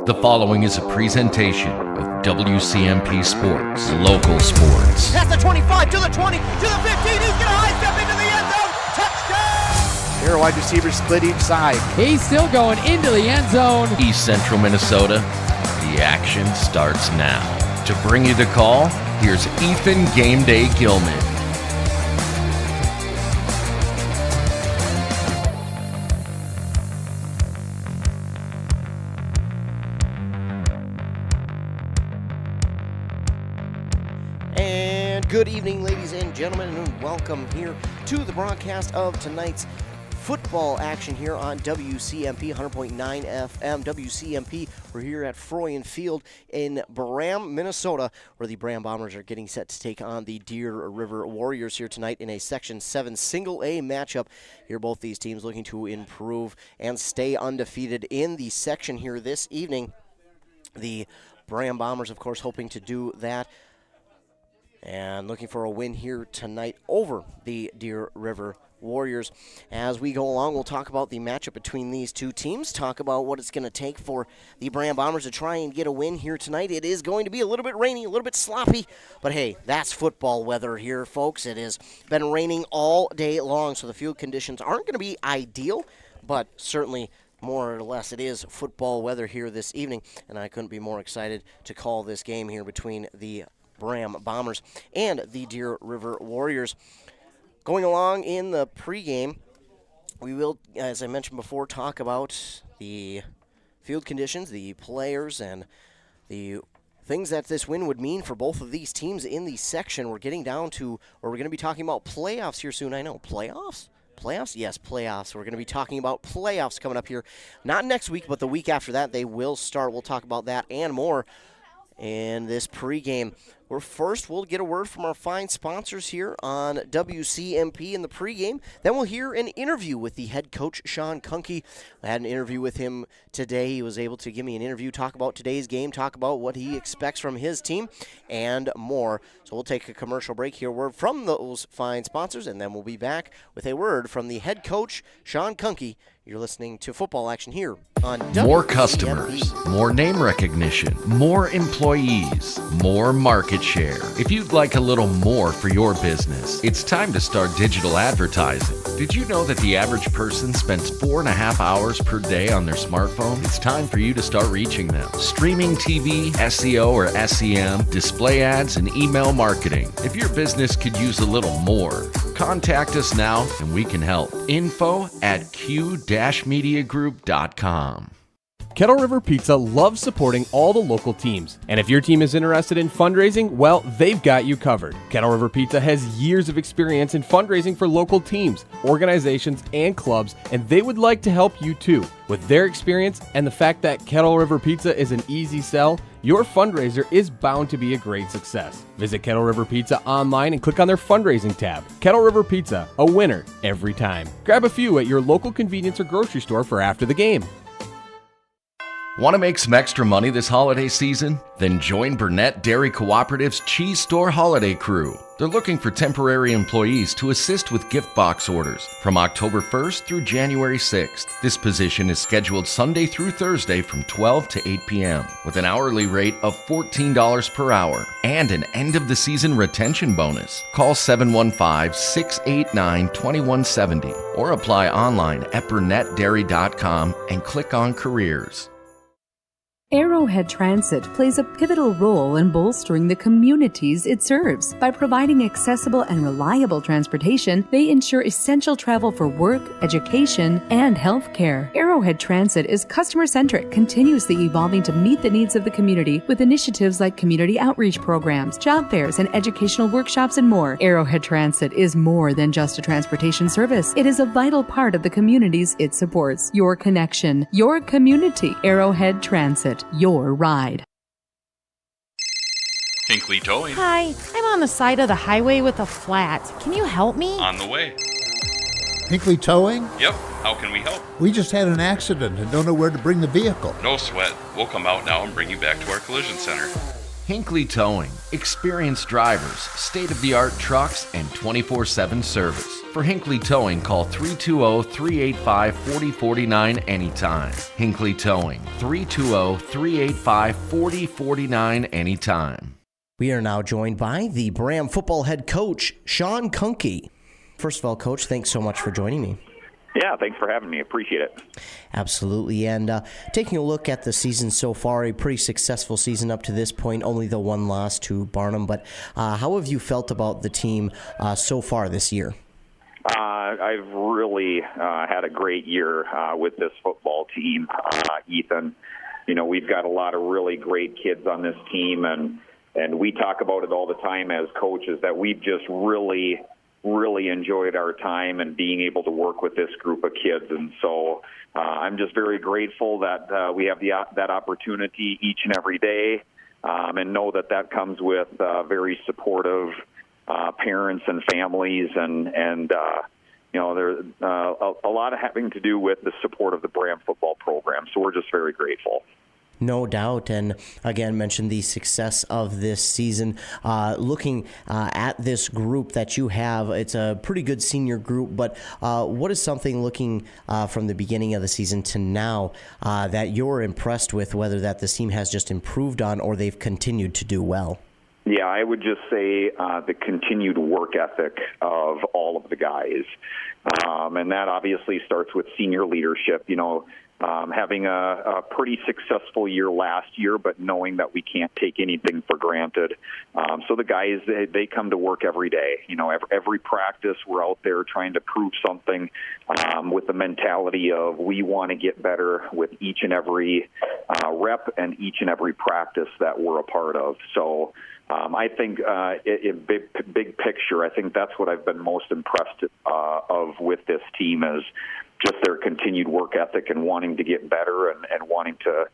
The following is a presentation of WCMP Sports, local sports. Past the 25, to the 20, to the 15, he's going to high step into the end zone, touchdown! Here, wide receivers split each side. He's still going into the end zone. East Central Minnesota, the action starts now. To bring you the call, here's Ethan Game Day Gilman. Good evening, ladies and gentlemen, and welcome here to the broadcast of tonight's football action here on WCMP 100.9 FM. WCMP, we're here at Froyen Field in Braham, Minnesota, where the Braham Bombers are getting set to take on the Deer River Warriors here tonight in a Section 7 Single A matchup. Here, both these teams looking to improve and stay undefeated in the section here this evening. The Braham Bombers, of course, hoping to do that, and looking for a win here tonight over the Deer River Warriors. As we go along, we'll talk about the matchup between these two teams, talk about what it's going to take for the Braham Bombers to try and get a win here tonight. It is going to be a little bit rainy, a little bit sloppy, but hey, that's football weather here, folks. It has been raining all day long, so the field conditions aren't going to be ideal, but certainly more or less it is football weather here this evening, and I couldn't be more excited to call this game here between the Braham Bombers and the Deer River Warriors. Going along in the pregame, we will, as I mentioned before, talk about the field conditions, the players, and the things that this win would mean for both of these teams in the section. We're getting down to, or we're going to be talking about playoffs here soon. I know, playoffs? Playoffs? Yes, playoffs. We're going to be talking about playoffs coming up here. Not next week, but the week after that, they will start. We'll talk about that and more in this pregame. We'll get a word from our fine sponsors here on WCMP in the pregame. Then we'll hear an interview with the head coach, Sean Kunke. I had an interview with him today. He was able to give me an interview, talk about today's game, talk about what he expects from his team, and more. So we'll take a commercial break here, word from those fine sponsors, and then we'll be back with a word from the head coach, Sean Kunke. You're listening to Football Action here on WCMP. More customers, more name recognition, more employees, more market share. If you'd like a little more for your business, it's time to start digital advertising. Did you know that the average person spends 4.5 hours per day on their smartphone? It's time for you to start reaching them. Streaming TV, SEO or SEM, display ads, and email marketing. If your business could use a little more, contact us now and we can help. info@q-mediagroup.com. Kettle River Pizza loves supporting all the local teams. And if your team is interested in fundraising, well, they've got you covered. Kettle River Pizza has years of experience in fundraising for local teams, organizations, and clubs, and they would like to help you too. With their experience and the fact that Kettle River Pizza is an easy sell, your fundraiser is bound to be a great success. Visit Kettle River Pizza online and click on their fundraising tab. Kettle River Pizza, a winner every time. Grab a few at your local convenience or grocery store for after the game. Want to make some extra money this holiday season? Then join Burnett Dairy Cooperative's Cheese Store Holiday Crew. They're looking for temporary employees to assist with gift box orders from October 1st through January 6th. This position is scheduled Sunday through Thursday from 12 to 8 p.m. with an hourly rate of $14 per hour and an end-of-the-season retention bonus. Call 715-689-2170 or apply online at burnettdairy.com and click on Careers. Arrowhead Transit plays a pivotal role in bolstering the communities it serves. By providing accessible and reliable transportation, they ensure essential travel for work, education, and healthcare. Arrowhead Transit is customer-centric, continuously evolving to meet the needs of the community with initiatives like community outreach programs, job fairs, and educational workshops and more. Arrowhead Transit is more than just a transportation service. It is a vital part of the communities it supports. Your connection, your community. Arrowhead Transit. Your ride. Hinkley Towing. Hi, I'm on the side of the highway with a flat. Can you help me? On the way. Hinkley Towing? Yep. How can we help? We just had an accident and don't know where to bring the vehicle. No sweat. We'll come out now and bring you back to our collision center. Hinckley Towing. Experienced drivers, state-of-the-art trucks, and 24/7 service. For Hinckley Towing, call 320-385-4049 anytime. Hinckley Towing, 320-385-4049 anytime. We are now joined by the Braham football head coach, Sean Kuhnke. First of all, Coach, thanks so much for joining me. Yeah, thanks for having me. Appreciate it. Absolutely. And taking a look at the season so far, a pretty successful season up to this point, only the one loss to Barnum. But how have you felt about the team so far this year? I've really had a great year with this football team, Ethan. You know, we've got a lot of really great kids on this team, and we talk about it all the time as coaches that we've just really enjoyed our time and being able to work with this group of kids. And so I'm just very grateful that we have that opportunity each and every day, and know that comes with very supportive parents and families, and you know, there's a lot of having to do with the support of the Braham football program. So we're just very grateful. No doubt, and again, mentioned the success of this season. Looking at this group that you have, it's a pretty good senior group, but what is something looking from the beginning of the season to now that you're impressed with, whether that this team has just improved on or they've continued to do well? Yeah, I would just say the continued work ethic of all of the guys. And that obviously starts with senior leadership, you know, having a pretty successful year last year, but knowing that we can't take anything for granted. So the guys, they come to work every day. You know, every practice, we're out there trying to prove something with the mentality of we want to get better with each and every rep and each and every practice that we're a part of. So I think in big picture, I think that's what I've been most impressed of with this team is just their continued work ethic and wanting to get better and wanting to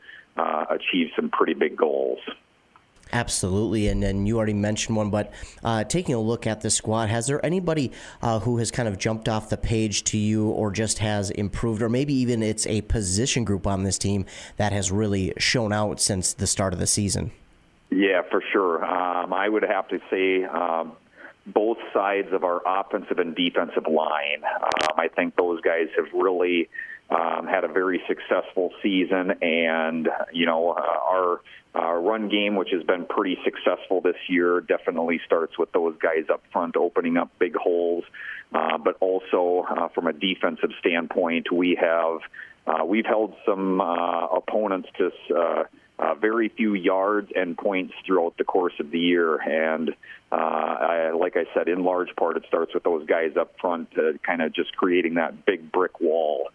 achieve some pretty big goals. Absolutely, and you already mentioned one, but taking a look at the squad, has there anybody who has kind of jumped off the page to you or just has improved, or maybe even it's a position group on this team that has really shown out since the start of the season? Yeah, for sure. I would have to say both sides of our offensive and defensive line. I think those guys have really had a very successful season, and you know, our run game, which has been pretty successful this year, definitely starts with those guys up front opening up big holes. But also from a defensive standpoint, we've held some opponents to very few yards and points throughout the course of the year. And like I said, in large part, it starts with those guys up front kind of just creating that big brick wall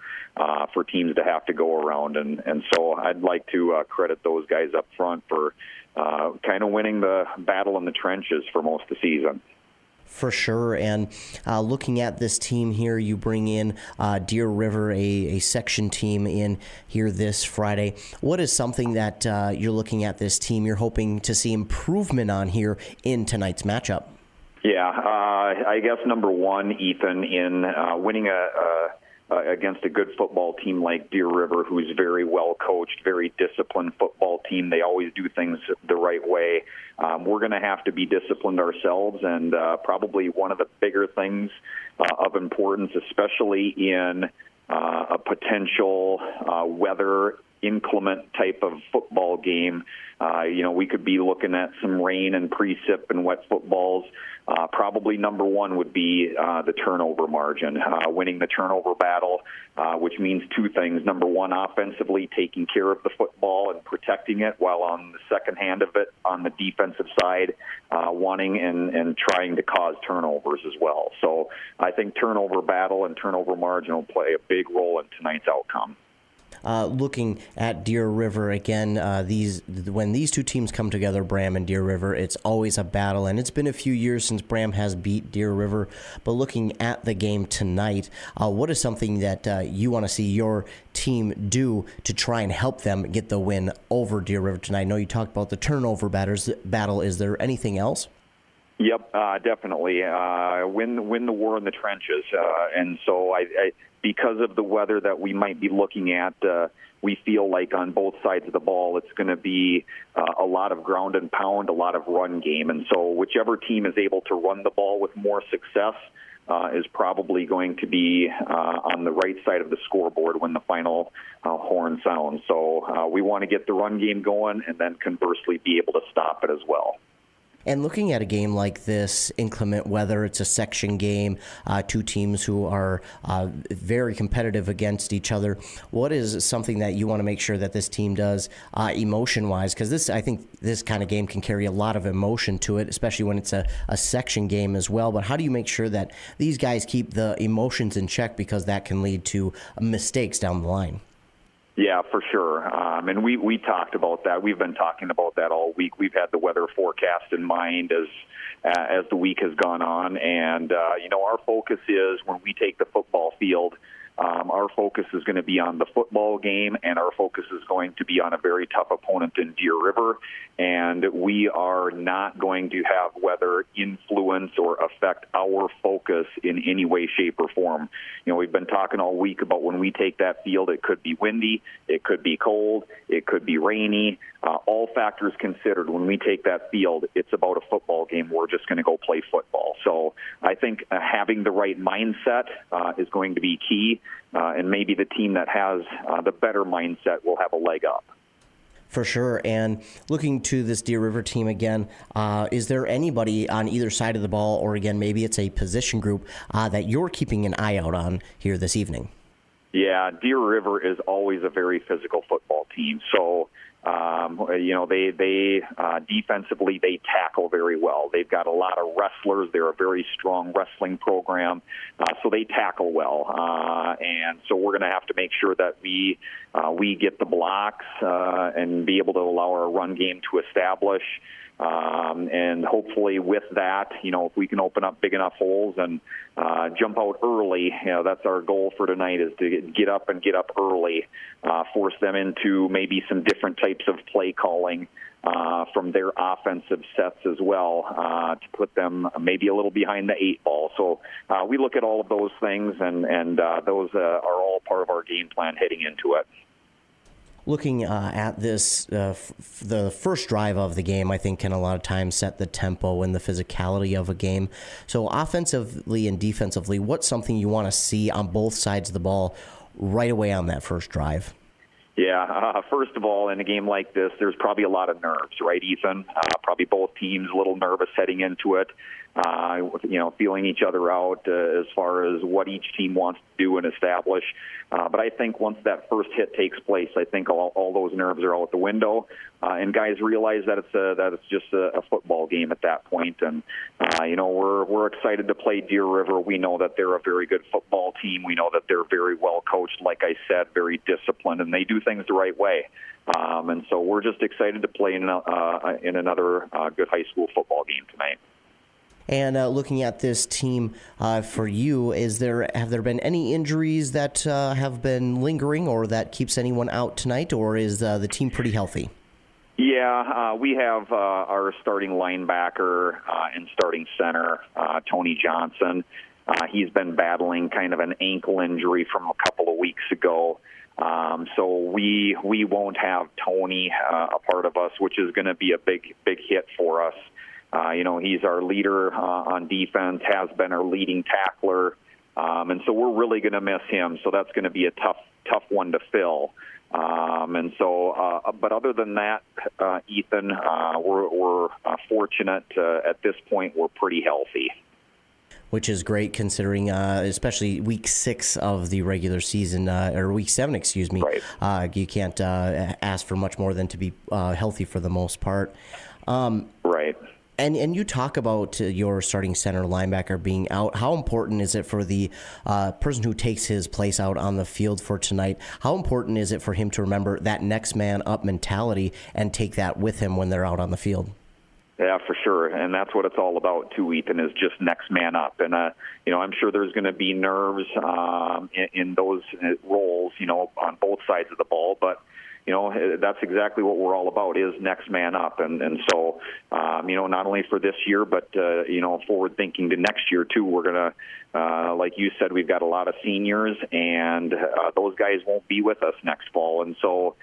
for teams to have to go around. And so I'd like to credit those guys up front for kind of winning the battle in the trenches for most of the season. For sure, and looking at this team here, you bring in Deer River, a section team in here this Friday. What is something that you're looking at this team you're hoping to see improvement on here in tonight's matchup? Yeah, I guess number one, Ethan, in winning against a good football team like Deer River, who's very well coached, very disciplined football team. They always do things the right way. We're going to have to be disciplined ourselves, and probably one of the bigger things of importance, especially in a potential weather inclement type of football game. You know, we could be looking at some rain and precip and wet footballs. Probably number one would be the turnover margin, winning the turnover battle, which means two things. Number one, offensively taking care of the football and protecting it, while on the second hand of it, on the defensive side, wanting and trying to cause turnovers as well. So I think turnover battle and turnover margin will play a big role in tonight's outcome. Looking at Deer River again, when these two teams come together, Braham and Deer River, it's always a battle, and it's been a few years since Braham has beat Deer River. But looking at the game tonight, what is something that you want to see your team do to try and help them get the win over Deer River tonight? I know you talked about the turnover battle. Is there anything else? Yep, definitely. Win the war in the trenches. And so I because of the weather that we might be looking at, we feel like on both sides of the ball, it's going to be a lot of ground and pound, a lot of run game. And so whichever team is able to run the ball with more success is probably going to be on the right side of the scoreboard when the final horn sounds. So we want to get the run game going and then conversely be able to stop it as well. And looking at a game like this, inclement weather, it's a section game, two teams who are very competitive against each other. What is something that you want to make sure that this team does emotion-wise? Because I think this kind of game can carry a lot of emotion to it, especially when it's a section game as well. But how do you make sure that these guys keep the emotions in check, because that can lead to mistakes down the line? Yeah, for sure. And we talked about that. We've been talking about that all week. We've had the weather forecast in mind as the week has gone on. And, our focus is when we take the football field, our focus is going to be on the football game, and our focus is going to be on a very tough opponent in Deer River. And we are not going to have weather influence or affect our focus in any way, shape, or form. We've been talking all week about when we take that field, it could be windy, it could be cold, it could be rainy. All factors considered, when we take that field, it's about a football game. We're just going to go play football. So I think having the right mindset is going to be key, and maybe the team that has the better mindset will have a leg up. For sure. And looking to this Deer River team again, is there anybody on either side of the ball, or again, maybe it's a position group that you're keeping an eye out on here this evening? Yeah, Deer River is always a very physical football team. So, they defensively, they tackle very well. They've got a lot of wrestlers. They're a very strong wrestling program, so they tackle well. And so we're going to have to make sure that we get the blocks and be able to allow our run game to establish. And hopefully with that, if we can open up big enough holes and jump out early, that's our goal for tonight, is to get up early, force them into maybe some different types of play calling from their offensive sets as well, to put them maybe a little behind the eight ball. So we look at all of those things, and those are all part of our game plan heading into it. Looking at this, the first drive of the game, I think, can a lot of times set the tempo and the physicality of a game. So offensively and defensively, what's something you want to see on both sides of the ball right away on that first drive? Yeah, first of all, in a game like this, there's probably a lot of nerves, right, Ethan? Probably both teams a little nervous heading into it, feeling each other out as far as what each team wants to do and establish. But I think once that first hit takes place, I think all those nerves are out the window, and guys realize that it's just a football game at that point. And we're excited to play Deer River. We know that they're a very good football team. We know that they're very well coached, like I said, very disciplined, and they do things the right way. And so we're just excited to play in another good high school football game tonight. And looking at this team for you, have there been any injuries that have been lingering or that keeps anyone out tonight, or is the team pretty healthy? Yeah, we have our starting linebacker and starting center, Tony Johnson. He's been battling kind of an ankle injury from a couple of weeks ago. So we won't have Tony a part of us, which is going to be a big hit for us. He's our leader on defense, has been our leading tackler, and so we're really going to miss him. So that's going to be a tough one to fill. But other than that, Ethan, we're fortunate at this point. We're pretty healthy. Which is great considering, especially week 6 of the regular season, or week 7, excuse me. Right. You can't ask for much more than to be healthy for the most part. Right. And you talk about your starting center linebacker being out. How important is it for the person who takes his place out on the field for tonight? How important is it for him to remember that next man up mentality and take that with him when they're out on the field? Yeah, for sure, and that's what it's all about too, Ethan, is just next man up. And I'm sure there's going to be nerves in those roles, on both sides of the ball. But that's exactly what we're all about, is next man up. And so, not only for this year, but, forward thinking to next year, too, we're going to, like you said, we've got a lot of seniors, and those guys won't be with us next fall. And so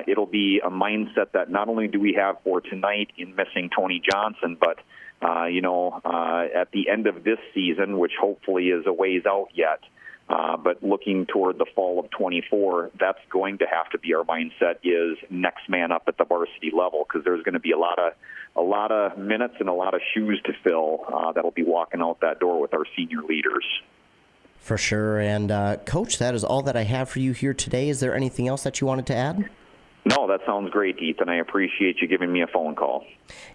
it'll be a mindset that not only do we have for tonight in missing Tony Johnson, but, at the end of this season, which hopefully is a ways out yet, but looking toward the fall of 24, that's going to have to be our mindset, is next man up at the varsity level, because there's going to be a lot of minutes and a lot of shoes to fill that'll be walking out that door with our senior leaders. For sure. And Coach, that is all that I have for you here today. Is there anything else that you wanted to add? No, that sounds great, Ethan. I appreciate you giving me a phone call.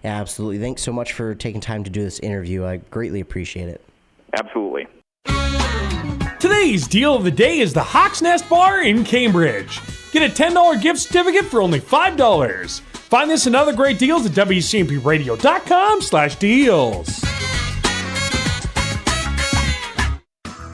Absolutely. Thanks so much for taking time to do this interview. I greatly appreciate it. Absolutely. Today's deal of the day is the Hawk's Nest Bar in Cambridge. Get a $10 gift certificate for only $5. Find this and other great deals at WCMPradio.com/deals.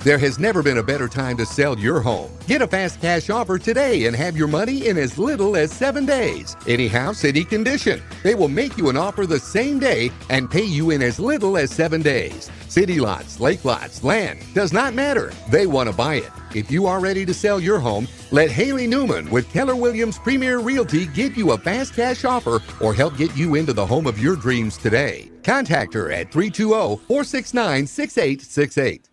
There has never been a better time to sell your home. Get a fast cash offer today and have your money in as little as 7 days. Any house, any condition. They will make you an offer the same day and pay you in as little as 7 days. City lots, lake lots, land, does not matter. They want to buy it. If you are ready to sell your home, let Haley Newman with Keller Williams Premier Realty get you a fast cash offer or help get you into the home of your dreams today. Contact her at 320-469-6868.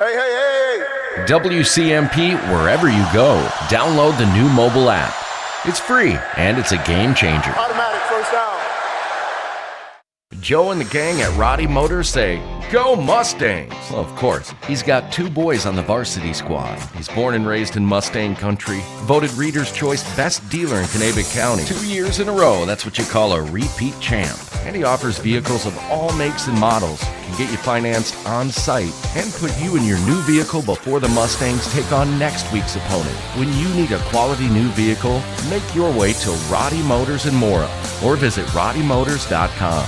Hey, hey, hey! WCMP wherever you go. Download the new mobile app. It's free and it's a game changer. Automatic first down. Joe and the gang at Roddy Motors say, "Go Mustangs!" Well, of course, he's got 2 boys on the varsity squad. He's born and raised in Mustang country, voted Reader's Choice Best Dealer in Kanabec County. 2 years in a row, that's what you call a repeat champ. And he offers vehicles of all makes and models, can get you financed on site, and put you and your new vehicle before the Mustangs take on next week's opponent. When you need a quality new vehicle, make your way to Roddy Motors in Mora or visit roddymotors.com.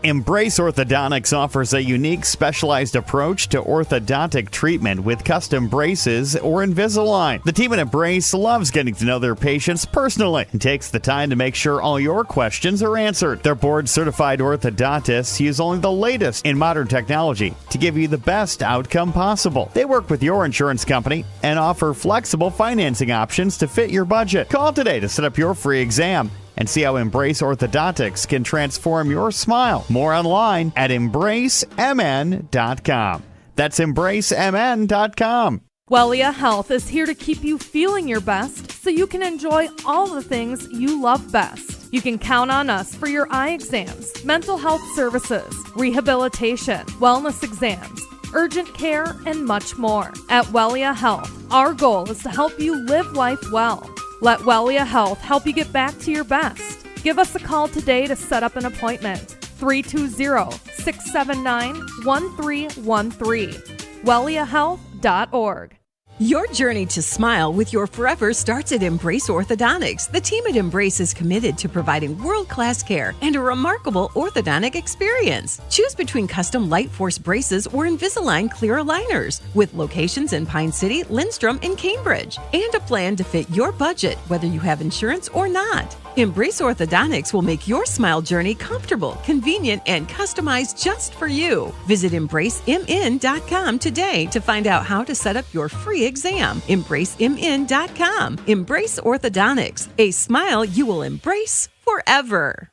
Embrace Orthodontics offers a unique specialized approach to orthodontic treatment with custom braces or Invisalign. The team at Embrace loves getting to know their patients personally and takes the time to make sure all your questions are answered. Their board-certified orthodontists use only the latest in modern technology to give you the best outcome possible. They work with your insurance company and offer flexible financing options to fit your budget. Call today to set up your free exam and see how Embrace Orthodontics can transform your smile. More online at embracemn.com. That's embracemn.com. Wellia Health is here to keep you feeling your best so you can enjoy all the things you love best. You can count on us for your eye exams, mental health services, rehabilitation, wellness exams, urgent care, and much more. At Wellia Health, our goal is to help you live life well. Let Wellia Health help you get back to your best. Give us a call today to set up an appointment. 320-679-1313. WelliaHealth.org. Your journey to smile with your forever starts at Embrace Orthodontics. The team at Embrace is committed to providing world-class care and a remarkable orthodontic experience. Choose between custom Light Force braces or Invisalign clear aligners with locations in Pine City, Lindstrom, and Cambridge, and a plan to fit your budget, whether you have insurance or not. Embrace Orthodontics will make your smile journey comfortable, convenient, and customized just for you. Visit EmbraceMN.com today to find out how to set up your free exam. EmbraceMN.com. Embrace Orthodontics, a smile you will embrace forever.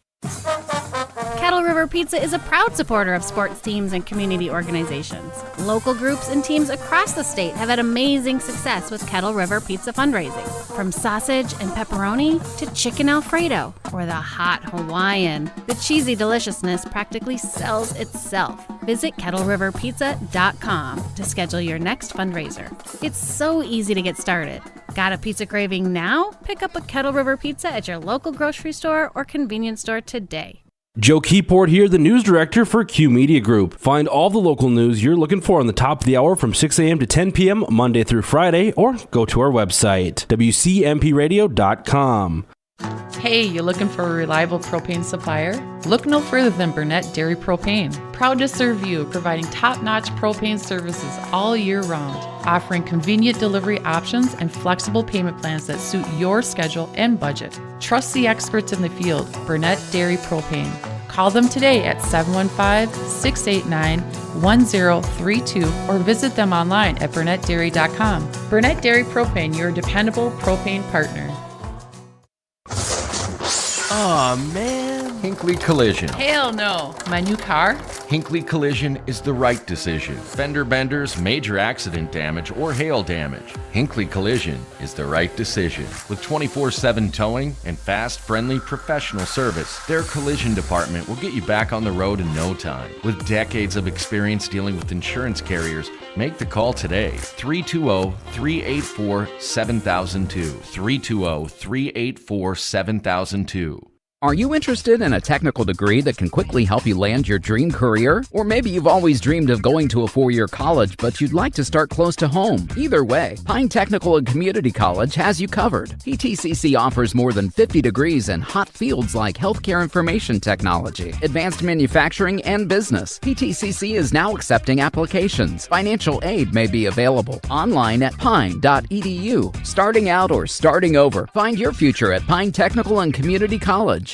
Kettle River Pizza is a proud supporter of sports teams and community organizations. Local groups and teams across the state have had amazing success with Kettle River Pizza fundraising. From sausage and pepperoni to chicken Alfredo or the hot Hawaiian, the cheesy deliciousness practically sells itself. Visit KettleRiverPizza.com to schedule your next fundraiser. It's so easy to get started. Got a pizza craving now? Pick up a Kettle River Pizza at your local grocery store or convenience store today. Joe Keyport here, the news director for Q Media Group. Find all the local news you're looking for on the top of the hour from 6 a.m. to 10 p.m. Monday through Friday, or go to our website, WCMPradio.com. Hey, you looking for a reliable propane supplier? Look no further than Burnett Dairy Propane. Proud to serve you, providing top-notch propane services all year round, offering convenient delivery options and flexible payment plans that suit your schedule and budget. Trust the experts in the field, Burnett Dairy Propane. Call them today at 715-689-1032 or visit them online at burnettdairy.com. Burnett Dairy Propane, your dependable propane partner. Aw, man. Hinckley Collision. Hell no. My new car? Hinckley Collision is the right decision. Fender benders, major accident damage, or hail damage. Hinckley Collision is the right decision. With 24/7 towing and fast, friendly, professional service, their collision department will get you back on the road in no time. With decades of experience dealing with insurance carriers, make the call today. 320-384-7002. 320-384-7002. Are you interested in a technical degree that can quickly help you land your dream career? Or maybe you've always dreamed of going to a 4-year college, but you'd like to start close to home. Either way, Pine Technical and Community College has you covered. PTCC offers more than 50 degrees in hot fields like healthcare information technology, advanced manufacturing, and business. PTCC is now accepting applications. Financial aid may be available online at pine.edu. Starting out or starting over, find your future at Pine Technical and Community College.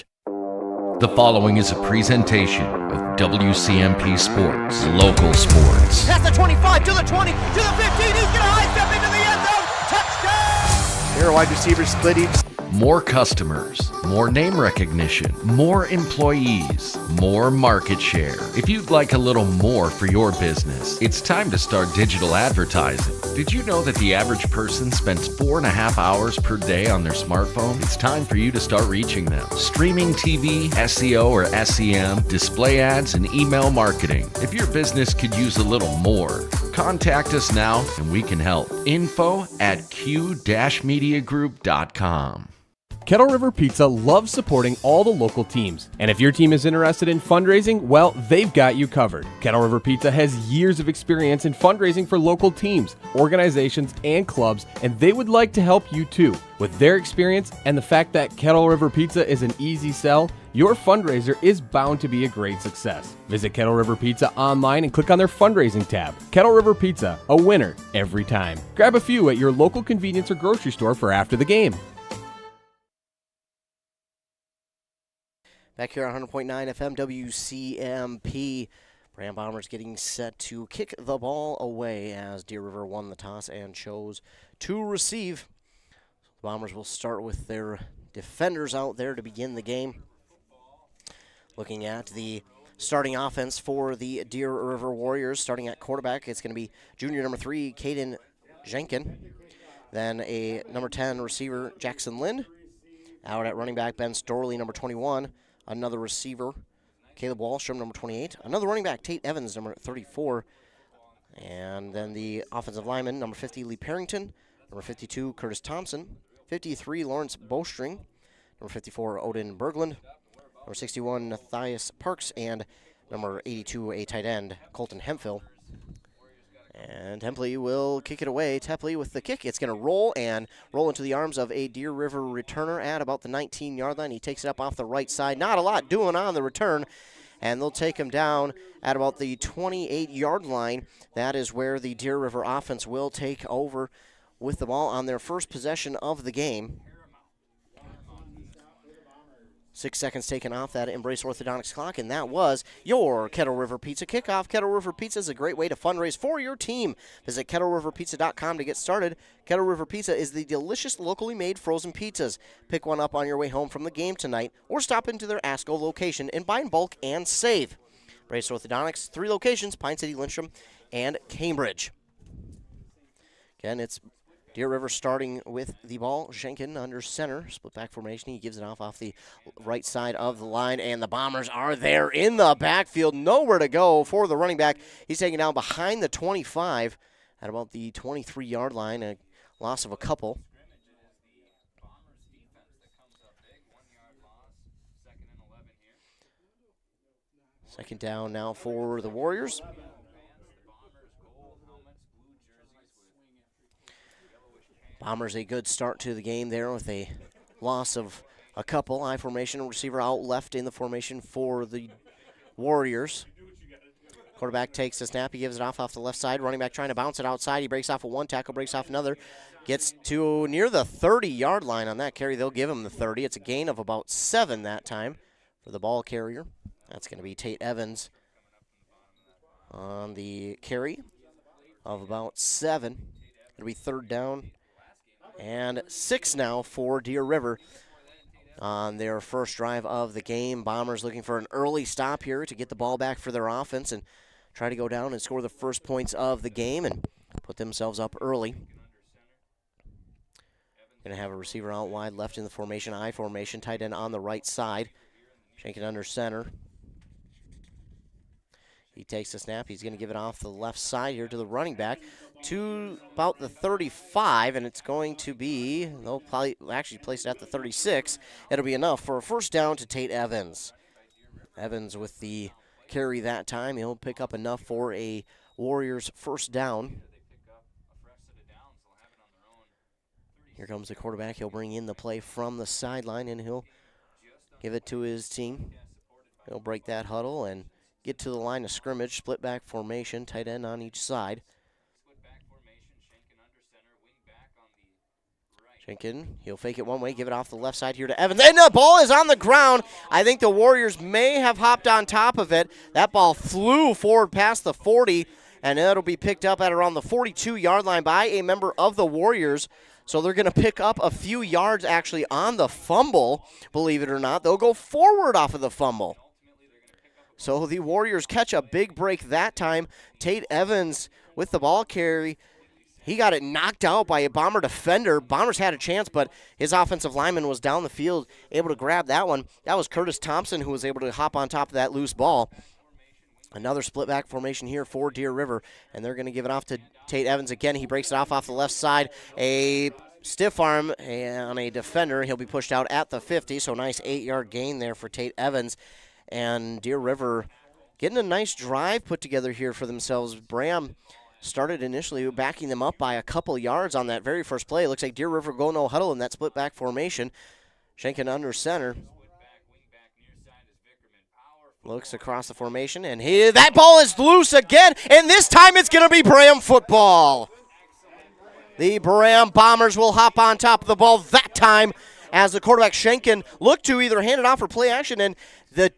The following is a presentation of WCMP Sports, local sports. Past the 25, to the 20, to the 15, he's going to high step into the end zone, touchdown! There are wide receivers split each. more customers, more name recognition, more employees, more market share. If you'd like a little more for your business, it's time to start digital advertising. Did you know that the average person spends 4.5 hours per day on their smartphone? It's time for you to start reaching them. Streaming TV, SEO or SEM, display ads, and email marketing. If your business could use a little more, contact us now and we can help. info@q-mediagroup.com. Kettle River Pizza loves supporting all the local teams. And if your team is interested in fundraising, well, they've got you covered. Kettle River Pizza has years of experience in fundraising for local teams, organizations, and clubs, and they would like to help you too. With their experience and the fact that Kettle River Pizza is an easy sell, your fundraiser is bound to be a great success. Visit Kettle River Pizza online and click on their fundraising tab. Kettle River Pizza, a winner every time. Grab a few at your local convenience or grocery store for after the game. Back here on 100.9 FM WCMP. Braham Bombers getting set to kick the ball away as Deer River won the toss and chose to receive. The Bombers will start with their defenders out there to begin the game. Looking at the starting offense for the Deer River Warriors, starting at quarterback, it's going to be junior number 3, Caden Jenkin. Then a number 10 receiver, Jackson Lind. Out at running back, Ben Storley, number 21. Another receiver, Caleb Wallstrom, number 28. Another running back, Tate Evans, number 34. And then the offensive lineman, number 50, Lee Parrington. Number 52, Curtis Thompson. 53, Lawrence Bowstring. Number 54, Odin Berglund. Number 61, Matthias Parks. And number 82, a tight end, Colton Hemphill. And Templey will kick it away. Tepley with the kick. It's going to roll into the arms of a Deer River returner at about the 19-yard line. He takes it up off the right side. Not a lot doing on the return. And they'll take him down at about the 28-yard line. That is where the Deer River offense will take over with the ball on their first possession of the game. 6 seconds taken off that Embrace Orthodontics clock, and that was your Kettle River Pizza kickoff. Kettle River Pizza is a great way to fundraise for your team. Visit KettleRiverPizza.com to get started. Kettle River Pizza is the delicious locally made frozen pizzas. Pick one up on your way home from the game tonight, or stop into their Asco location and buy in bulk and save. Embrace Orthodontics, 3 locations, Pine City, Lyncham, and Cambridge. Again, it's Deer River starting with the ball. Schenken under center. Split back formation. He gives it off the right side of the line, and the Bombers are there in the backfield. Nowhere to go for the running back. He's taken down behind the 25 at about the 23-yard line. A loss of a couple. Second down now for the Warriors. Bombers a good start to the game there with a loss of a couple. I formation, receiver out left in the formation for the Warriors. Quarterback takes the snap. He gives it off the left side. Running back trying to bounce it outside. He breaks off of one tackle, breaks off another. Gets to near the 30-yard line on that carry. They'll give him the 30. It's a gain of about 7 that time for the ball carrier. That's going to be Tate Evans on the carry of about 7. It'll be third down and 6 now for Deer River on their first drive of the game. Bombers looking for an early stop here to get the ball back for their offense and try to go down and score the first points of the game and put themselves up early. Going to have a receiver out wide left in the formation, I formation, tight end on the right side. Shanking under center. He takes the snap. He's going to give it off the left side here to the running back to about the 35, and it's going to be, they'll probably actually place it at the 36. It'll be enough for a first down to Tate Evans. Evans with the carry that time. He'll pick up enough for a Warriors first down. Here comes the quarterback. He'll bring in the play from the sideline, and he'll give it to his team. He'll break that huddle and get to the line of scrimmage, split back formation, tight end on each side. Schenken, he'll fake it one way, give it off the left side here to Evans. And the ball is on the ground. I think the Warriors may have hopped on top of it. That ball flew forward past the 40, and it'll be picked up at around the 42-yard line by a member of the Warriors. So they're going to pick up a few yards actually on the fumble, believe it or not. They'll go forward off of the fumble. So the Warriors catch a big break that time. Tate Evans with the ball carry. He got it knocked out by a Bomber defender. Bombers had a chance, but his offensive lineman was down the field, able to grab that one. That was Curtis Thompson who was able to hop on top of that loose ball. Another split back formation here for Deer River, and they're going to give it off to Tate Evans again. He breaks it off the left side. A stiff arm on a defender. He'll be pushed out at the 50, so nice 8-yard gain there for Tate Evans. And Deer River getting a nice drive put together here for themselves. Braham started initially backing them up by a couple yards on that very first play. It looks like Deer River go no huddle in that split back formation. Schenken under center. Looks across the formation, and that ball is loose again, and this time it's going to be Braham football. The Braham Bombers will hop on top of the ball that time as the quarterback Schenken looked to either hand it off or play action, and the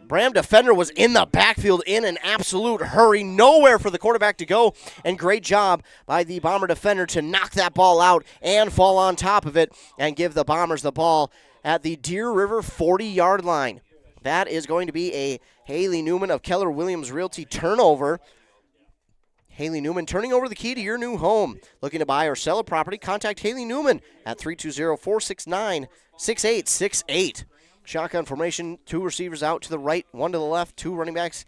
Braham defender was in the backfield in an absolute hurry. Nowhere for the quarterback to go, and great job by the Bomber defender to knock that ball out and fall on top of it and give the Bombers the ball at the Deer River 40-yard line. That is going to be a Haley Newman of Keller Williams Realty turnover. Haley Newman turning over the key to your new home. Looking to buy or sell a property? Contact Haley Newman at 320-469-6868. Shotgun formation, 2 receivers out to the right, 1 to the left, 2 running backs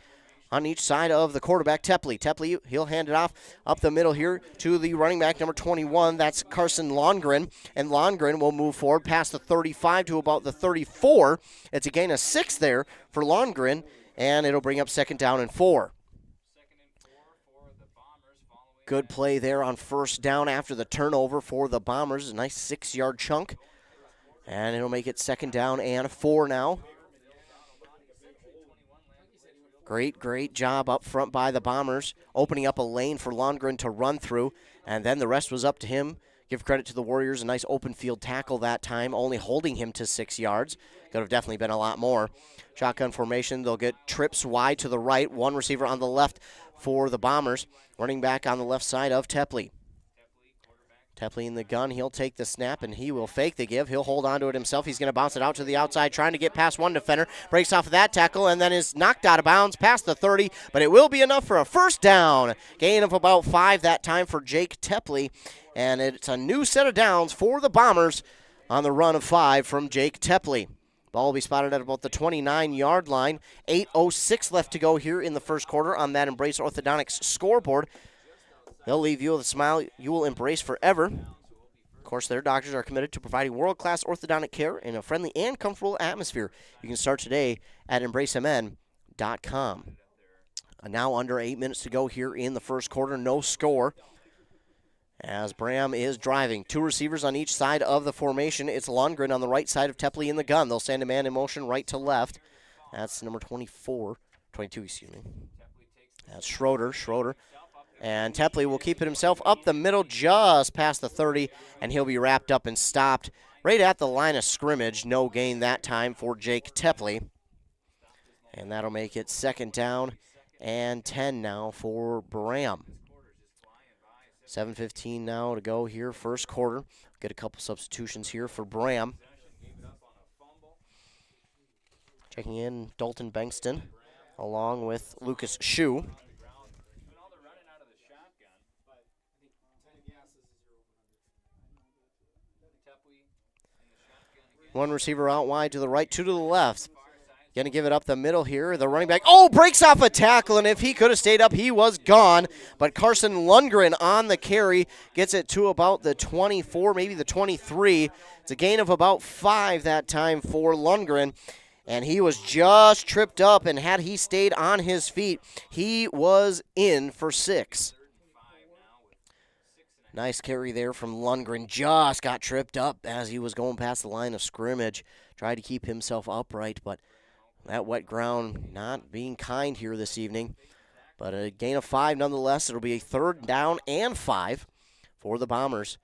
on each side of the quarterback, Tepley. Tepley, he'll hand it off up the middle here to the running back, number 21. That's Carson Longren. And Longren will move forward past the 35 to about the 34. It's a gain of 6 there for Longren, and it'll bring up 2nd down and 4. Good play there on 1st down after the turnover for the Bombers. A nice 6-yard chunk. And it'll make it 2nd down and 4 now. Great job up front by the Bombers, opening up a lane for Longren to run through, and then the rest was up to him. Give credit to the Warriors, a nice open field tackle that time, only holding him to 6 yards. Could have definitely been a lot more. Shotgun formation, they'll get trips wide to the right, 1 receiver on the left for the Bombers. Running back on the left side of Tepley. Tepley in the gun. He'll take the snap, and he will fake the give. He'll hold on to it himself. He's going to bounce it out to the outside, trying to get past 1 defender. Breaks off of that tackle, and then is knocked out of bounds past the 30, but it will be enough for a 1st down. Gain of about 5 that time for Jake Tepley, and it's a new set of downs for the Bombers on the run of 5 from Jake Tepley. Ball will be spotted at about the 29-yard line. 8:06 left to go here in the first quarter on that Embrace Orthodontics scoreboard. They'll leave you with a smile you will embrace forever. Of course, their doctors are committed to providing world-class orthodontic care in a friendly and comfortable atmosphere. You can start today at embracemn.com. Now under 8 minutes to go here in the first quarter. No score as Braham is driving. 2 receivers on each side of the formation. It's Lundgren on the right side of Tepley in the gun. They'll send a man in motion right to left. That's number 22, excuse me. That's Schroeder. And Tepley will keep it himself up the middle just past the 30, and he'll be wrapped up and stopped right at the line of scrimmage. No gain that time for Jake Tepley. And that'll make it 2nd down and 10 now for Braham. 7:15 now to go here, first quarter. Get a couple substitutions here for Braham. Checking in Dalton Bankston along with Lucas Shue. One receiver out wide to the right, 2 to the left. Going to give it up the middle here. The running back, breaks off a tackle, and if he could have stayed up, he was gone. But Carson Lundgren on the carry gets it to about the 24, maybe the 23. It's a gain of about 5 that time for Lundgren, and he was just tripped up, and had he stayed on his feet, he was in for 6. Nice carry there from Lundgren. Just got tripped up as he was going past the line of scrimmage. Tried to keep himself upright, but that wet ground not being kind here this evening. But a gain of 5 nonetheless. It'll be a 3rd down and 5 for the Bombers.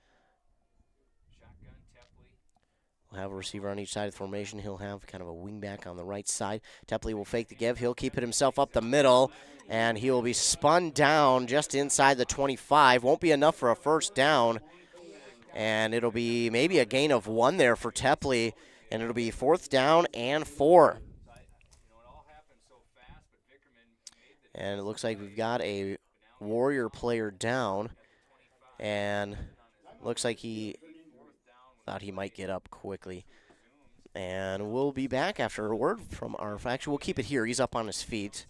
We'll have a receiver on each side of the formation. He'll have kind of a wingback on the right side. Tepley will fake the give. He'll keep it himself up the middle, and he will be spun down just inside the 25. Won't be enough for a 1st down. And it'll be maybe a gain of 1 there for Tepley, and it'll be 4th down and 4. And it looks like we've got a Warrior player down, and looks like he thought he might get up quickly. And we'll be back after a word from our actually, we'll keep it here. He's up on his feet.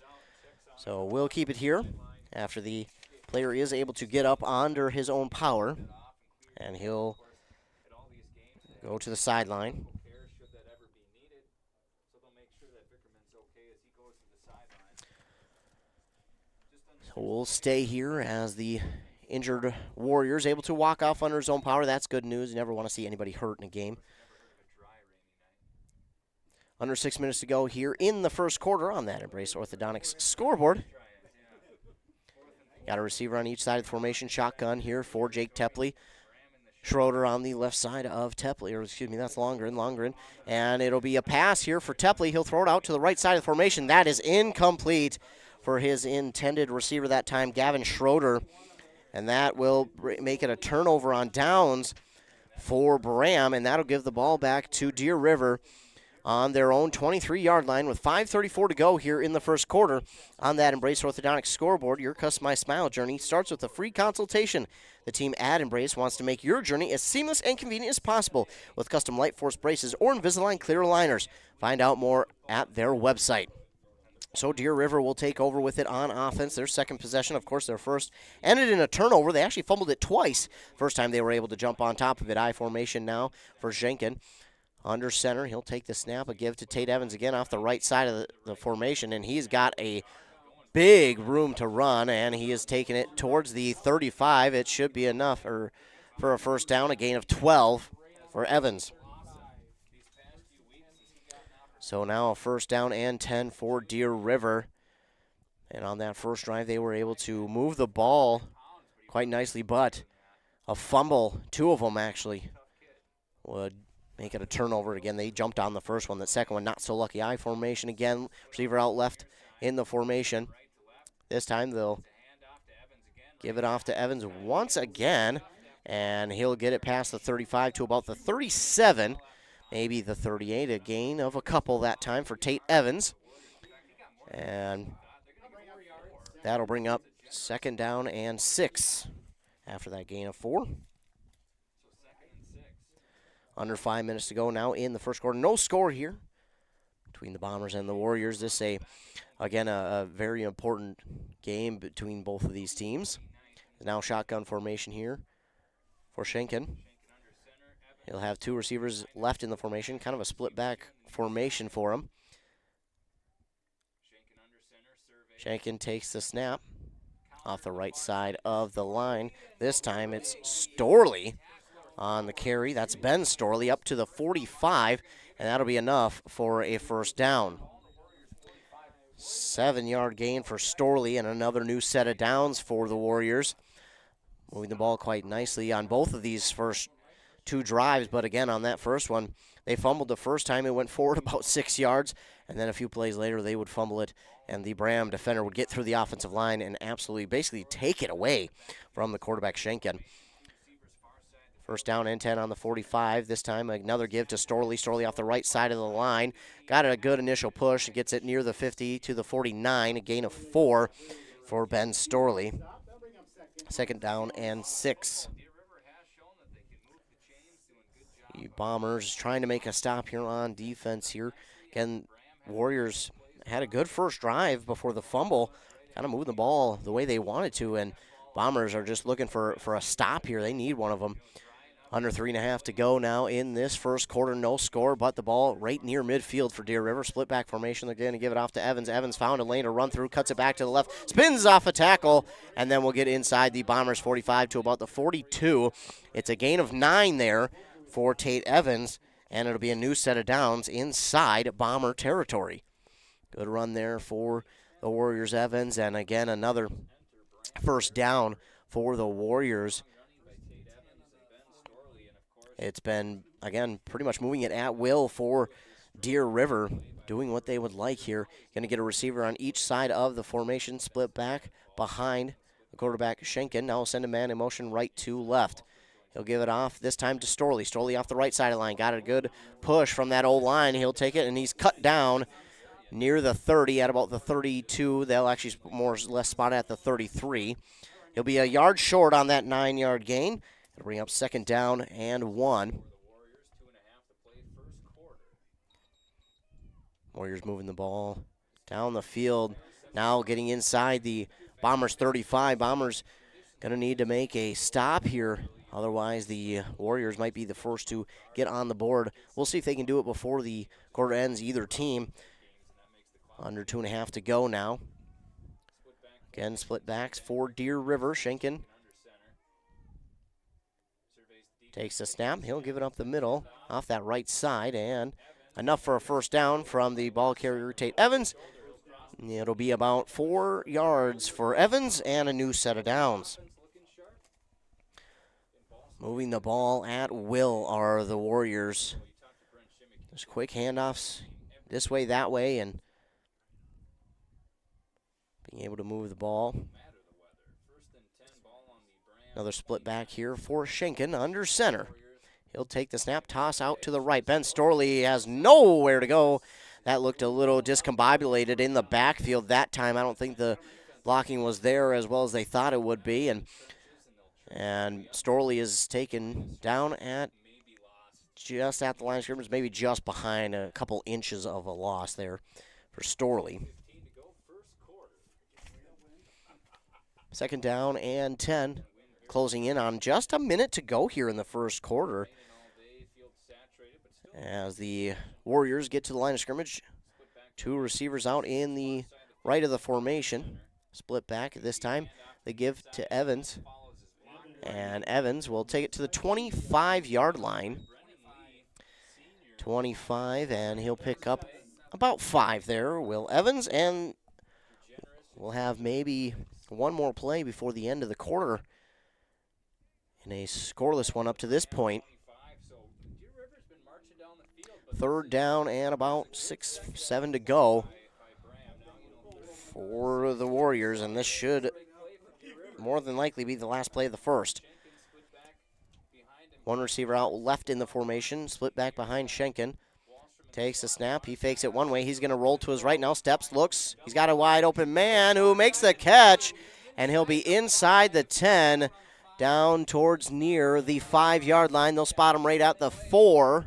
So we'll keep it here after the player is able to get up under his own power, and he'll go to the sideline. So we'll stay here as the injured Warrior is able to walk off under his own power. That's good news. You never want to see anybody hurt in a game. Under 6 minutes to go here in the first quarter on that Embrace Orthodontics scoreboard. Got a receiver on each side of the formation. Shotgun here for Jake Tepley. Schroeder on the left side of Tepley, or excuse me, that's Longren. And it'll be a pass here for Tepley. He'll throw it out to the right side of the formation. That is incomplete for his intended receiver that time, Gavin Schroeder. And that will make it a turnover on downs for Braham, and that'll give the ball back to Deer River on their own 23-yard line with 5:34 to go here in the first quarter. On that Embrace Orthodontics scoreboard, your Customized Smile journey starts with a free consultation. The team at Embrace wants to make your journey as seamless and convenient as possible with custom Light Force braces or Invisalign clear aligners. Find out more at their website. So Deer River will take over with it on offense. Their second possession, of course, their first, ended in a turnover. They actually fumbled it twice. First time they were able to jump on top of it. I formation now for Schenken. Under center, he'll take the snap, a give to Tate Evans again off the right side of the formation, and he's got a big room to run, and he is taking it towards the 35. It should be enough for a first down, a gain of 12 for Evans. So now a first down and 10 for Deer River. And on that first drive, they were able to move the ball quite nicely, but a fumble, 2 of them actually, would make it a turnover again. They jumped on the first one. The second one, not so lucky. I formation again. Receiver out left in the formation. This time they'll give it off to Evans once again, and he'll get it past the 35 to about the 37, maybe the 38. A gain of a couple that time for Tate Evans. And that'll bring up second down and 6 after that gain of 4. Under 5 minutes to go now in the first quarter. No score here between the Bombers and the Warriors. This is, again, a very important game between both of these teams. Now shotgun formation here for Schenken. He'll have 2 receivers left in the formation, kind of a split back formation for him. Schenken takes the snap off the right side of the line. This time it's Storley on the carry. That's Ben Storley up to the 45, and that'll be enough for a first down. 7-yard gain for Storley and another new set of downs for the Warriors. Moving the ball quite nicely on both of these first 2 drives, but again on that first one, they fumbled the first time. It went forward about 6 yards, and then a few plays later they would fumble it, and the Braham defender would get through the offensive line and absolutely basically take it away from the quarterback Schenken. First down and 10 on the 45. This time another give to Storley. Storley off the right side of the line. Got a good initial push. Gets it near the 50 to the 49. A gain of 4 for Ben Storley. Second down and 6. The Bombers trying to make a stop here on defense here. Again, Warriors had a good first drive before the fumble. Kind of moved the ball the way they wanted to, and Bombers are just looking for a stop here. They need one of them. Under 3.5 to go now in this first quarter. No score, but the ball right near midfield for Deer River. Split back formation. They're going to give it off to Evans. Evans found a lane to run through, cuts it back to the left, spins off a tackle, and then we'll get inside the Bombers 45 to about the 42. It's a gain of 9 there for Tate Evans, and it'll be a new set of downs inside Bomber territory. Good run there for the Warriors, Evans, and again another first down for the Warriors. It's been, again, pretty much moving it at will for Deer River, doing what they would like here. Going to get a receiver on each side of the formation, split back behind the quarterback Schenken. Now we'll send a man in motion right to left. He'll give it off this time to Storley. Storley off the right side of the line. Got a good push from that old line. He'll take it, and he's cut down near the 30 at about the 32. They'll actually more or less spot at the 33. He'll be a yard short on that 9-yard gain. It'll bring up 2nd down and 1. Warriors moving the ball down the field. Now getting inside the Bombers 35. Bombers going to need to make a stop here. Otherwise, the Warriors might be the first to get on the board. We'll see if they can do it before the quarter ends, either team. Under 2.5 to go now. Again, split backs for Deer River. Schenken takes the snap. He'll give it up the middle off that right side, and enough for a first down from the ball carrier, Tate Evans. It'll be about 4 yards for Evans and a new set of downs. Moving the ball at will are the Warriors. Just quick handoffs this way, that way, and being able to move the ball. Another split back here for Schenken under center. He'll take the snap, toss out to the right. Ben Storley has nowhere to go. That looked a little discombobulated in the backfield that time. I don't think the blocking was there as well as they thought it would be. And Storley is taken down at just at the line of scrimmage, maybe just behind, a couple inches of a loss there for Storley. 2nd down and 10. Closing in on just a minute to go here in the first quarter. As the Warriors get to the line of scrimmage, 2 receivers out in the right of the formation. Split back this time. They give to Evans. And Evans will take it to the 25-yard line. 25, and he'll pick up about 5 there, Will Evans. And we'll have maybe one more play before the end of the quarter. In a scoreless one up to this point. 3rd down and about 6-7 to go for the Warriors, and this should more than likely be the last play of the first. 1 receiver out left in the formation, split back behind Schenken. Takes a snap, he fakes it one way, he's going to roll to his right now, steps, looks, he's got a wide open man who makes the catch, and he'll be inside the 10, down towards near the 5-yard line. They'll spot him right at the 4,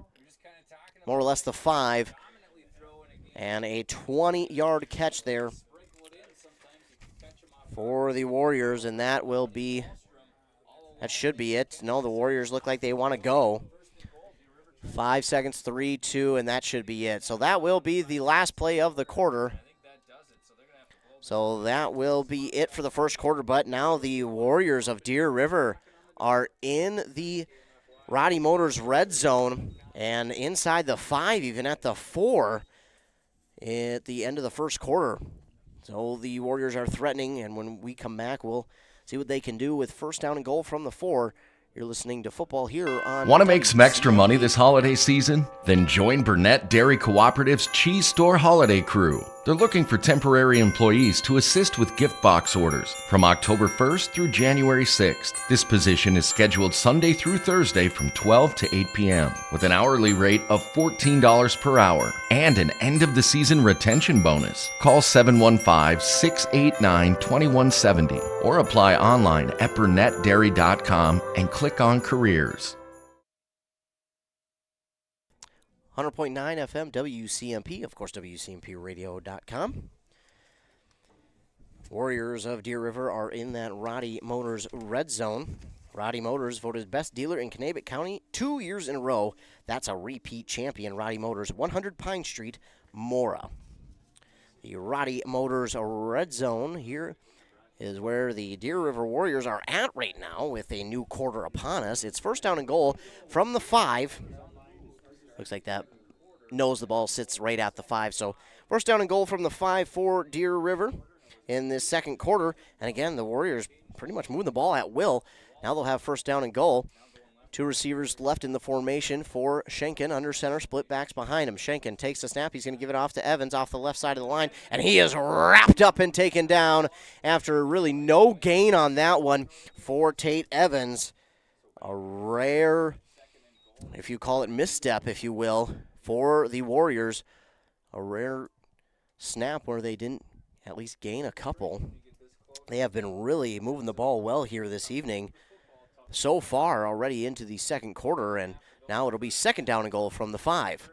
more or less the 5, and a 20-yard catch there for the Warriors, and that should be it. No, the Warriors look like they want to go. 5 seconds, 3, 2, and that should be it. So that will be the last play of the quarter. So that will be it for the first quarter, but now the Warriors of Deer River are in the Roddy Motors red zone and inside the 5, even at the 4 at the end of the first quarter. So the Warriors are threatening, and when we come back, we'll see what they can do with 1st down and goal from the 4. You're listening to football here on... Want to make some extra money this holiday season? Then join Burnett Dairy Cooperative's Cheese Store Holiday Crew. They're looking for temporary employees to assist with gift box orders from October 1st through January 6th. This position is scheduled Sunday through Thursday from 12 to 8 p.m. with an hourly rate of $14 per hour and an end-of-the-season retention bonus. Call 715-689-2170 or apply online at burnettdairy.com and click on Careers. 100.9 FM, WCMP, of course, WCMPradio.com. Warriors of Deer River are in that Roddy Motors red zone. Roddy Motors voted best dealer in Kanabec County 2 years in a row. That's a repeat champion, Roddy Motors, 100 Pine Street, Mora. The Roddy Motors red zone here is where the Deer River Warriors are at right now with a new quarter upon us. It's 1st down and goal from the 5. Looks like that knows the ball sits right at the 5. So 1st down and goal from the 5 for Deer River in this second quarter. And again, the Warriors pretty much moving the ball at will. Now they'll have 1st down and goal. 2 receivers left in the formation for Schenken under center, split backs behind him. Schenken takes the snap. He's going to give it off to Evans off the left side of the line, and he is wrapped up and taken down after really no gain on that one for Tate Evans. A rare, if you call it misstep, if you will, for the Warriors. A rare snap where they didn't at least gain a couple. They have been really moving the ball well here this evening so far already into the second quarter, and now it'll be second down and goal from the 5.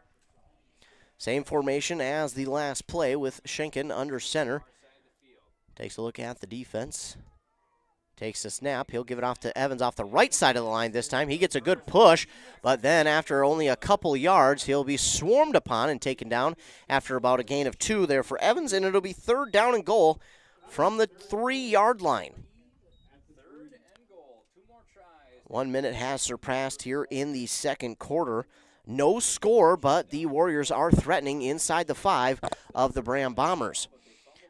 Same formation as the last play with Schenken under center. Takes a look at the defense. Takes a snap. He'll give it off to Evans off the right side of the line this time. He gets a good push, but then after only a couple yards, he'll be swarmed upon and taken down after about a gain of 2 there for Evans, and it'll be third down and goal from the 3-yard line. 1 minute has surpassed here in the second quarter. No score, but the Warriors are threatening inside the 5 of the Braham Bombers.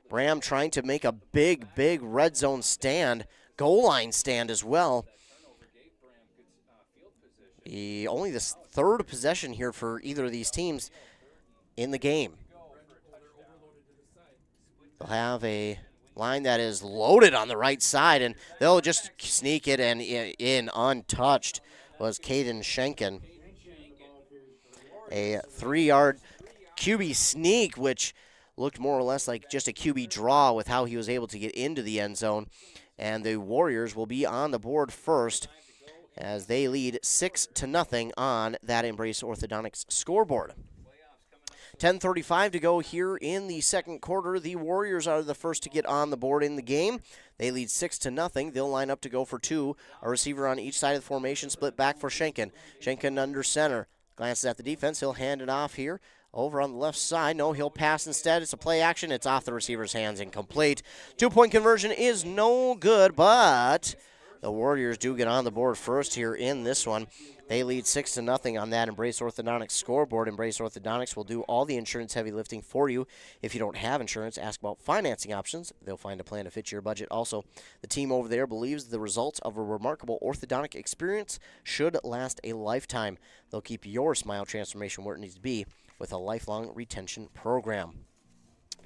Braham trying to make a big red zone stand, goal line stand as well. Only this third possession here for either of these teams in the game. They'll have a line that is loaded on the right side, and they'll just sneak it and in untouched was Caden Schenken. A 3-yard QB sneak, which looked more or less like just a QB draw with how he was able to get into the end zone. And the Warriors will be on the board first as they lead 6-0 on that Embrace Orthodontics scoreboard. 10:35 to go here in the second quarter. The Warriors are the first to get on the board in the game. They lead 6-0. They'll line up to go for 2. A receiver on each side of the formation, split back for Schenken. Schenken under center. Glances at the defense. He'll hand it off here. Over on the left side. No, he'll pass instead. It's a play action. It's off the receiver's hands, incomplete. 2-point conversion is no good, but the Warriors do get on the board first here in this one. They lead 6-0 on that Embrace Orthodontics scoreboard. Embrace Orthodontics will do all the insurance heavy lifting for you. If you don't have insurance, ask about financing options. They'll find a plan to fit your budget. Also, the team over there believes the results of a remarkable orthodontic experience should last a lifetime. They'll keep your smile transformation where it needs to be with a lifelong retention program.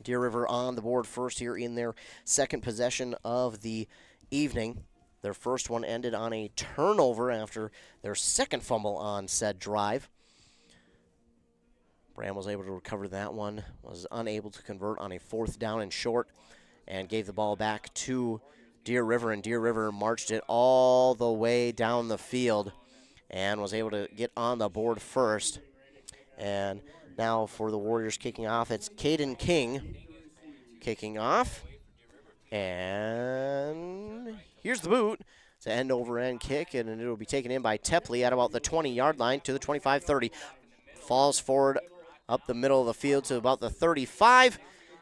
Deer River on the board first here in their second possession of the evening. Their first one ended on a turnover after their second fumble on said drive. Braham was able to recover that one, was unable to convert on a 4th down and short, and gave the ball back to Deer River, and Deer River marched it all the way down the field and was able to get on the board first. And now for the Warriors kicking off, it's Caden King kicking off. And here's the boot. It's an end-over-end kick, and it'll be taken in by Tepley at about the 20-yard line to the 25-30. Falls forward up the middle of the field to about the 35,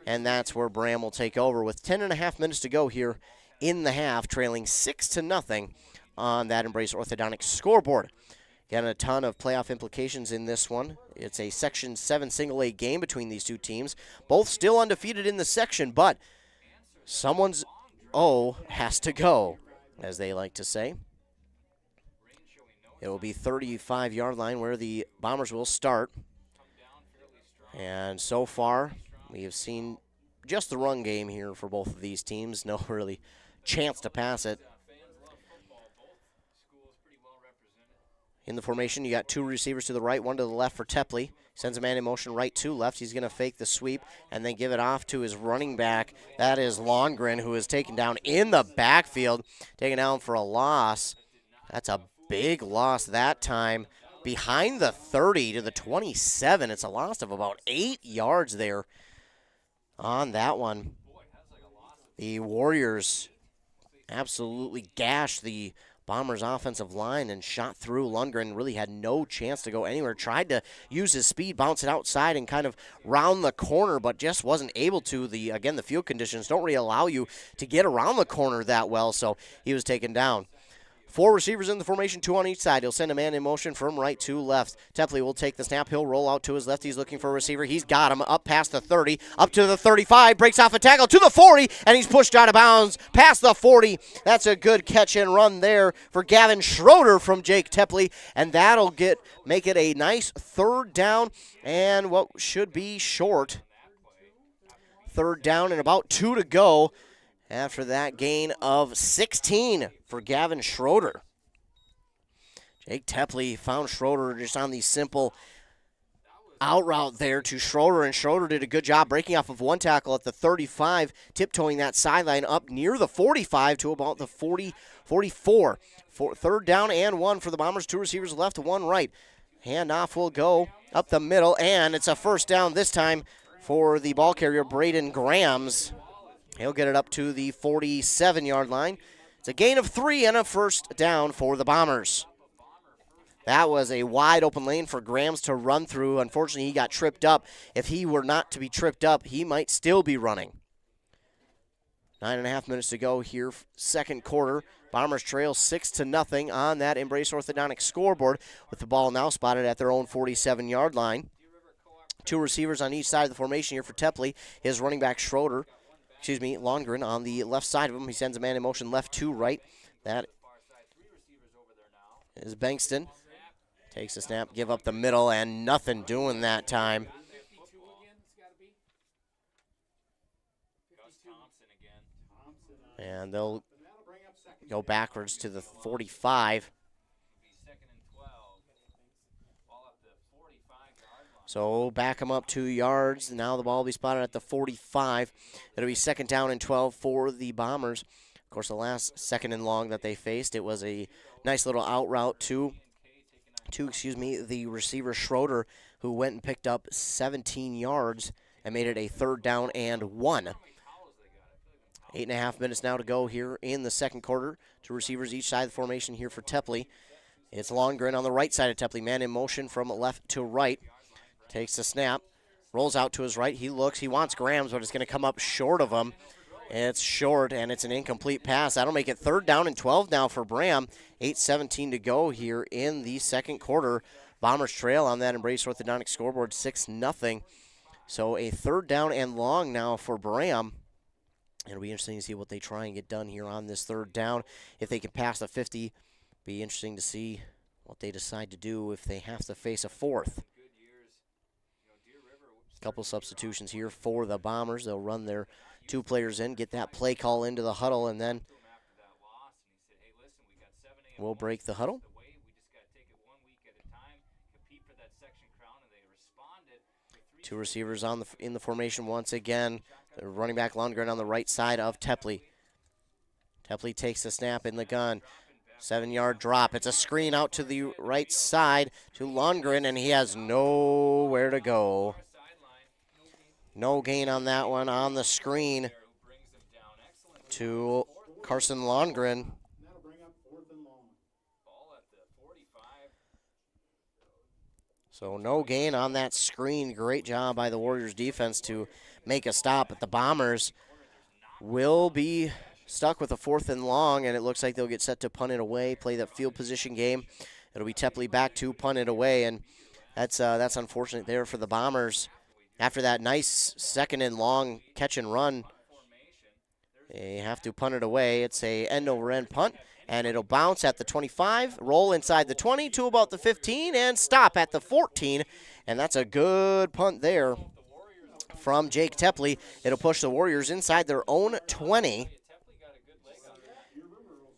and that's where Braham will take over with 10.5 minutes to go here in the half, trailing 6-0 on that Embrace Orthodontics scoreboard. Again, a ton of playoff implications in this one. It's a Section 7 single-A game between these two teams. Both still undefeated in the section, but someone's O has to go, as they like to say. It will be 35-yard line where the Bombers will start. And so far, we have seen just the run game here for both of these teams. No really chance to pass it. In the formation, you got 2 receivers to the right, 1 to the left for Tepley. Sends a man in motion right to left. He's going to fake the sweep and then give it off to his running back. That is Longren, who is taken down in the backfield, taken down for a loss. That's a big loss that time. Behind the 30 to the 27. It's a loss of about 8 yards there on that one. The Warriors absolutely gashed the Bombers' offensive line and shot through. Lundgren really had no chance to go anywhere. Tried to use his speed, bounce it outside, and kind of round the corner, but just wasn't able to. Again, the field conditions don't really allow you to get around the corner that well, so he was taken down. 4 receivers in the formation, 2 on each side. He'll send a man in motion from right to left. Tepley will take the snap. He'll roll out to his left. He's looking for a receiver. He's got him up past the 30, up to the 35, breaks off a tackle to the 40, and he's pushed out of bounds past the 40. That's a good catch and run there for Gavin Schroeder from Jake Tepley, and that'll make it a nice 3rd down and what should be short. 3rd down and about 2 to go. After that gain of 16 for Gavin Schroeder. Jake Tepley found Schroeder just on the simple out route there to Schroeder, and Schroeder did a good job breaking off of one tackle at the 35, tiptoeing that sideline up near the 45 to about the 44. Third down and 1 for the Bombers. 2 receivers left, 1 right. Handoff will go up the middle, and it's a first down this time for the ball carrier, Braden Grams. He'll get it up to the 47-yard line. It's a gain of 3 and a first down for the Bombers. That was a wide open lane for Grams to run through. Unfortunately, he got tripped up. If he were not to be tripped up, he might still be running. 9.5 minutes to go here, second quarter. Bombers trail 6-0 on that Embrace Orthodontics scoreboard, with the ball now spotted at their own 47-yard line. 2 receivers on each side of the formation here for Tepley. His running back Longren on the left side of him. He sends a man in motion left to right. That is Bankston. Takes a snap, give up the middle, and nothing doing that time. And they'll go backwards to the 45. So back them up 2 yards. Now the ball will be spotted at the 45. It'll be second down and 12 for the Bombers. Of course, the last second and long that they faced, it was a nice little out route to the receiver Schroeder, who went and picked up 17 yards and made it a third down and 1. 8.5 minutes now to go here in the second quarter. 2 receivers each side of the formation here for Tepley. It's Longren on the right side of Tepley. Man in motion from left to right. Takes the snap. Rolls out to his right. He looks. He wants Grams, but it's going to come up short of him. It's short, and it's an incomplete pass. That'll make it third down and 12 now for Braham. 8:17 to go here in the second quarter. Bombers trail on that Embrace Orthodontics scoreboard 6-0. So a third down and long now for Braham. It'll be interesting to see what they try and get done here on this third down. If they can pass the 50, be interesting to see what they decide to do if they have to face a fourth. Couple substitutions here for the Bombers. They'll run their 2 players in, get that play call into the huddle, and then we'll break the huddle. 2 receivers in the formation once again. The running back Lundgren on the right side of Tepley. Tepley takes the snap in the gun. 7-yard drop. It's a screen out to the right side to Lundgren, and he has nowhere to go. No gain on that one on the screen to Carson Lundgren. So no gain on that screen. Great job by the Warriors defense to make a stop, but the Bombers will be stuck with a 4th and long, and it looks like they'll get set to punt it away, play that field position game. It'll be Tepley back to punt it away, and that's unfortunate there for the Bombers. After that nice second and long catch and run, they have to punt it away. It's a end-over-end punt, and it'll bounce at the 25, roll inside the 20 to about the 15, and stop at the 14. And that's a good punt there from Jake Tepley. It'll push the Warriors inside their own 20.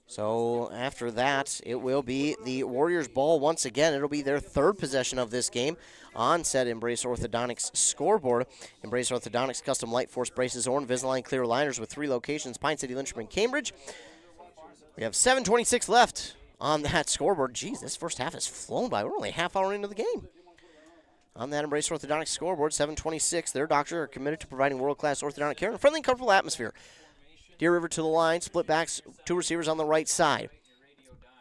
So after that, it will be the Warriors' ball once again. It'll be their 3rd possession of this game on said Embrace Orthodontics scoreboard. Embrace Orthodontics custom light force braces or Invisalign clear aligners with 3 locations, Pine City, Lynchburg, and Cambridge. We have 7:26 left on that scoreboard. Geez, this first half has flown by. We're only a half hour into the game. On that Embrace Orthodontics scoreboard, 7:26, their doctors are committed to providing world-class orthodontic care in a friendly and comfortable atmosphere. Deer River to the line, split backs, 2 receivers on the right side.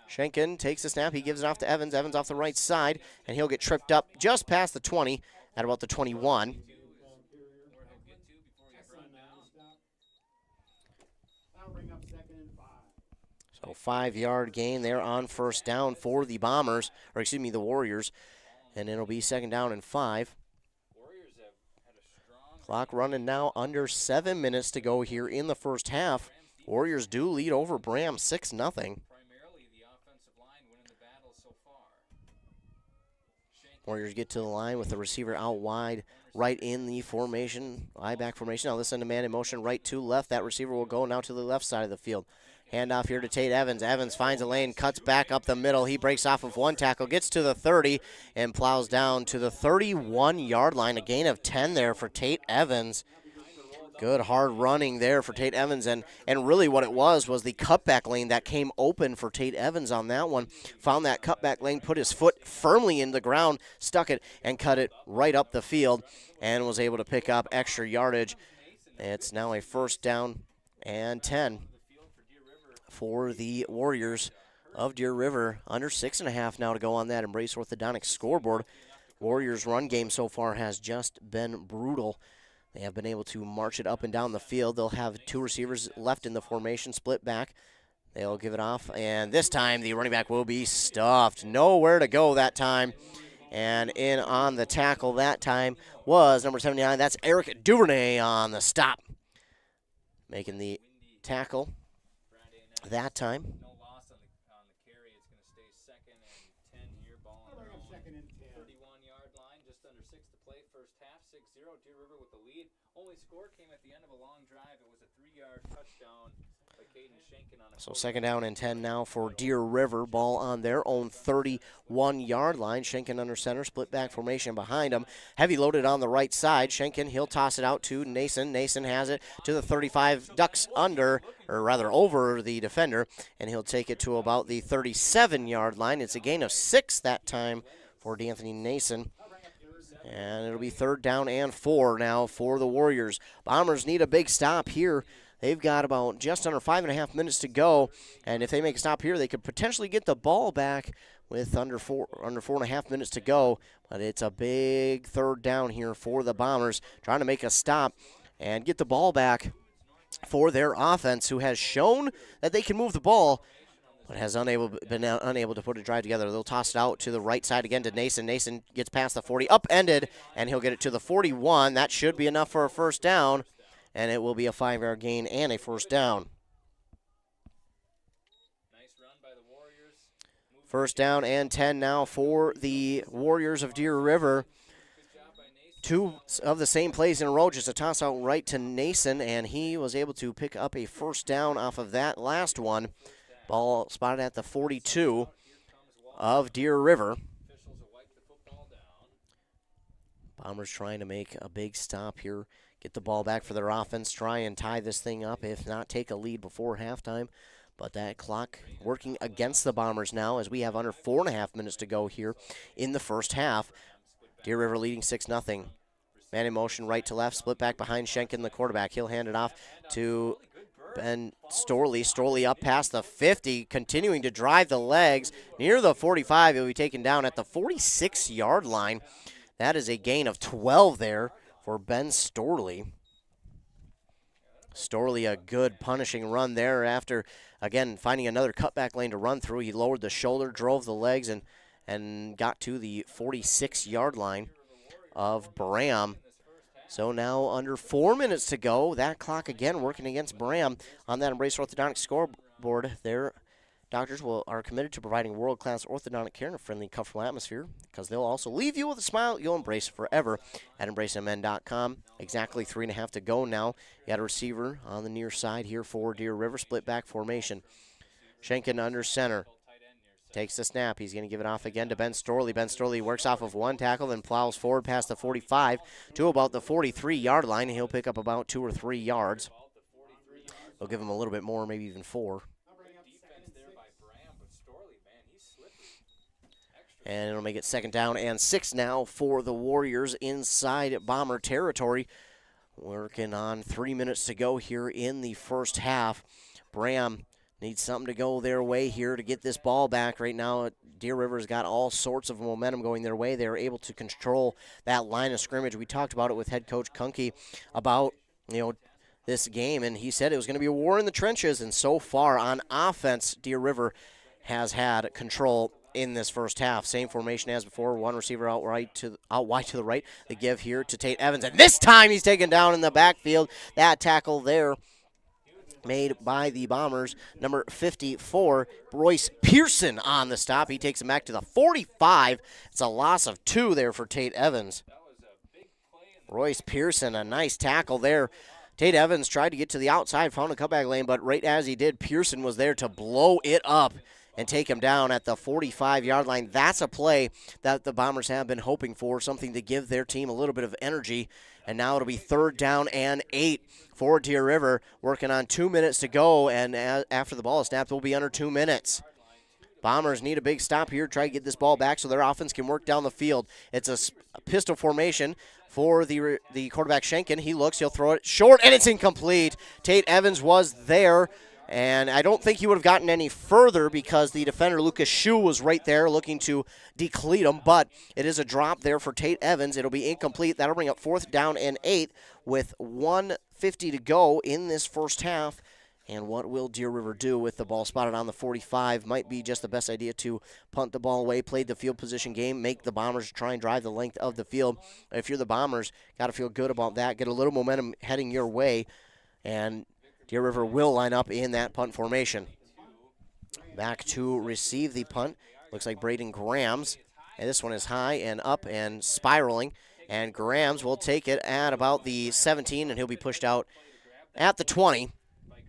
Schenken takes the snap. He gives it off to Evans. Evans off the right side, and he'll get tripped up just past the 20 at about the 21. So 5-yard gain there on first down for the Bombers, or excuse me, the Warriors, and it'll be second down and 5. Clock running now under 7 minutes to go here in the first half. Warriors do lead over Braham 6-0. Warriors get to the line with the receiver out wide, right in the formation, I-back formation. Now listen to man in motion, right to left. That receiver will go now to the left side of the field. Handoff here to Tate Evans. Evans finds a lane, cuts back up the middle. He breaks off of one tackle, gets to the 30, and plows down to the 31-yard line. A gain of 10 there for Tate Evans. Good hard running there for Tate Evans, and really what it was the cutback lane that came open for Tate Evans on that one. Found that cutback lane, put his foot firmly in the ground, stuck it, and cut it right up the field, and was able to pick up extra yardage. It's now a 1st down and 10 for the Warriors of Deer River. Under 6.5 now to go on that Embrace Orthodontics scoreboard. Warriors' run game so far has just been brutal. They have been able to march it up and down the field. They'll have 2 receivers left in the formation, split back. They'll give it off, and this time the running back will be stuffed. Nowhere to go that time. And in on the tackle that time was number 79. That's Eric Duvernay on the stop, making the tackle that time. So 2nd down and 10 now for Deer River. Ball on their own 31-yard line. Schenken under center, split back formation behind him. Heavy loaded on the right side. Schenken, he'll toss it out to Nason. Nason has it to the 35, ducks under, or rather over the defender, and he'll take it to about the 37-yard line. It's a gain of 6 that time for D'Anthony Nason. And it'll be 3rd down and 4 now for the Warriors. Bombers need a big stop here. They've got about just under 5.5 minutes to go, and if they make a stop here, they could potentially get the ball back with under 4.5 minutes to go. But it's a big 3rd down here for the Bombers, trying to make a stop and get the ball back for their offense, who has shown that they can move the ball, but has been unable to put a drive together. They'll toss it out to the right side again to Nason. Nason gets past the 40, upended, and he'll get it to the 41. That should be enough for a 1st down. And it will be a 5-yard gain and a 1st down. 1st down and 10 now for the Warriors of Deer River. 2 of the same plays in a row, just a toss out right to Nason, and he was able to pick up a 1st down off of that last one. Ball spotted at the 42 of Deer River. Bombers trying to make a big stop here. Get the ball back for their offense, try and tie this thing up, if not take a lead before halftime. But that clock working against the Bombers now, as we have under 4.5 minutes to go here in the 1st half. Deer River leading 6-0. Man in motion, right to left, split back behind Schenken, the quarterback. He'll hand it off to Ben Storley. Storley up past the 50, continuing to drive the legs near the 45. He'll be taken down at the 46-yard line. That is a gain of 12 there for Ben Storley. Storley, a good punishing run there after, again, finding another cutback lane to run through. He lowered the shoulder, drove the legs, and got to the 46-yard line of Braham. So now under 4 minutes to go. That clock again working against Braham on that Embrace Orthodontics scoreboard. Their doctors are committed to providing world-class orthodontic care in a friendly, comfortable atmosphere, because they'll also leave you with a smile you'll embrace forever at embracemn.com. Exactly 3.5 to go now. You got a receiver on the near side here for Deer River, split back formation. Schenken under center. Takes the snap. He's going to give it off again to Ben Storley. Ben Storley works off of one tackle, then plows forward past the 45 to about the 43-yard line. He'll pick up about 2 or 3 yards. They'll give him a little bit more, maybe even 4. And it'll make it 2nd down and 6 now for the Warriors inside Bomber territory. Working on 3 minutes to go here in the 1st half. Braham needs something to go their way here to get this ball back. Right now, Deer River's got all sorts of momentum going their way. They're able to control that line of scrimmage. We talked about it with head coach Kunke about, this game, and he said it was going to be a war in the trenches. And so far on offense, Deer River has had control in this 1st half. Same formation as before. One receiver out wide to the right. The give here to Tate Evans, and this time he's taken down in the backfield. That tackle there made by the Bombers. Number 54, Royce Pearson on the stop. He takes him back to the 45. It's a loss of 2 there for Tate Evans. Royce Pearson, a nice tackle there Tate Evans tried to get to the outside, found a cutback lane, but right as he did, Pearson was there to blow it up and take him down at the 45-yard line. That's a play that the Bombers have been hoping for, something to give their team a little bit of energy. And now it'll be 3rd down and 8 for Deer River, working on 2 minutes to go, and after the ball is snapped, we'll be under 2 minutes. Bombers need a big stop here, try to get this ball back so their offense can work down the field. It's a pistol formation for the quarterback Schenken. He looks, he'll throw it short, and it's incomplete. Tate Evans was there, and I don't think he would have gotten any further because the defender, Lucas Shue, was right there looking to decleat him, but it is a drop there for Tate Evans. It'll be incomplete. That'll bring up 4th down and 8 with 1:50 to go in this first half. And what will Deer River do with the ball spotted on the 45? Might be just the best idea to punt the ball away, play the field position game, make the Bombers try and drive the length of the field. If you're the Bombers, got to feel good about that, get a little momentum heading your way, and Deer River will line up in that punt formation. Back to receive the punt. Looks like Braden Grams. And this one is high and up and spiraling. And Grams will take it at about the 17, and he'll be pushed out at the 20.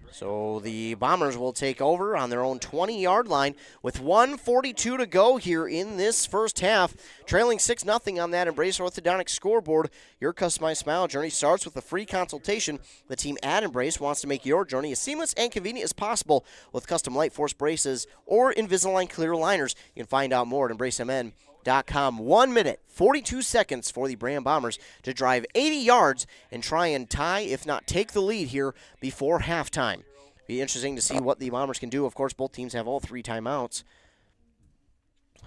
So the Bombers will take over on their own 20-yard line with 1:42 to go here in this first half. Trailing 6-0 on that Embrace Orthodontic scoreboard. Your customized smile journey starts with a free consultation. The team at Embrace wants to make your journey as seamless and convenient as possible with custom Light Force braces or Invisalign clear aligners. You can find out more at EmbraceMN.com. 1 minute, 42 seconds for the Braham Bombers to drive 80 yards and try and tie, if not take the lead here before halftime. Be interesting to see what the Bombers can do. Of course, both teams have all 3 timeouts.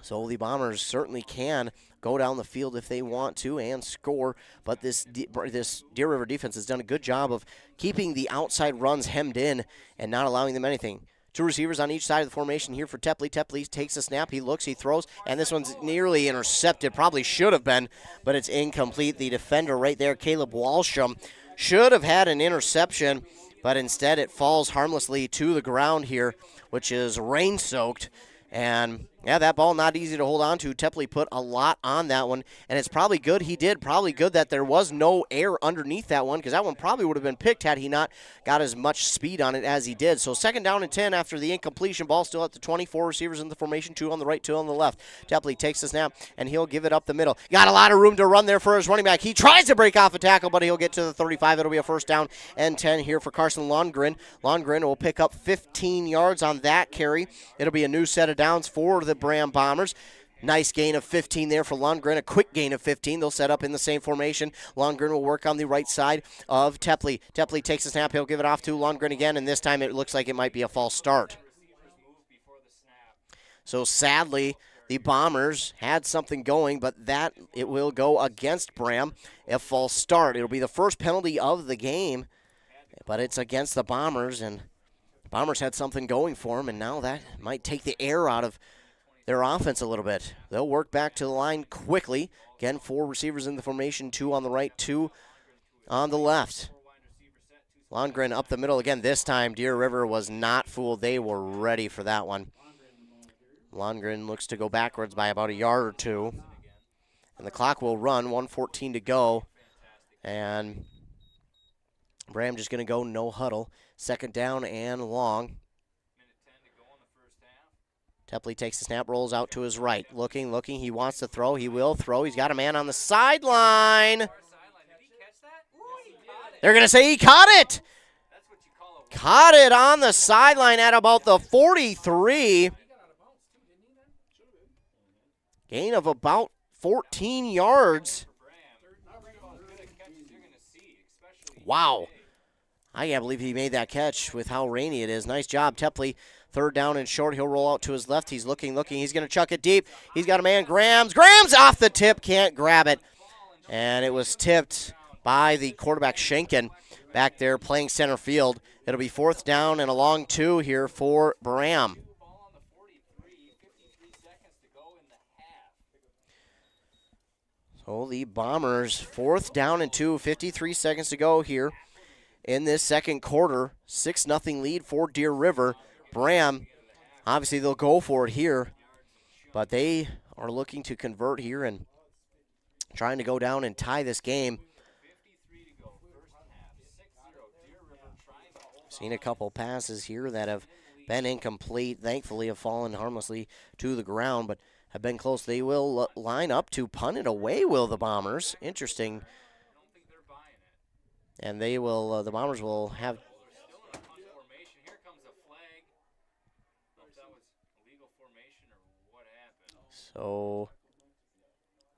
So the Bombers certainly can go down the field if they want to and score. But this Deer River defense has done a good job of keeping the outside runs hemmed in and not allowing them anything. 2 receivers on each side of the formation here for Tepley. Tepley takes a snap. He looks, he throws, and this one's nearly intercepted. Probably should have been, but it's incomplete. The defender right there, Caleb Walsham, should have had an interception, but instead it falls harmlessly to the ground here, which is rain-soaked. And, yeah, that ball not easy to hold on to. Tepley put a lot on that one, and it's probably good he did. Probably good that there was no air underneath that one, because that one probably would have been picked had he not got as much speed on it as he did. So 2nd down and 10 after the incompletion. Ball still at the 24 receivers in the formation, 2 on the right, 2 on the left. Tepley takes the snap, and he'll give it up the middle. Got a lot of room to run there for his running back. He tries to break off a tackle, but he'll get to the 35. It'll be a 1st down and 10 here for Carson Lundgren. Lundgren will pick up 15 yards on that carry. It'll be a new set of downs for the Braham Bombers. Nice gain of 15 there for Lundgren, a quick gain of 15. They'll set up in the same formation. Lundgren will work on the right side of Tepley. Tepley takes the snap. He'll give it off to Lundgren again, and this time it looks like it might be a false start. So sadly, the Bombers had something going, but that it will go against Braham. A false start. It'll be the first penalty of the game, but it's against the Bombers, and Bombers had something going for them, and now that might take the air out of their offense a little bit. They'll work back to the line quickly. Again, 4 receivers in the formation, 2 on the right, 2 on the left. Lundgren up the middle again. This time, Deer River was not fooled. They were ready for that one. Lundgren looks to go backwards by about a yard or 2. And the clock will run, 1:14 to go. And Braham just going to go no huddle. 2nd down and long. Tepley takes the snap, rolls out to his right. Looking. He wants to throw. He will throw. He's got a man on the sideline. They're going to say he caught it. Caught it on the sideline at about the 43. Gain of about 14 yards. Wow. I can't believe he made that catch with how rainy it is. Nice job, Tepley. 3rd down and short. He'll roll out to his left. He's looking. He's going to chuck it deep. He's got a man, Grams. Grams off the tip. Can't grab it. And it was tipped by the quarterback, Schenken, back there playing center field. It'll be 4th down and a long 2 here for Braham. So the Bombers, 4th down and 2, 53 seconds to go here in this second quarter. 6-0 lead for Deer River. Braham, obviously they'll go for it here, but they are looking to convert here and trying to go down and tie this game. Seen a couple passes here that have been incomplete. Thankfully, have fallen harmlessly to the ground, but have been close. They will line up to punt it away, will the Bombers. Interesting. And they will, the Bombers will have. So,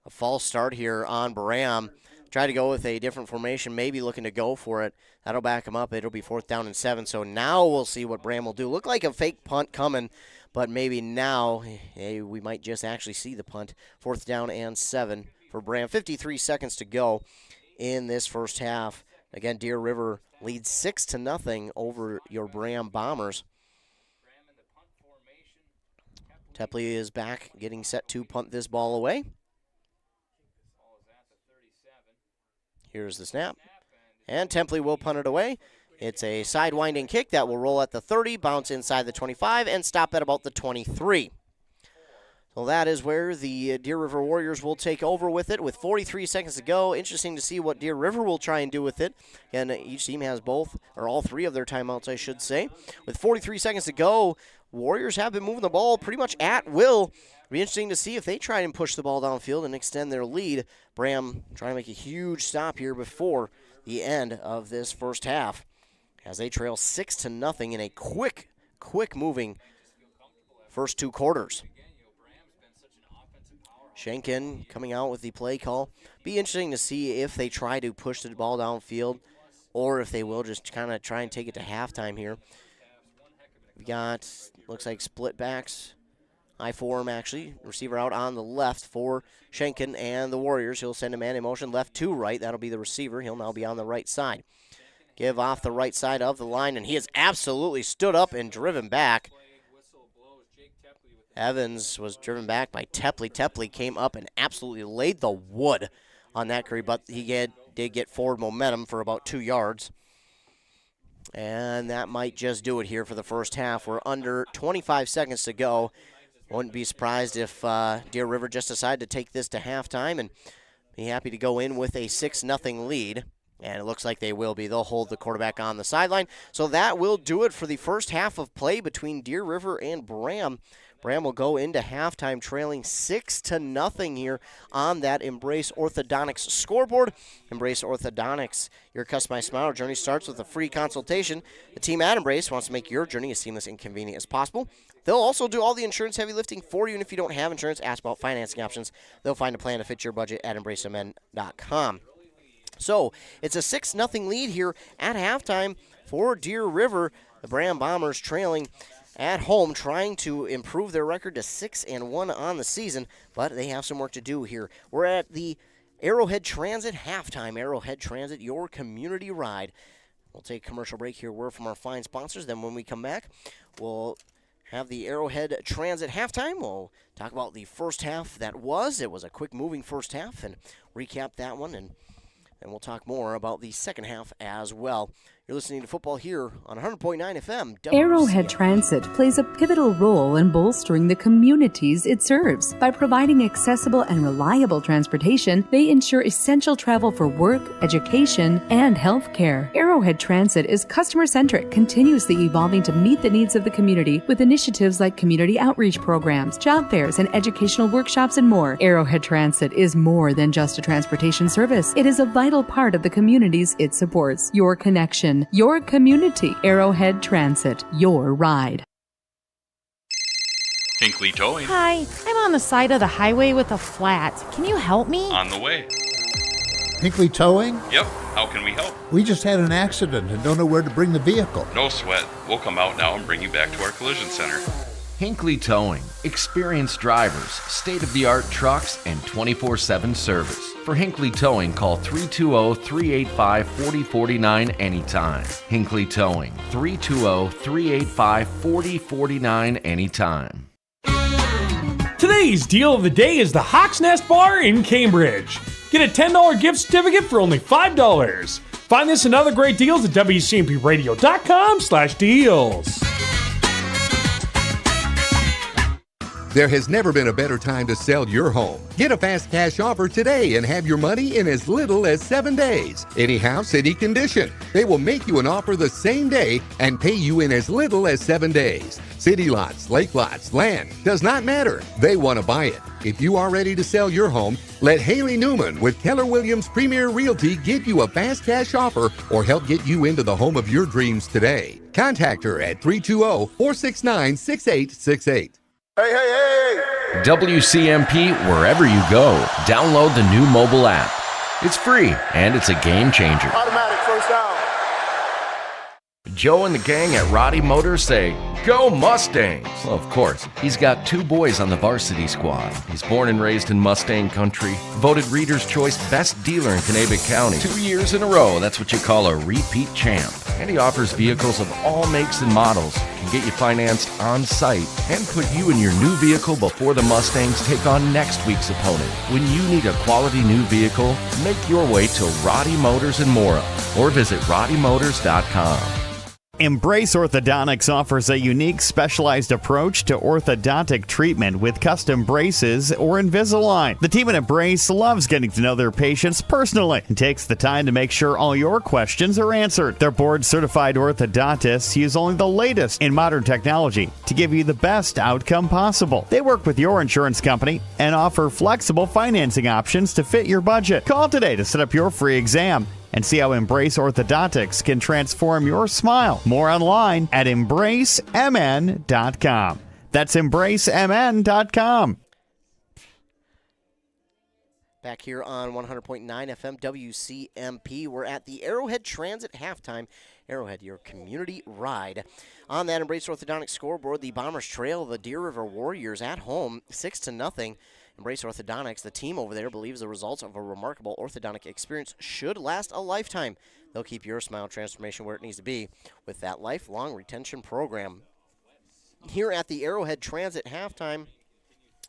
a false start here on Braham. Try to go with a different formation, maybe looking to go for it. That'll back him up. It'll be 4th down and 7. So now we'll see what Braham will do. Look like a fake punt coming, but maybe now we might just actually see the punt. 4th down and 7 for Braham. 53 seconds to go in this first half. Again, Deer River leads 6-0 over your Braham Bombers. Tepley is back, getting set to punt this ball away. Here's the snap. And Templey will punt it away. It's a sidewinding kick that will roll at the 30, bounce inside the 25, and stop at about the 23. So that is where the Deer River Warriors will take over with it with 43 seconds to go. Interesting to see what Deer River will try and do with it. And each team has both, or all three of their timeouts, I should say. With 43 seconds to go, Warriors have been moving the ball pretty much at will. It'll be interesting to see if they try and push the ball downfield and extend their lead. Braham trying to make a huge stop here before the end of this first half as they trail 6-0 in a quick moving first two quarters. Schenken coming out with the play call. Be interesting to see if they try to push the ball downfield or if they will just kind of try and take it to halftime here. We got, looks like split backs. I form actually. Receiver out on the left for Schenken and the Warriors. He'll send a man in motion left to right. That'll be the receiver. He'll now be on the right side. Give off the right side of the line, and he has absolutely stood up and driven back. Evans was driven back by Tepley. Tepley came up and absolutely laid the wood on that curry, but he did get forward momentum for about 2 yards. And that might just do it here for the first half. We're under 25 seconds to go. Wouldn't be surprised if Deer River just decided to take this to halftime and be happy to go in with a 6-0 lead. And it looks like they will be. They'll hold the quarterback on the sideline. So that will do it for the first half of play between Deer River and Braham. Braham will go into halftime trailing 6-0 here on that Embrace Orthodontics scoreboard. Embrace Orthodontics, your customized smile journey starts with a free consultation. The team at Embrace wants to make your journey as seamless and convenient as possible. They'll also do all the insurance heavy lifting for you, and if you don't have insurance, ask about financing options. They'll find a plan to fit your budget at embraceamn.com. So it's a 6-0 lead here at halftime for Deer River. The Braham Bombers trailing at home, trying to improve their record to 6-1 on the season, but they have some work to do here. We're at the Arrowhead Transit halftime. Arrowhead Transit, your community ride. We'll take a commercial break here. Word from our fine sponsors. Then when we come back, we'll have the Arrowhead Transit halftime. We'll talk about the first half that was. It was a quick moving first half and recap that one, and we'll talk more about the second half as well. You're listening to football here on 100.9 FM. Arrowhead Transit plays a pivotal role in bolstering the communities it serves. By providing accessible and reliable transportation, they ensure essential travel for work, education, and healthcare. Arrowhead Transit is customer-centric, continuously evolving to meet the needs of the community with initiatives like community outreach programs, job fairs, and educational workshops and more. Arrowhead Transit is more than just a transportation service. It is a vital part of the communities it supports. Your connection, your community. Arrowhead Transit, your ride. Hinkley Towing. Hi, I'm on the side of the highway with a flat. Can you help me? On the way. Hinkley Towing? Yep. How can we help? We just had an accident and don't know where to bring the vehicle. No sweat. We'll come out now and bring you back to our collision center. Hinkley Towing. Experienced drivers, state-of-the-art trucks, and 24/7 service. For Hinkley Towing, call 320-385-4049 anytime. Hinkley Towing, 320-385-4049 anytime. Today's deal of the day is the Hawk's Nest Bar in Cambridge. Get a $10 gift certificate for only $5. Find this and other great deals at WCMPradio.com/deals. There has never been a better time to sell your home. Get a fast cash offer today and have your money in as little as 7 days. Any house, any condition. They will make you an offer the same day and pay you in as little as 7 days. City lots, lake lots, land, does not matter. They want to buy it. If you are ready to sell your home, let Haley Newman with Keller Williams Premier Realty get you a fast cash offer or help get you into the home of your dreams today. Contact her at 320-469-6868. Hey! WCMP wherever you go. Download the new mobile app. It's free and it's a game changer. Automatic first down. Joe and the gang at Roddy Motors say, "Go Mustangs!" Well, of course, he's got 2 boys on the varsity squad. He's born and raised in Mustang country, voted Reader's Choice Best Dealer in Kanabec County. 2 years in a row, that's what you call a repeat champ. And he offers vehicles of all makes and models, can get you financed on site, and put you and your new vehicle before the Mustangs take on next week's opponent. When you need a quality new vehicle, make your way to Roddy Motors in Mora or visit roddymotors.com. Embrace Orthodontics offers a unique specialized approach to orthodontic treatment with custom braces or Invisalign. The team at Embrace loves getting to know their patients personally and takes the time to make sure all your questions are answered. Their board-certified orthodontists use only the latest in modern technology to give you the best outcome possible. They work with your insurance company and offer flexible financing options to fit your budget. Call today to set up your free exam and see how Embrace Orthodontics can transform your smile. More online at embracemn.com. That's embracemn.com. Back here on 100.9 FM WCMP, we're at the Arrowhead Transit halftime. Arrowhead, your community ride. On that Embrace Orthodontics scoreboard, the Bombers trail the Deer River Warriors at home 6-0. Embrace Orthodontics, the team over there, believes the results of a remarkable orthodontic experience should last a lifetime. They'll keep your smile transformation where it needs to be with that lifelong retention program. Here at the Arrowhead Transit halftime,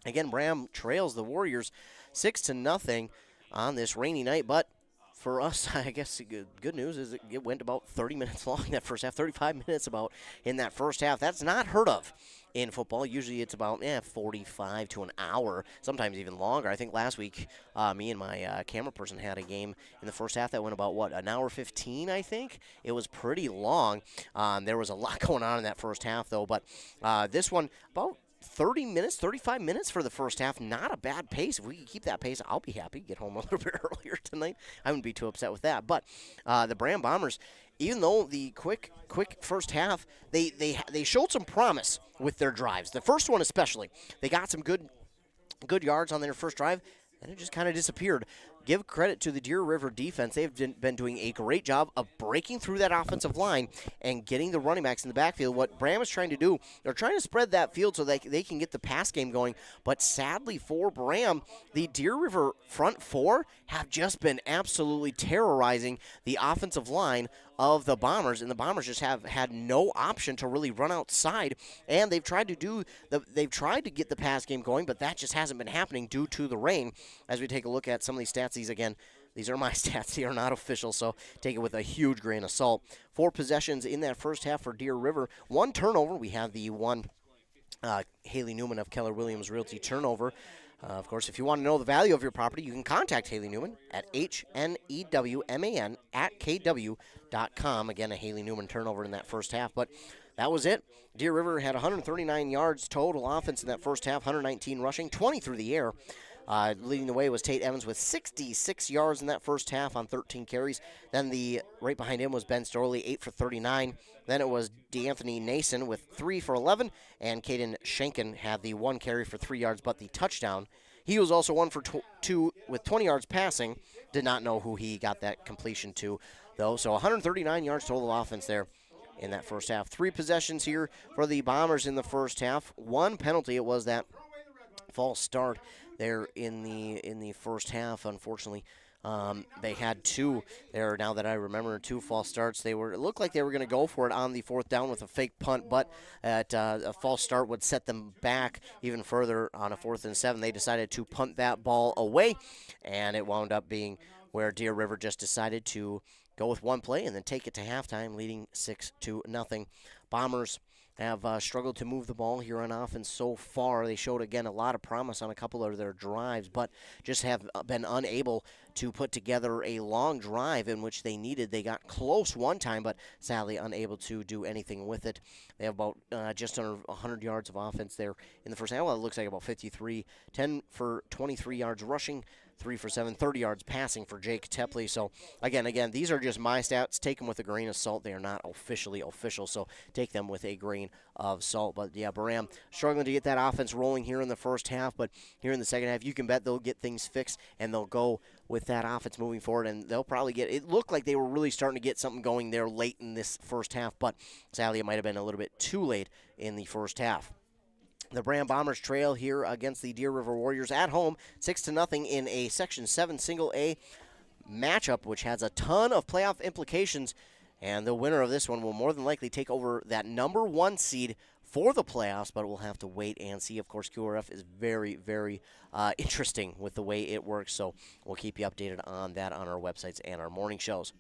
again, Braham trails the Warriors 6-0 on this rainy night, but for us, I guess good news is it went about 30 minutes long that first half, 35 minutes about in that first half. That's not heard of in football. Usually it's about 45 to an hour, sometimes even longer. I think last week me and my camera person had a game in the first half that went about, an hour 15, I think? It was pretty long. There was a lot going on in that first half, though, but this one, about 30 minutes, 35 minutes for the first half. Not a bad pace. If we can keep that pace, I'll be happy to get home a little bit earlier tonight. I wouldn't be too upset with that. But the Braham Bombers, even though the quick first half, they showed some promise with their drives. The first one especially. They got some good yards on their first drive, and it just kind of disappeared. Give credit to the Deer River defense. They've been doing a great job of breaking through that offensive line and getting the running backs in the backfield. What Braham is trying to do, they're trying to spread that field so they can get the pass game going. But sadly for Braham, the Deer River front four have just been absolutely terrorizing the offensive line of the Bombers, and the Bombers just have had no option to really run outside. And they've tried to get the pass game going, but that just hasn't been happening due to the rain. As we take a look at some of these stats, these are my stats. They are not official, so take it with a huge grain of salt. 4 possessions in that first half for Deer River. 1 turnover. We have the one Haley Newman of Keller Williams Realty turnover. Of course, if you want to know the value of your property, you can contact Haley Newman at HNEWMAN@KW.com. Again, a Haley Newman turnover in that first half. But that was it. Deer River had 139 yards total offense in that first half, 119 rushing, 20 through the air. Leading the way was Tate Evans with 66 yards in that first half on 13 carries. Then right behind him was Ben Storley, 8 for 39. Then it was DeAnthony Nason with 3 for 11. And Caden Schenken had the 1 carry for 3 yards, but the touchdown. He was also 1 for 2 with 20 yards passing. Did not know who he got that completion to, though. So 139 yards total offense there in that first half. 3 possessions here for the Bombers in the first half. 1 penalty. It was that false start there in the first half. Unfortunately, they had 2 there. Now that I remember, 2 false starts. It looked like they were going to go for it on the 4th down with a fake punt, but a false start would set them back even further on a 4th and 7. They decided to punt that ball away, and it wound up being where Deer River just decided to go with 1 play and then take it to halftime, leading 6-0. Bombers have struggled to move the ball here on offense so far. They showed, again, a lot of promise on a couple of their drives, but just have been unable to put together a long drive in which they needed. They got close one time, but sadly unable to do anything with it. They have about just under 100 yards of offense there in the first half. Well, it looks like about 53, 10 for 23 yards rushing, 3 for 7, 30 yards passing for Jake Tepley. So, again, these are just my stats. Take them with a grain of salt. They are not officially official, so take them with a grain of salt. But, yeah, Braham struggling to get that offense rolling here in the first half, but here in the second half, you can bet they'll get things fixed, and they'll go with that offense moving forward, and they'll probably get – it looked like they were really starting to get something going there late in this first half, but sadly it might have been a little bit too late in the first half. The Braham Bombers trail here against the Deer River Warriors at home, 6-0 in a Section 7 Single A matchup, which has a ton of playoff implications. And the winner of this one will more than likely take over that number 1 seed for the playoffs, but we'll have to wait and see. Of course, QRF is very, very interesting with the way it works, so we'll keep you updated on that on our websites and our morning shows.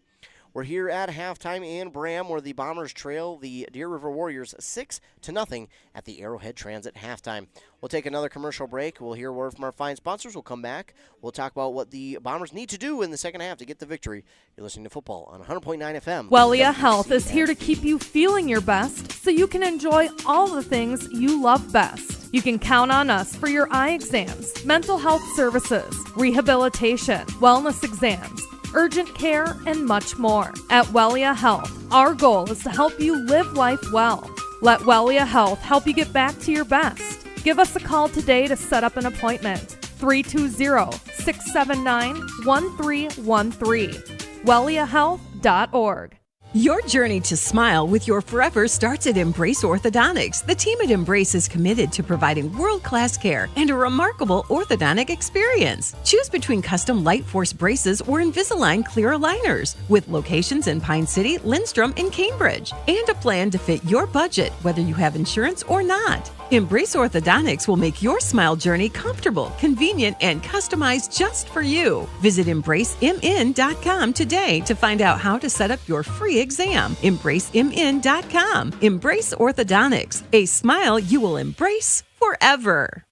We're here at halftime in Braham, where the Bombers trail the Deer River Warriors 6-0 at the Arrowhead Transit halftime. We'll take another commercial break. We'll hear a word from our fine sponsors. We'll come back. We'll talk about what the Bombers need to do in the second half to get the victory. You're listening to football on 100.9 FM. Wellia Health is here to keep you feeling your best so you can enjoy all the things you love best. You can count on us for your eye exams, mental health services, rehabilitation, wellness exams, urgent care, and much more. At Wellia Health, our goal is to help you live life well. Let Wellia Health help you get back to your best. Give us a call today to set up an appointment. 320-679-1313. WelliaHealth.org. Your journey to smile with your forever starts at Embrace Orthodontics. The team at Embrace is committed to providing world-class care and a remarkable orthodontic experience. Choose between custom Light Force braces or Invisalign clear aligners with locations in Pine City, Lindstrom, and Cambridge, and a plan to fit your budget, whether you have insurance or not. Embrace Orthodontics will make your smile journey comfortable, convenient, and customized just for you. Visit EmbraceMN.com today to find out how to set up your free exam. EmbraceMN.com. Embrace Orthodontics, a smile you will embrace forever.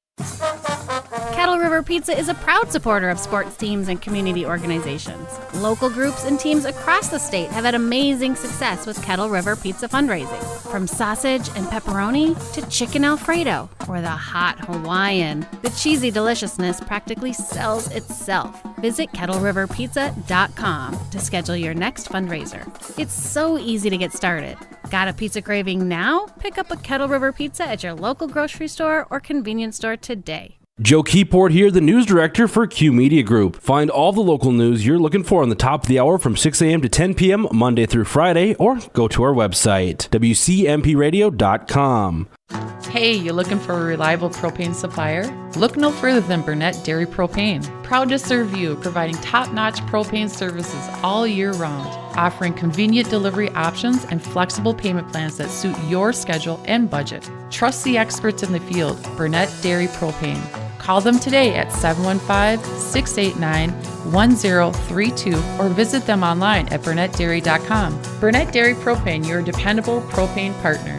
Kettle River Pizza is a proud supporter of sports teams and community organizations. Local groups and teams across the state have had amazing success with Kettle River Pizza fundraising. From sausage and pepperoni to chicken Alfredo or the hot Hawaiian, the cheesy deliciousness practically sells itself. Visit KettleRiverPizza.com to schedule your next fundraiser. It's so easy to get started. Got a pizza craving now? Pick up a Kettle River Pizza at your local grocery store or convenience store today. Joe Keyport here, the news director for Q Media Group. Find all the local news you're looking for on the top of the hour from 6 a.m. to 10 p.m. Monday through Friday, or go to our website, WCMPradio.com. Hey, you looking for a reliable propane supplier? Look no further than Burnett Dairy Propane. Proud to serve you, providing top-notch propane services all year round, offering convenient delivery options and flexible payment plans that suit your schedule and budget. Trust the experts in the field, Burnett Dairy Propane. Call them today at 715-689-1032 or visit them online at burnettdairy.com. Burnett Dairy Propane, your dependable propane partner.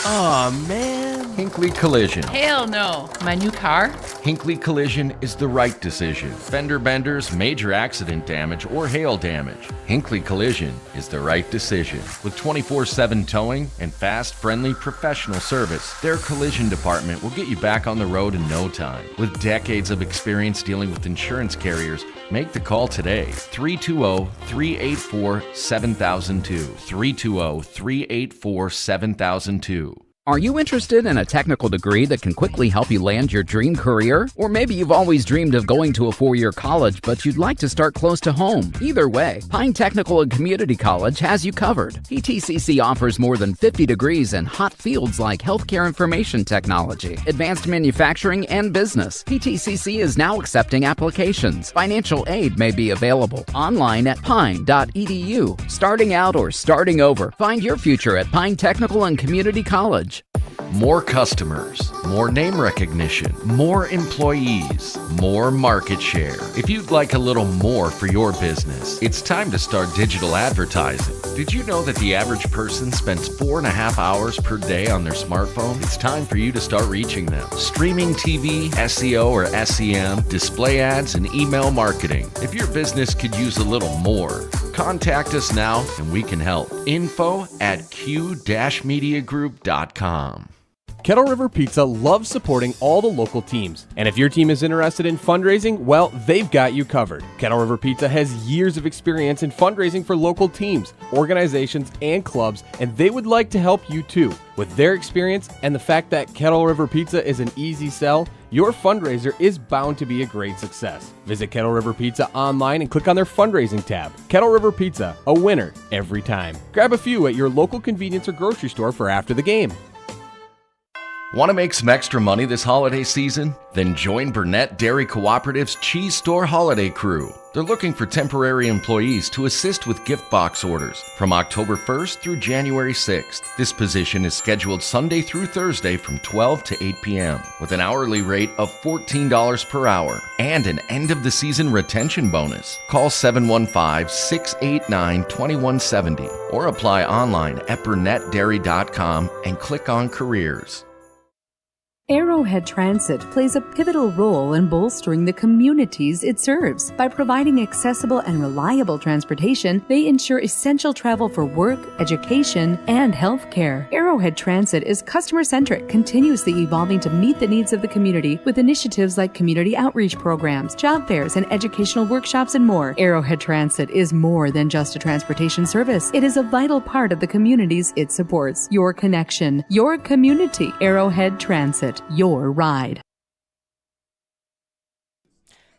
Aw, man. Hinckley Collision. Hell no. My new car? Hinckley Collision is the right decision. Fender benders, major accident damage, or hail damage. Hinckley Collision is the right decision. With 24/7 towing and fast, friendly, professional service, their collision department will get you back on the road in no time. With decades of experience dealing with insurance carriers, make the call today. 320-384-7002. 320-384-7002. Are you interested in a technical degree that can quickly help you land your dream career? Or maybe you've always dreamed of going to a four-year college, but you'd like to start close to home. Either way, Pine Technical and Community College has you covered. PTCC offers more than 50 degrees in hot fields like healthcare information technology, advanced manufacturing, and business. PTCC is now accepting applications. Financial aid may be available. Online at pine.edu. Starting out or starting over, find your future at Pine Technical and Community College. more customers, more name recognition, more employees, more market share. If you'd like a little more for your business, it's time to start digital advertising. Did you know that the average person spends 4.5 hours per day on their smartphone? It's time for you to start reaching them. Streaming TV, SEO or SEM, display ads, and email marketing. If your business could use a little more, contact us now and we can help. info@q-mediagroup.com. Kettle River Pizza loves supporting all the local teams. And if your team is interested in fundraising, well, they've got you covered. Kettle River Pizza has years of experience in fundraising for local teams, organizations, and clubs, and they would like to help you too. With their experience and the fact that Kettle River Pizza is an easy sell, your fundraiser is bound to be a great success. Visit Kettle River Pizza online and click on their fundraising tab. Kettle River Pizza, a winner every time. Grab a few at your local convenience or grocery store for after the game. Want to make some extra money this holiday season? Then join Burnett Dairy Cooperative's Cheese Store Holiday Crew. They're looking for temporary employees to assist with gift box orders from October 1st through January 6th. This position is scheduled Sunday through Thursday from 12 to 8 p.m. with an hourly rate of $14 per hour and an end-of-the-season retention bonus. Call 715-689-2170 or apply online at burnettdairy.com and click on Careers. Arrowhead Transit plays a pivotal role in bolstering the communities it serves. By providing accessible and reliable transportation, they ensure essential travel for work, education, and healthcare. Arrowhead Transit is customer-centric, continuously evolving to meet the needs of the community with initiatives like community outreach programs, job fairs, and educational workshops, and more. Arrowhead Transit is more than just a transportation service. It is a vital part of the communities it supports. Your connection, your community. Arrowhead Transit. Your ride.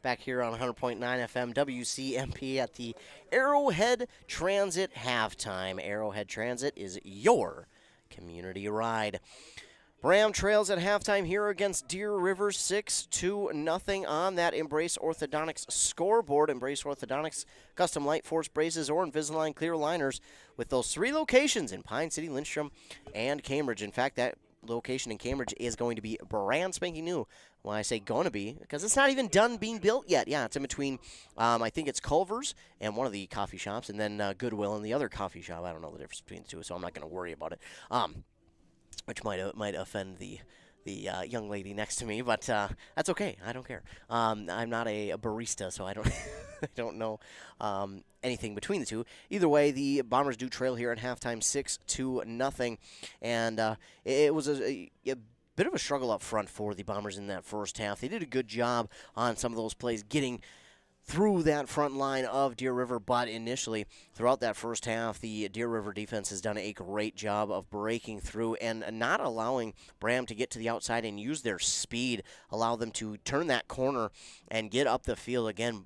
Back here on 100.9 FM WCMP at the Arrowhead Transit halftime. Arrowhead Transit is your community ride. Braham trails at halftime here against Deer River 6-0 on that Embrace Orthodontics scoreboard. Embrace Orthodontics custom light force braces or Invisalign clear liners with those 3 locations in Pine City, Lindstrom, and Cambridge. In fact, that location in Cambridge is going to be brand spanking new. When I say going to be, because it's not even done being built yet. Yeah, it's in between, I think it's Culver's and one of the coffee shops, and then Goodwill and the other coffee shop. I don't know the difference between the two, so I'm not going to worry about it, which might offend the young lady next to me, but that's okay. I don't care. I'm not a barista, so I don't I don't know anything between the two. Either way, the Bombers do trail here at halftime 6-0, and it was a bit of a struggle up front for the Bombers in that first half. They did a good job on some of those plays getting through that front line of Deer River, but initially, throughout that first half, the Deer River defense has done a great job of breaking through and not allowing Braham to get to the outside and use their speed, allow them to turn that corner and get up the field. Again,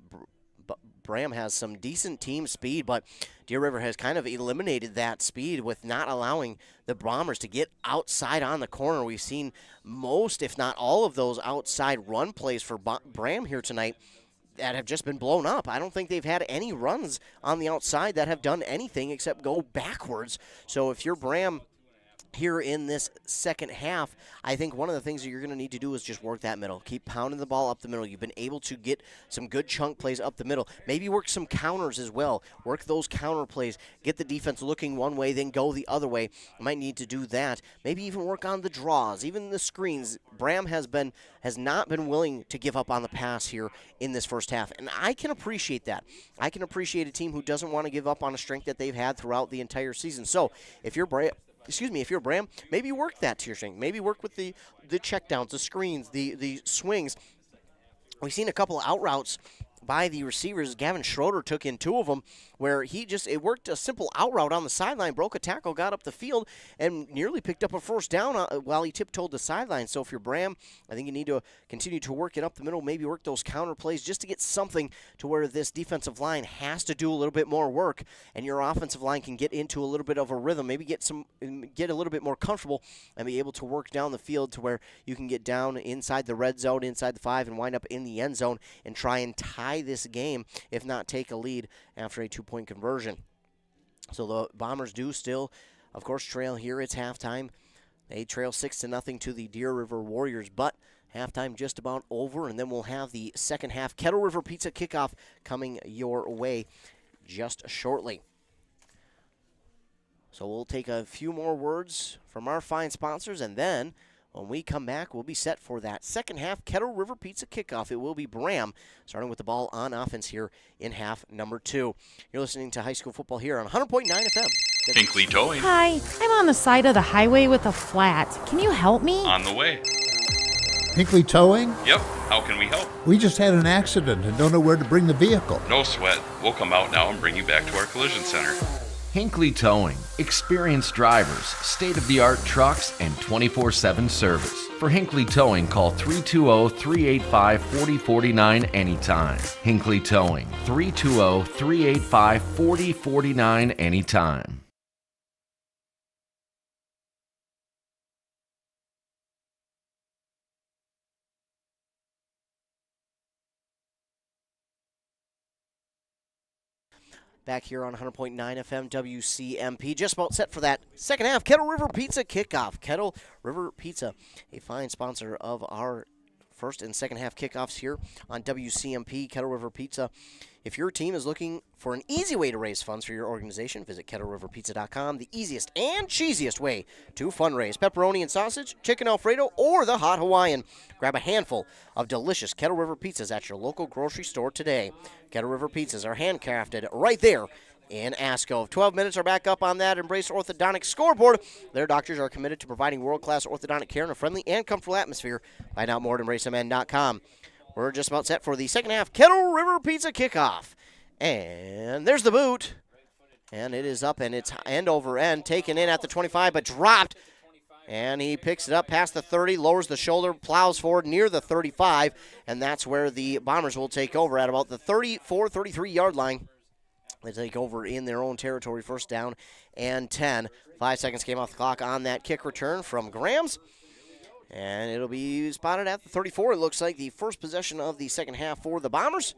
Braham has some decent team speed, but Deer River has kind of eliminated that speed with not allowing the Bombers to get outside on the corner. We've seen most, if not all, of those outside run plays for Braham here tonight that have just been blown up. I don't think they've had any runs on the outside that have done anything except go backwards. So if you're Braham here in this second half, I think one of the things that you're going to need to do is just work that middle. Keep pounding the ball up the middle. You've been able to get some good chunk plays up the middle. Maybe work some counters as well. Work those counter plays. Get the defense looking one way, then go the other way. You might need to do that. Maybe even work on the draws, even the screens. Braham has not been willing to give up on the pass here in this first half, and I can appreciate that. I can appreciate a team who doesn't want to give up on a strength that they've had throughout the entire season. So if you're Braham, maybe work that to your strength. Maybe work with the checkdowns, the screens, the swings. We've seen a couple of out routes by the receivers. Gavin Schroeder took in 2 of them where it worked a simple out route on the sideline, broke a tackle, got up the field, and nearly picked up a first down while he tiptoed the sideline. So if you're Braham, I think you need to continue to work it up the middle, maybe work those counter plays just to get something to where this defensive line has to do a little bit more work, and your offensive line can get into a little bit of a rhythm, maybe get a little bit more comfortable and be able to work down the field to where you can get down inside the red zone, inside the 5, and wind up in the end zone and try and tie this game, if not take a lead after a 2-point conversion. So the Bombers do still, of course, trail here. It's halftime. They trail 6-0 to the Deer River Warriors, but halftime just about over, and then we'll have the second half Kettle River Pizza kickoff coming your way just shortly. So we'll take a few more words from our fine sponsors, and then when we come back, we'll be set for that second half Kettle River Pizza kickoff. It will be Braham starting with the ball on offense here in half number 2. You're listening to high school football here on 100.9 FM. Hinkley Towing. Hi, I'm on the side of the highway with a flat. Can you help me? On the way. Hinkley Towing? Yep. How can we help? We just had an accident and don't know where to bring the vehicle. No sweat. We'll come out now and bring you back to our collision center. Hinkley Towing. Experienced drivers, state-of-the-art trucks, and 24/7 service. For Hinkley Towing, call 320-385-4049 anytime. Hinkley Towing. 320-385-4049 anytime. Back here on 100.9 FM WCMP. Just about set for that second half Kettle River Pizza kickoff. Kettle River Pizza, a fine sponsor of our first and second half kickoffs here on WCMP. Kettle River Pizza. If your team is looking for an easy way to raise funds for your organization, visit KettleRiverPizza.com. The easiest and cheesiest way to fundraise. Pepperoni and sausage, chicken Alfredo, or the hot Hawaiian. Grab a handful of delicious Kettle River pizzas at your local grocery store today. Kettle River pizzas are handcrafted right there in Asco. 12 minutes are back up on that Embrace Orthodontic scoreboard. Their doctors are committed to providing world-class orthodontic care in a friendly and comfortable atmosphere. Find out more at EmbraceMN.com. We're just about set for the second half Kettle River Pizza kickoff. And there's the boot. And it is up, and it's end over end, taken in at the 25, but dropped. And he picks it up past the 30, lowers the shoulder, plows forward near the 35, and that's where the Bombers will take over at about the 34, 33-yard line. They take over in their own territory, first down and 10. 5 seconds came off the clock on that kick return from Grams. And it'll be spotted at the 34. It looks like the first possession of the second half for the Bombers.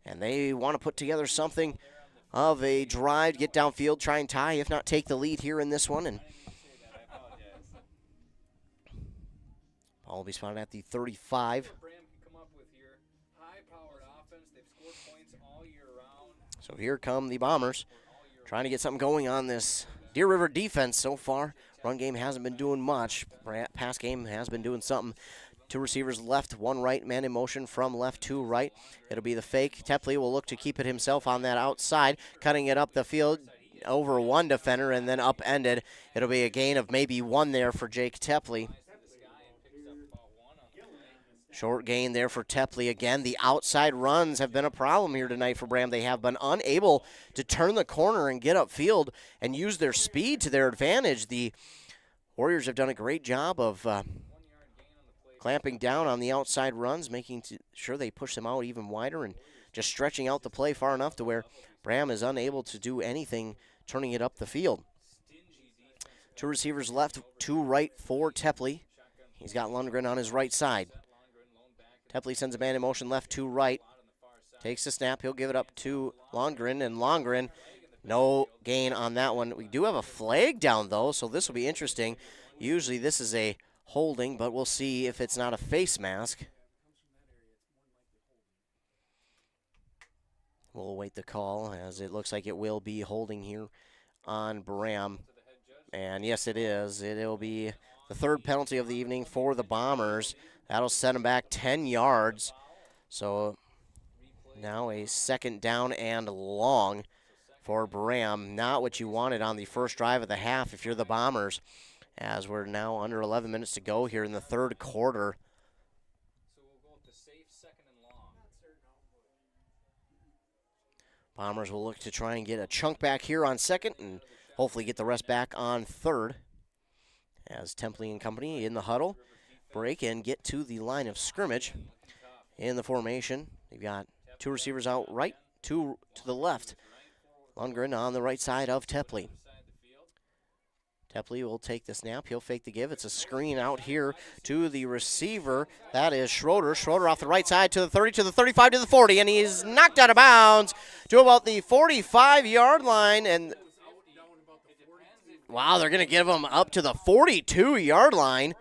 And they want to put together something of a drive, get downfield, try and tie, if not take the lead here in this one. And ball will be spotted at the 35. So here come the Bombers, trying to get something going on this Deer River defense so far. Run game hasn't been doing much. Pass game has been doing something. 2 receivers left, 1 right, man in motion from left to right. It'll be the fake. Tepley will look to keep it himself on that outside, cutting it up the field over 1 defender and then upended. It'll be a gain of maybe 1 there for Jake Tepley. Short gain there for Tepley again. The outside runs have been a problem here tonight for Braham. They have been unable to turn the corner and get upfield and use their speed to their advantage. The Warriors have done a great job of clamping down on the outside runs, making sure they push them out even wider and just stretching out the play far enough to where Braham is unable to do anything turning it up the field. 2 receivers left, 2 right for Tepley. He's got Lundgren on his right side. Tepley sends a man in motion left to right. Takes the snap. He'll give it up to Lundgren, and Lundgren, no gain on that one. We do have a flag down, though, so this will be interesting. Usually this is a holding, but we'll see if it's not a face mask. We'll await the call, as it looks like it will be holding here on Braham. And yes, it is. It'll be the 3rd penalty of the evening for the Bombers. That'll set them back 10 yards. So now a 2nd down and long for Braham. Not what you wanted on the first drive of the half if you're the Bombers, as we're now under 11 minutes to go here in the 3rd quarter. Bombers will look to try and get a chunk back here on 2nd and hopefully get the rest back on 3rd. As Templey and company in the huddle break and get to the line of scrimmage in the formation. They've got 2 receivers out right, 2 to the left. Lundgren on the right side of Tepley. Tepley will take the snap. He'll fake the give. It's a screen out here to the receiver. That is Schroeder. Schroeder off the right side to the 30, to the 35, to the 40, and he's knocked out of bounds to about the 45-yard line. And Wow, they're going to give him up to the 42-yard line.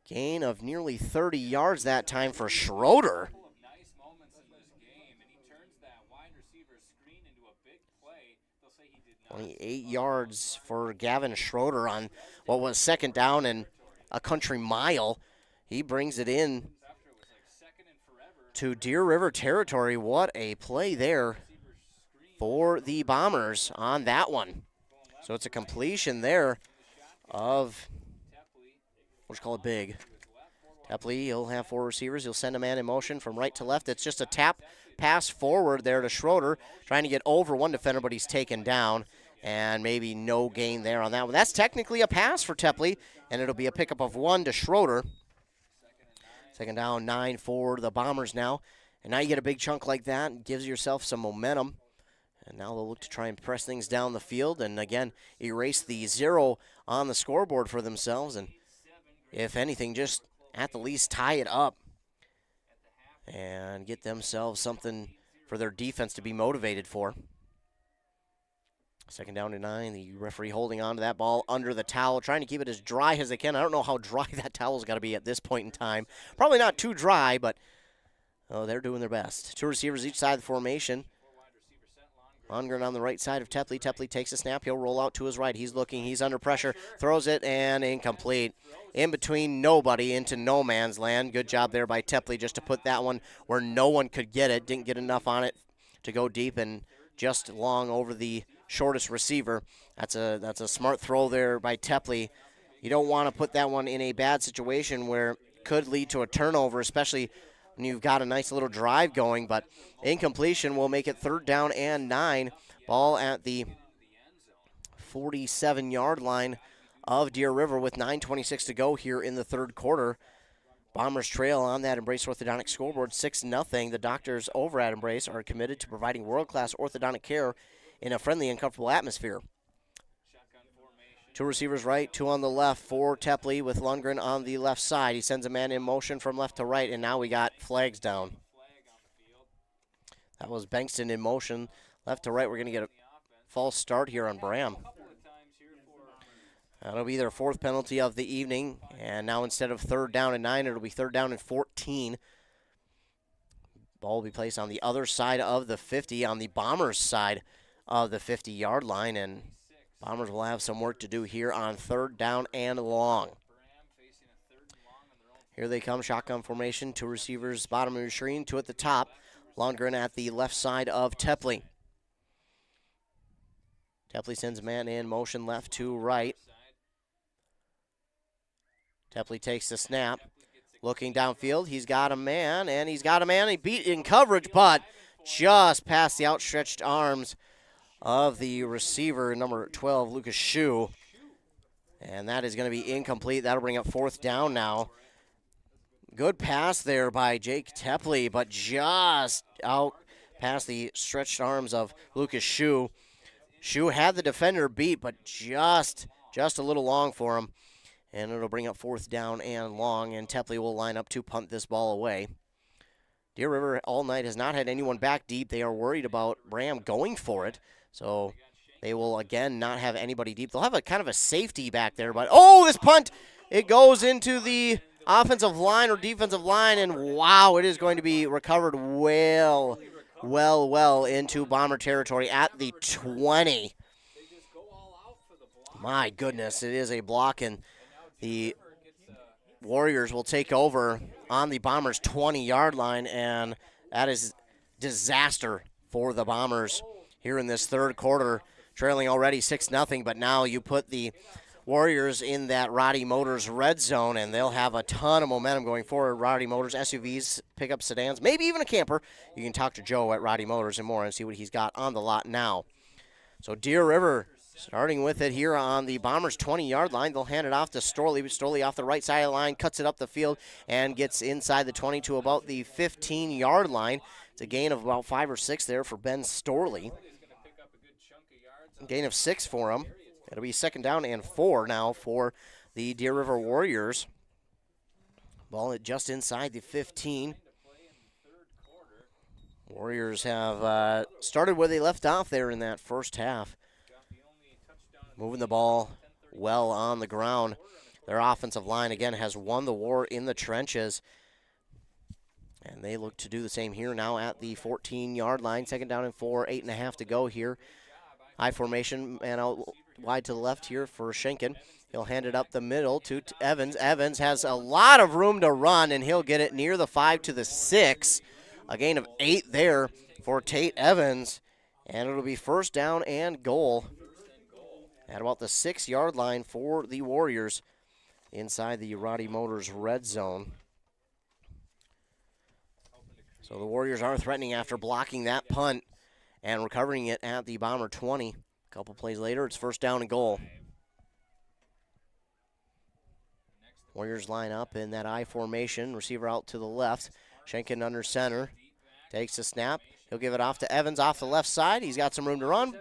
Gain of nearly 30 yards that time for Schroeder. 28 yards for Gavin Schroeder on what was second down and a country mile. He brings it in to Deer River territory. What a play there for the Bombers on that one. So it's a completion there of, we'll just call it big. Tepley, he'll have 4 receivers. He'll send a man in motion from right to left. It's just a tap pass forward there to Schroeder, trying to get over one defender, but he's taken down, and maybe no gain there on that one. That's technically a pass for Tepley, and it'll be a pickup of 1 to Schroeder. Second down, 9 for the Bombers now. And now you get a big chunk like that, and gives yourself some momentum. And now they'll look to try and press things down the field and, again, erase the 0 on the scoreboard for themselves. And if anything, just at the least tie it up and get themselves something for their defense to be motivated for. Second down to 9. The referee holding on to that ball under the towel, trying to keep it as dry as they can. I don't know how dry that towel's got to be at this point in time. Probably not too dry, but they're doing their best. 2 receivers each side of the formation. Lundgren on the right side of Tepley. Tepley takes a snap. He'll roll out to his right. He's looking. He's under pressure. Throws it, and incomplete. In between nobody into no man's land. Good job there by Tepley just to put that one where no one could get it. Didn't get enough on it to go deep and just long over the shortest receiver. That's a smart throw there by Tepley. You don't want to put that one in a bad situation where it could lead to a turnover, especially when you've got a nice little drive going, but incompletion will make it 3rd down and 9. Ball at the 47-yard line of Deer River with 9:26 to go here in the 3rd quarter. Bombers trail on that Embrace Orthodontic scoreboard 6-0. The doctors over at Embrace are committed to providing world-class orthodontic care in a friendly and comfortable atmosphere. 2 receivers right, 2 on the left for Tepley with Lundgren on the left side. He sends a man in motion from left to right, and now we got flags down. That was Bankston in motion. Left to right, we're going to get a false start here on Braham. That'll be their 4th penalty of the evening, and now instead of 3rd down and 9, it'll be 3rd down and 14. Ball will be placed on the other side of the 50, on the Bombers' side of the 50-yard line, and Bombers will have some work to do here on 3rd down and long. Here they come, shotgun formation. 2 receivers, bottom of your screen, 2 at the top. Lundgren at the left side of Tepley. Tepley sends a man in motion left to right. Tepley takes the snap. Looking downfield, he's got a man, and he's got a man. He beat in coverage, but just past the outstretched arms of the receiver, number 12, Lucas Shue. And that is going to be incomplete. That'll bring up 4th down now. Good pass there by Jake Tepley, but just out past the stretched arms of Lucas Shue. Shue had the defender beat, but just a little long for him. And it'll bring up 4th down and long, and Tepley will line up to punt this ball away. Deer River all night has not had anyone back deep. They are worried about Braham going for it. So they will, again, not have anybody deep. They'll have a kind of a safety back there. But, oh, this punt, it goes into the offensive line or defensive line. And, wow, it is going to be recovered well into Bomber territory at the 20. My goodness, it is a block, and the Warriors will take over on the Bombers' 20-yard line, and that is disaster for the Bombers here in this 3rd quarter, trailing already 6-0, but now you put the Warriors in that Roddy Motors red zone, and they'll have a ton of momentum going forward. Roddy Motors, SUVs, pickup sedans, maybe even a camper. You can talk to Joe at Roddy Motors and more and see what he's got on the lot now. So Deer River starting with it here on the Bombers' 20-yard line. They'll hand it off to Storley. Storley off the right side of the line, cuts it up the field, and gets inside the 20 to about the 15-yard line. It's a gain of about 5 or 6 there for Ben Storley. Gain of 6 for him. It'll be 2nd down and 4 now for the Deer River Warriors. Ball just inside the 15. Warriors have started where they left off there in that first half. moving the ball well on the ground. Their offensive line, again, has won the war in the trenches. And they look to do the same here now at the 14-yard line. 2nd down and 4, 8.5 to go here. High formation, and out wide to the left here for Schenken. He'll hand it up the middle to Evans. Evans has a lot of room to run, and he'll get it near the 5 to the 6. A gain of 8 there for Tate Evans. And it'll be 1st down and goal at about the 6-yard line for the Warriors inside the Roddy Motors red zone. So the Warriors are threatening after blocking that punt and recovering it at the Bomber 20. A couple plays later, it's 1st down and goal. Warriors line up in that I formation. Receiver out to the left. Schenken under center. Takes a snap. He'll give it off to Evans off the left side. He's got some room to run.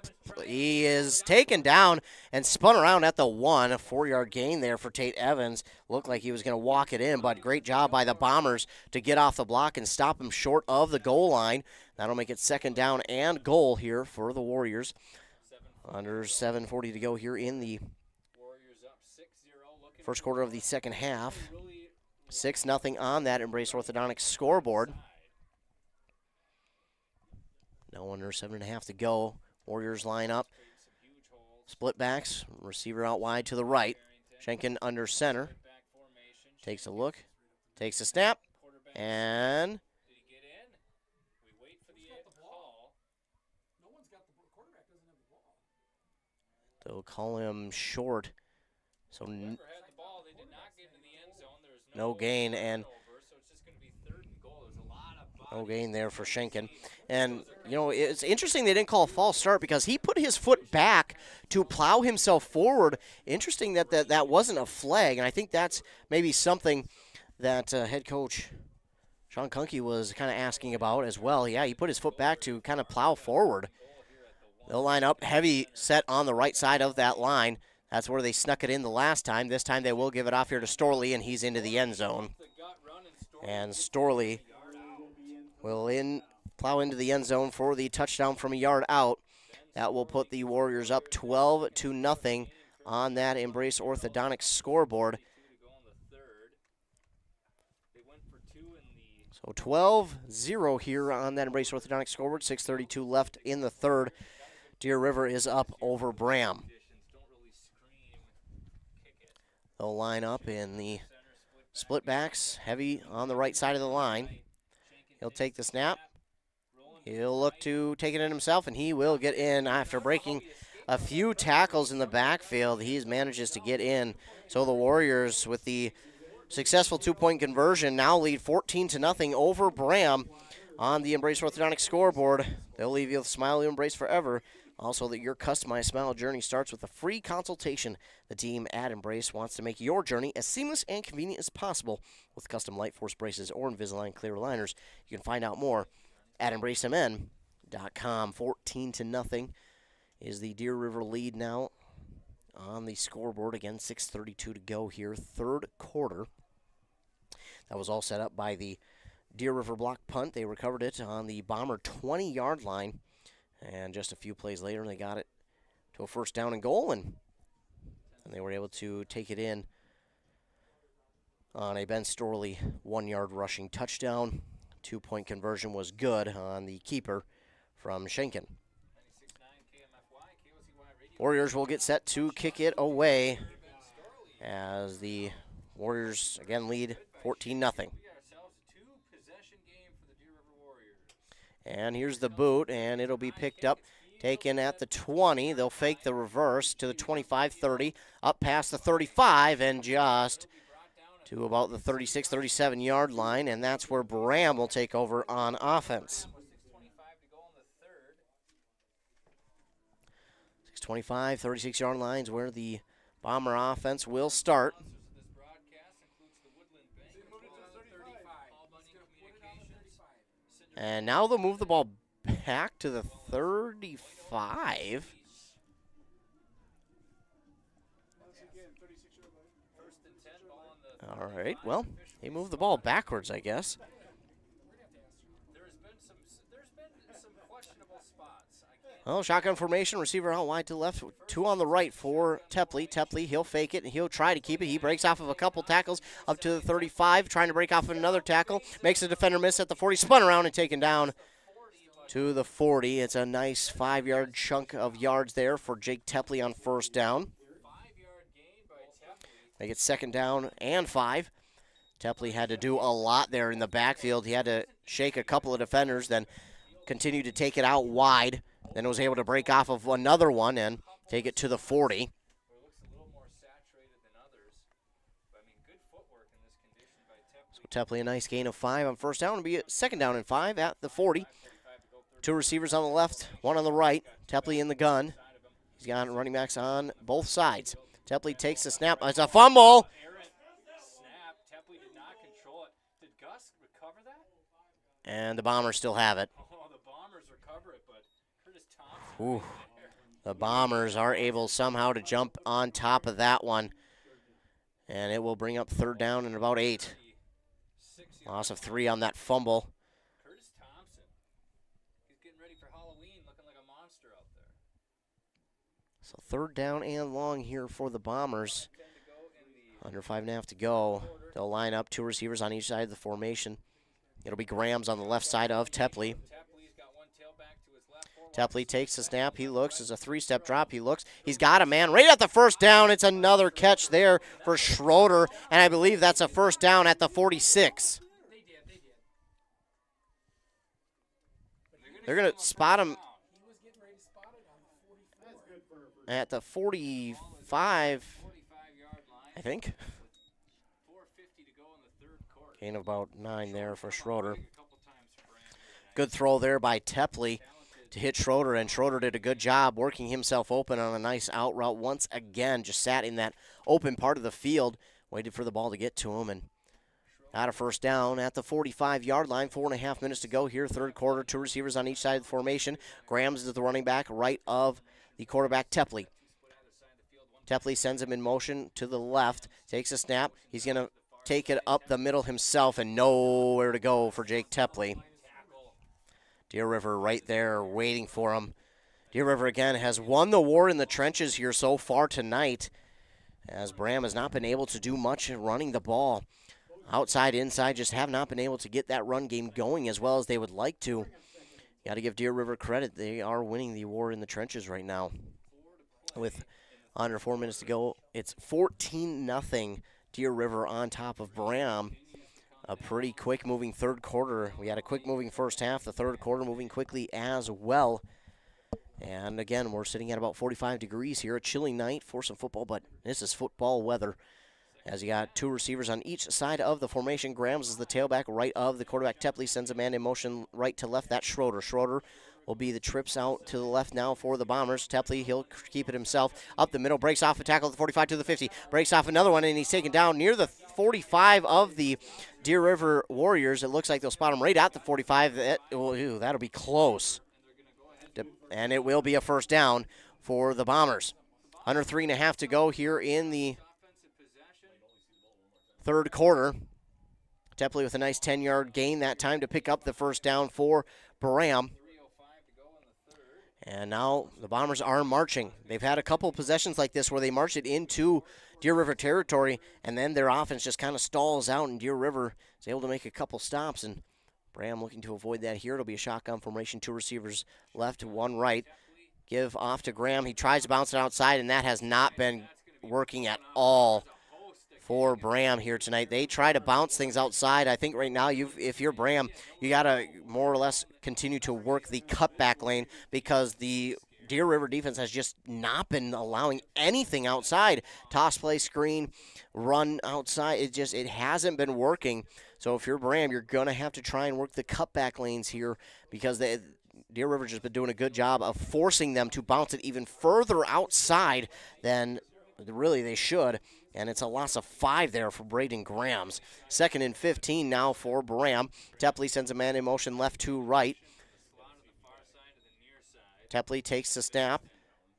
He is taken down and spun around at the 1. A 4-yard gain there for Tate Evans. Looked like he was going to walk it in, but great job by the Bombers to get off the block and stop him short of the goal line. That'll make it 2nd down and goal here for the Warriors. Under 7:40 to go here in the first quarter of the second half. 6-0 on that Embrace Orthodontics scoreboard. Now under 7.5 to go. Warriors line up. Split backs. Receiver out wide to the right. Schenken under center. Takes a look. Takes a snap. And they'll call him short. So no gain, and no gain there for Schenken. And, you know, it's interesting they didn't call a false start because he put his foot back to plow himself forward. Interesting that wasn't a flag, and I think that's maybe something that head coach Sean Kunke was kind of asking about as well. Yeah, he put his foot back to kind of plow forward. They'll line up heavy set on the right side of that line. That's where they snuck it in the last time. This time they will give it off here to Storley, and he's into the end zone. And Storley will plow into the end zone for the touchdown from a yard out. That will put the Warriors up 12-0 on that Embrace Orthodontics scoreboard. So 12-0 here on that Embrace Orthodontics scoreboard. 6:32 left in the third. Deer River is up over Braham. They'll line up in the split backs, heavy on the right side of the line. He'll take the snap. He'll look to take it in himself, and he will get in after breaking a few tackles in the backfield. He manages to get in. So the Warriors, with the successful 2-point conversion, now lead 14-0 over Braham on the Embrace Orthodontics scoreboard. They'll leave you with a smile you embrace forever. Also, that your customized smile journey starts with a free consultation. The team at Embrace wants to make your journey as seamless and convenient as possible with custom Light Force braces or Invisalign clear aligners. You can find out more at embracemn.com. 14-0 is the Deer River lead now on the scoreboard. Again, 6:32 to go here, third quarter. That was all set up by the Deer River block punt. They recovered it on the Bomber 20-yard line. And just a few plays later, they got it to a 1st down and goal, and they were able to take it in on a Ben Storley 1-yard rushing touchdown. 2-point conversion was good on the keeper from Schenken. Warriors will get set to kick it away as the Warriors again lead 14-0. And here's the boot, and it'll be picked up, taken at the 20. They'll fake the reverse to the 25-30, up past the 35, and just to about the 36, 37-yard line, and that's where Braham will take over on offense. 6:25, 36-yard lines where the Bomber offense will start. And now they'll move the ball back to the 35. All right, well, they moved the ball backwards, I guess. Well, shotgun formation, receiver out wide to the left, 2 on the right for Tepley. Tepley, he'll fake it, and he'll try to keep it. He breaks off of a couple tackles up to the 35, trying to break off of another tackle. Makes the defender miss at the 40, spun around and taken down to the 40. It's a nice 5-yard chunk of yards there for Jake Tepley on first down. They get second down and 5. Tepley had to do a lot there in the backfield. He had to shake a couple of defenders, then continue to take it out wide. Then was able to break off of another one and take it to the 40. So Tepley a nice gain of 5 on first down. It'll be a second down and 5 at the 40. 2 receivers on the left, 1 on the right. Tepley in the gun. He's got running backs on both sides. Tepley takes the snap. It's a fumble. And the Bombers still have it. Ooh. The Bombers are able somehow to jump on top of that one. And it will bring up third down and about 8. Loss of 3 on that fumble. So third down and long here for the Bombers. Under 5.5 to go. They'll line up 2 receivers on each side of the formation. It'll be Graham's on the left side of Tepley. Tepley takes the snap. He looks. It's a 3-step drop. He looks. He's got a man right at the first down. It's another catch there for Schroeder, and I believe that's a first down at the 46. They're going to spot him at the 45, I think. Gain of about 9 there for Schroeder. Good throw there by Tepley to hit Schroeder, and Schroeder did a good job working himself open on a nice out route once again. Just sat in that open part of the field, waited for the ball to get to him, and got a first down at the 45-yard line. 4.5 minutes to go here, third quarter. 2 receivers on each side of the formation. Graham's is the running back, right of the quarterback, Tepley. Tepley sends him in motion to the left, takes a snap. He's going to take it up the middle himself, and nowhere to go for Jake Tepley. Deer River right there waiting for him. Deer River again has won the war in the trenches here so far tonight, as Braham has not been able to do much in running the ball. Outside, inside, just have not been able to get that run game going as well as they would like to. Got to give Deer River credit. They are winning the war in the trenches right now. With under 4 minutes to go, it's 14-0 Deer River on top of Braham. A pretty quick-moving third quarter. We had a quick-moving first half. The third quarter moving quickly as well. And again, we're sitting at about 45 degrees here. A chilly night for some football, but this is football weather. As you got 2 receivers on each side of the formation. Grams is the tailback right of the quarterback. Tepley sends a man in motion right to left. That's Schroeder. Schroeder will be the trips out to the left now for the Bombers. Tepley, he'll keep it himself. Up the middle, breaks off a tackle at the 45 to the 50. Breaks off another one, and he's taken down near the 45 of the Deer River Warriors. It looks like they'll spot him right at the 45. That'll be close. And it will be a first down for the Bombers. Under 3.5 to go here in the third quarter. Tepley with a nice 10-yard gain that time to pick up the first down for Braham. And now the Bombers are marching. They've had a couple possessions like this where they march it into Deer River territory, and then their offense just kind of stalls out, and Deer River is able to make a couple stops. And Braham looking to avoid that here. It'll be a shotgun formation, 2 receivers left, 1 right. Give off to Graham. He tries to bounce it outside, and that has not been working at all for Braham here tonight. They try to bounce things outside. I think right now, if you're Braham, you got to more or less continue to work the cutback lane, because the Deer River defense has just not been allowing anything outside. Toss play, screen, run outside. It hasn't been working. So if you're Braham, you're going to have to try and work the cutback lanes here, because Deer River's just been doing a good job of forcing them to bounce it even further outside than really they should. And it's a loss of 5 there for Braden Grams. 2nd and 15 now for Braham. Tepley sends a man in motion left to right. Tepley takes the snap.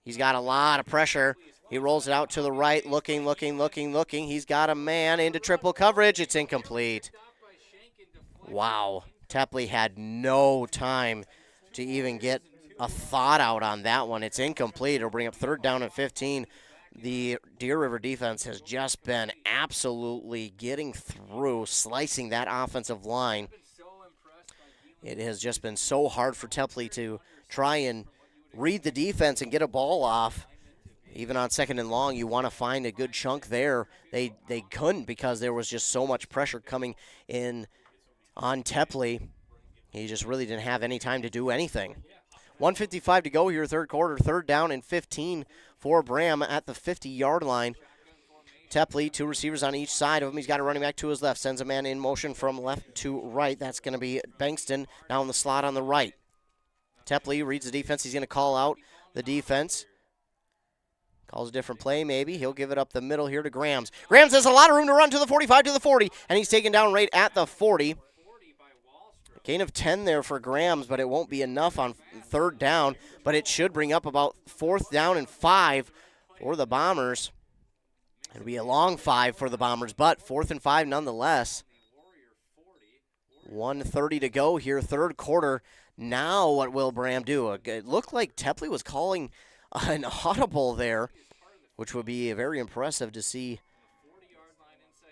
He's got a lot of pressure. He rolls it out to the right, looking. He's got a man into triple coverage. It's incomplete. Wow. Tepley had no time to even get a thought out on that one. It's incomplete. It'll bring up 3rd down and 15. The Deer River defense has just been absolutely getting through, slicing that offensive line. It has just been so hard for Tepley to try and read the defense and get a ball off. Even on 2nd and long, you want to find a good chunk there. They couldn't because there was just so much pressure coming in on Tepley. He just really didn't have any time to do anything. 1:55 to go here, 3rd quarter. 3rd down and 15 for Braham at the 50-yard line. Tepley, 2 receivers on each side of him. He's got a running back to his left. Sends a man in motion from left to right. That's going to be Bankston now in the slot on the right. Tepley reads the defense. He's going to call out the defense. Calls a different play maybe. He'll give it up the middle here to Grams. Grams has a lot of room to run to the 45, to the 40, and he's taken down right at the 40. Gain of 10 there for Grams, but it won't be enough on 3rd down, but it should bring up about 4th down and 5 for the Bombers. It'll be a long 5 for the Bombers, but 4th and 5 nonetheless. 1:30 to go here, 3rd quarter. Now what will Braham do? It looked like Tepley was calling an audible there, which would be very impressive to see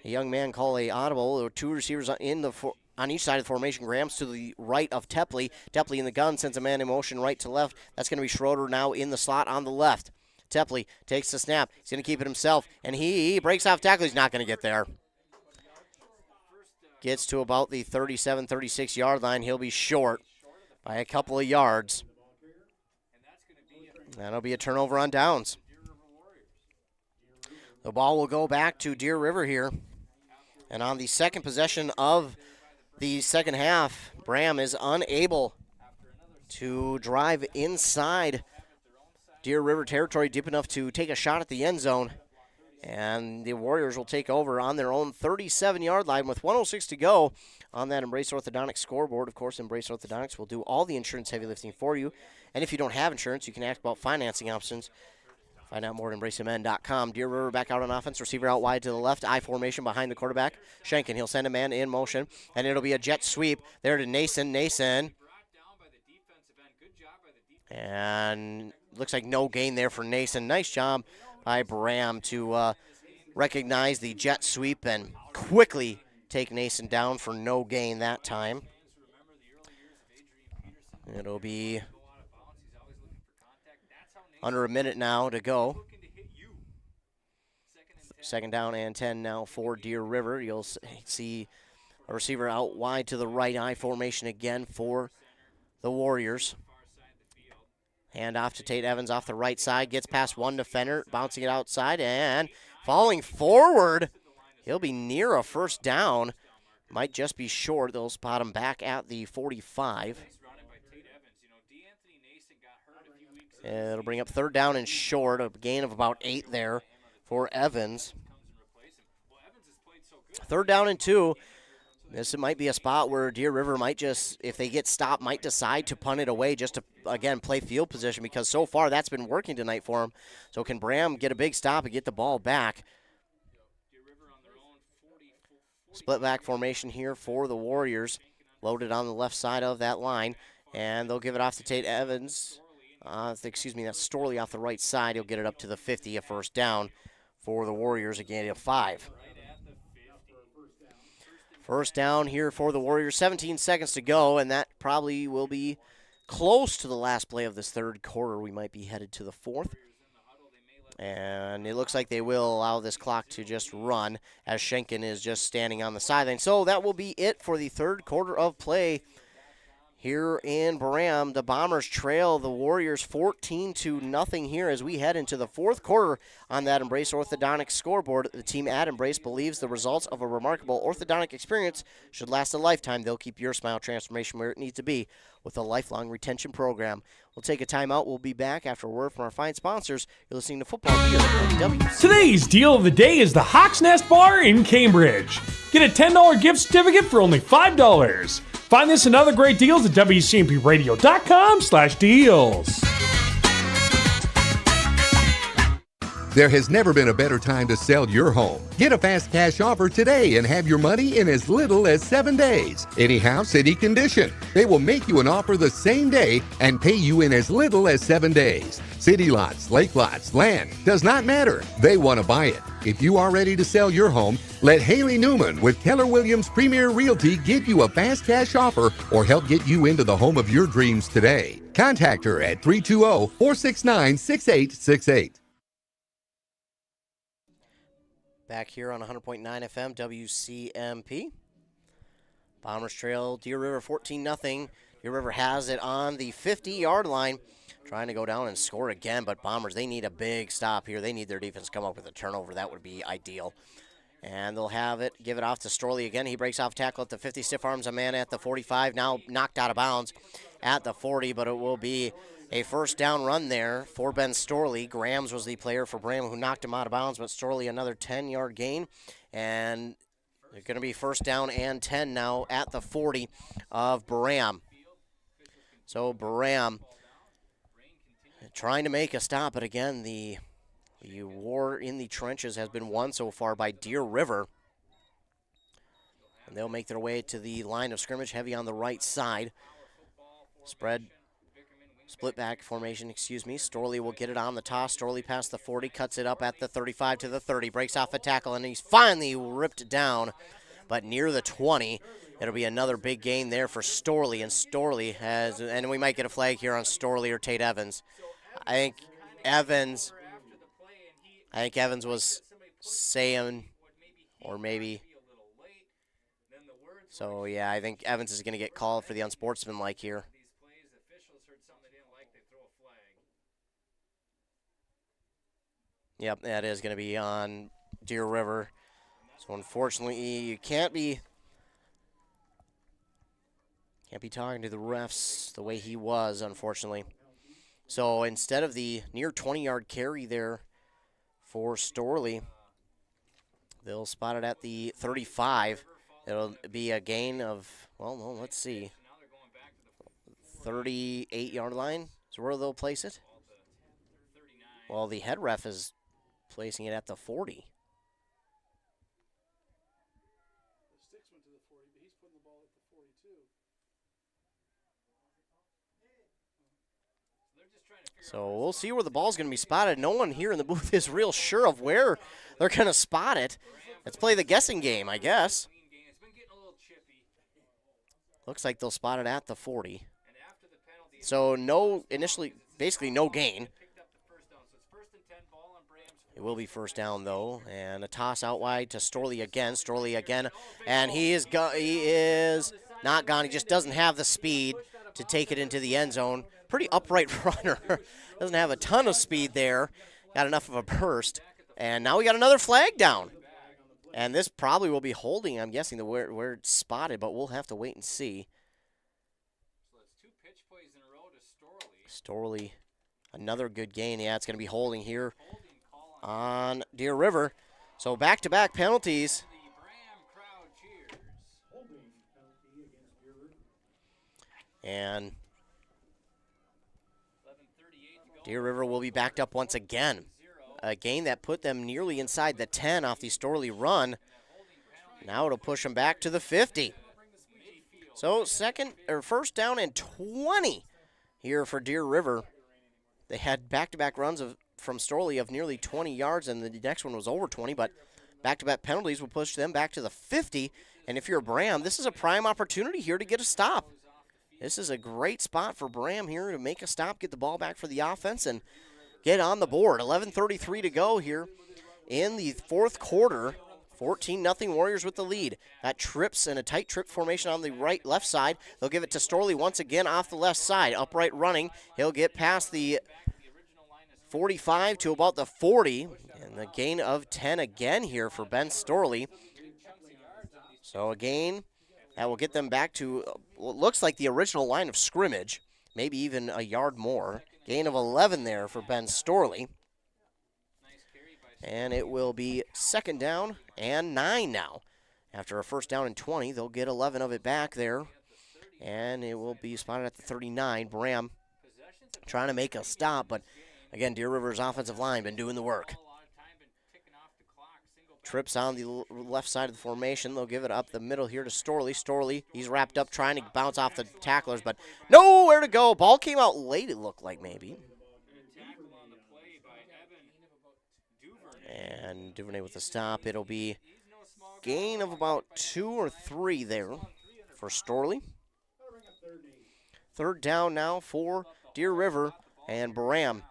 a young man call a audible. There were 2 receivers on each side of the formation. Grams to the right of Tepley. Tepley in the gun, sends a man in motion right to left. That's going to be Schroeder now in the slot on the left. Tepley takes the snap. He's going to keep it himself, and he breaks off tackle. He's not going to get there. Gets to about the 37, 36-yard line. He'll be short by a couple of yards. That'll be a turnover on downs. The ball will go back to Deer River here. And on the second possession of the second half, Braham is unable to drive inside Deer River territory deep enough to take a shot at the end zone. And the Warriors will take over on their own 37-yard line with 1:06 to go on that Embrace Orthodontics scoreboard. Of course, Embrace Orthodontics will do all the insurance heavy lifting for you. And if you don't have insurance, you can ask about financing options. Find out more at embracemn.com. Deer River back out on offense. Receiver out wide to the left. I formation behind the quarterback. Schenken, he'll send a man in motion. And it'll be a jet sweep there to Nason. And looks like no gain there for Nason. Nice job by Braham to recognize the jet sweep and quickly take Nason down for no gain that time. It'll be under a minute now to go. 2nd down and 10 now for Deer River. You'll see a receiver out wide to the right. I formation again for the Warriors. Hand off to Tate Evans off the right side. Gets past one defender, bouncing it outside and falling forward. He'll be near a 1st down. Might just be short. They'll spot him back at the 45. It'll bring up 3rd down and short. A gain of about 8 there for Evans. 3rd down and 2. This might be a spot where Deer River might just, if they get stopped, might decide to punt it away just to, again, play field position because so far that's been working tonight for them. So can Braham get a big stop and get the ball back? Split back formation here for the Warriors. Loaded on the left side of that line. And they'll give it off to Tate Evans. That's Storley off the right side. He'll get it up to the 50, a 1st down for the Warriors, again, a 5. 1st down here for the Warriors, 17 seconds to go, and that probably will be close to the last play of this 3rd quarter. We might be headed to the 4th. And it looks like they will allow this clock to just run as Schenken is just standing on the sideline. So that will be it for the 3rd quarter of play here in Braham. The Bombers trail the Warriors 14-0 here as we head into the 4th quarter on that Embrace Orthodontics scoreboard. The team at Embrace believes the results of a remarkable orthodontic experience should last a lifetime. They'll keep your smile transformation where it needs to be with a lifelong retention program. We'll take a timeout. We'll be back after a word from our fine sponsors. You're listening to Football here on WC. Today's deal of the day is the Hawk's Nest Bar in Cambridge. Get a $10 gift certificate for only $5. Find this and other great deals at WCMPradio.com/deals. There has never been a better time to sell your home. Get a fast cash offer today and have your money in as little as 7 days. Any house, any condition. They will make you an offer the same day and pay you in as little as 7 days. City lots, lake lots, land, does not matter. They want to buy it. If you are ready to sell your home, let Haley Newman with Keller Williams Premier Realty give you a fast cash offer or help get you into the home of your dreams today. Contact her at 320-469-6868. Back here on 100.9 FM, WCMP. Bombers trail Deer River 14-0. Deer River has it on the 50-yard line. Trying to go down and score again, but Bombers, they need a big stop here. They need their defense to come up with a turnover. That would be ideal. And they'll have it, give it off to Storley again. He breaks off tackle at the 50, stiff arms a man at the 45. Now knocked out of bounds at the 40, but it will be a first down run there for Ben Storley. Grams was the player for Braham who knocked him out of bounds, but Storley another 10-yard gain. And they're going to be first down and 10 now at the 40 of Braham. So Braham trying to make a stop, but again, the war in the trenches has been won so far by Deer River. And they'll make their way to the line of scrimmage, heavy on the right side. Split back formation, Storley will get it on the toss. Storley past the 40, cuts it up at the 35 to the 30, breaks off a tackle, and he's finally ripped down, but near the 20. It'll be another big gain there for Storley, and Storley has, and we might get a flag here on Storley or Tate Evans. I think Evans was saying, or maybe. So, yeah, I think Evans is going to get called for the unsportsmanlike here. Yep, that is going to be on Deer River. So, unfortunately, you can't be talking to the refs the way he was, unfortunately. So instead of the near 20-yard carry there for Storley, they'll spot it at the 35. It'll be a gain of, well, let's see, 38-yard line is where they'll place it. Well, the head ref is placing it at the 40. So we'll see where the ball's going to be spotted. No one here in the booth is real sure of where they're going to spot it. Let's play the guessing game, I guess. Looks like they'll spot it at the 40. So basically no gain. It will be first down, though, and a toss out wide to Storley again. And he is not gone. He just doesn't have the speed to take it into the end zone. Pretty upright runner. Doesn't have a ton of speed there. Got enough of a burst. And now we got another flag down. And this probably will be holding, I'm guessing, where it's spotted, but we'll have to wait and see. Storley, another good gain. Yeah, it's going to be holding here on Deer River. So back-to-back penalties. And Deer River will be backed up once again. A gain that put them nearly inside the 10 off the Storley run. Now it'll push them back to the 50. So first down and 20 here for Deer River. They had back-to-back runs from Storley of nearly 20 yards, and the next one was over 20, but back-to-back penalties will push them back to the 50. And if you're Braham, this is a prime opportunity here to get a stop. This is a great spot for Braham here to make a stop, get the ball back for the offense, and get on the board. 11:33 to go here in the fourth quarter. 14-0 Warriors with the lead. Got trips and a tight trip formation on the left side. They'll give it to Storley once again off the left side. Upright running. He'll get past the 45 to about the 40. And the gain of 10 again here for Ben Storley. So a gain that will get them back to what looks like the original line of scrimmage. Maybe even a yard more. Gain of 11 there for Ben Storley. And it will be second down and 9 now. After a first down and 20, they'll get 11 of it back there. And it will be spotted at the 39. Braham trying to make a stop, but again, Deer River's offensive line been doing the work. Trips on the left side of the formation. They'll give it up the middle here to Storley. Storley, he's wrapped up trying to bounce off the tacklers, but nowhere to go. Ball came out late, it looked like maybe. And Duvernay with the stop. It'll be gain of about 2 or 3 there for Storley. Third down now for Deer River, and Braham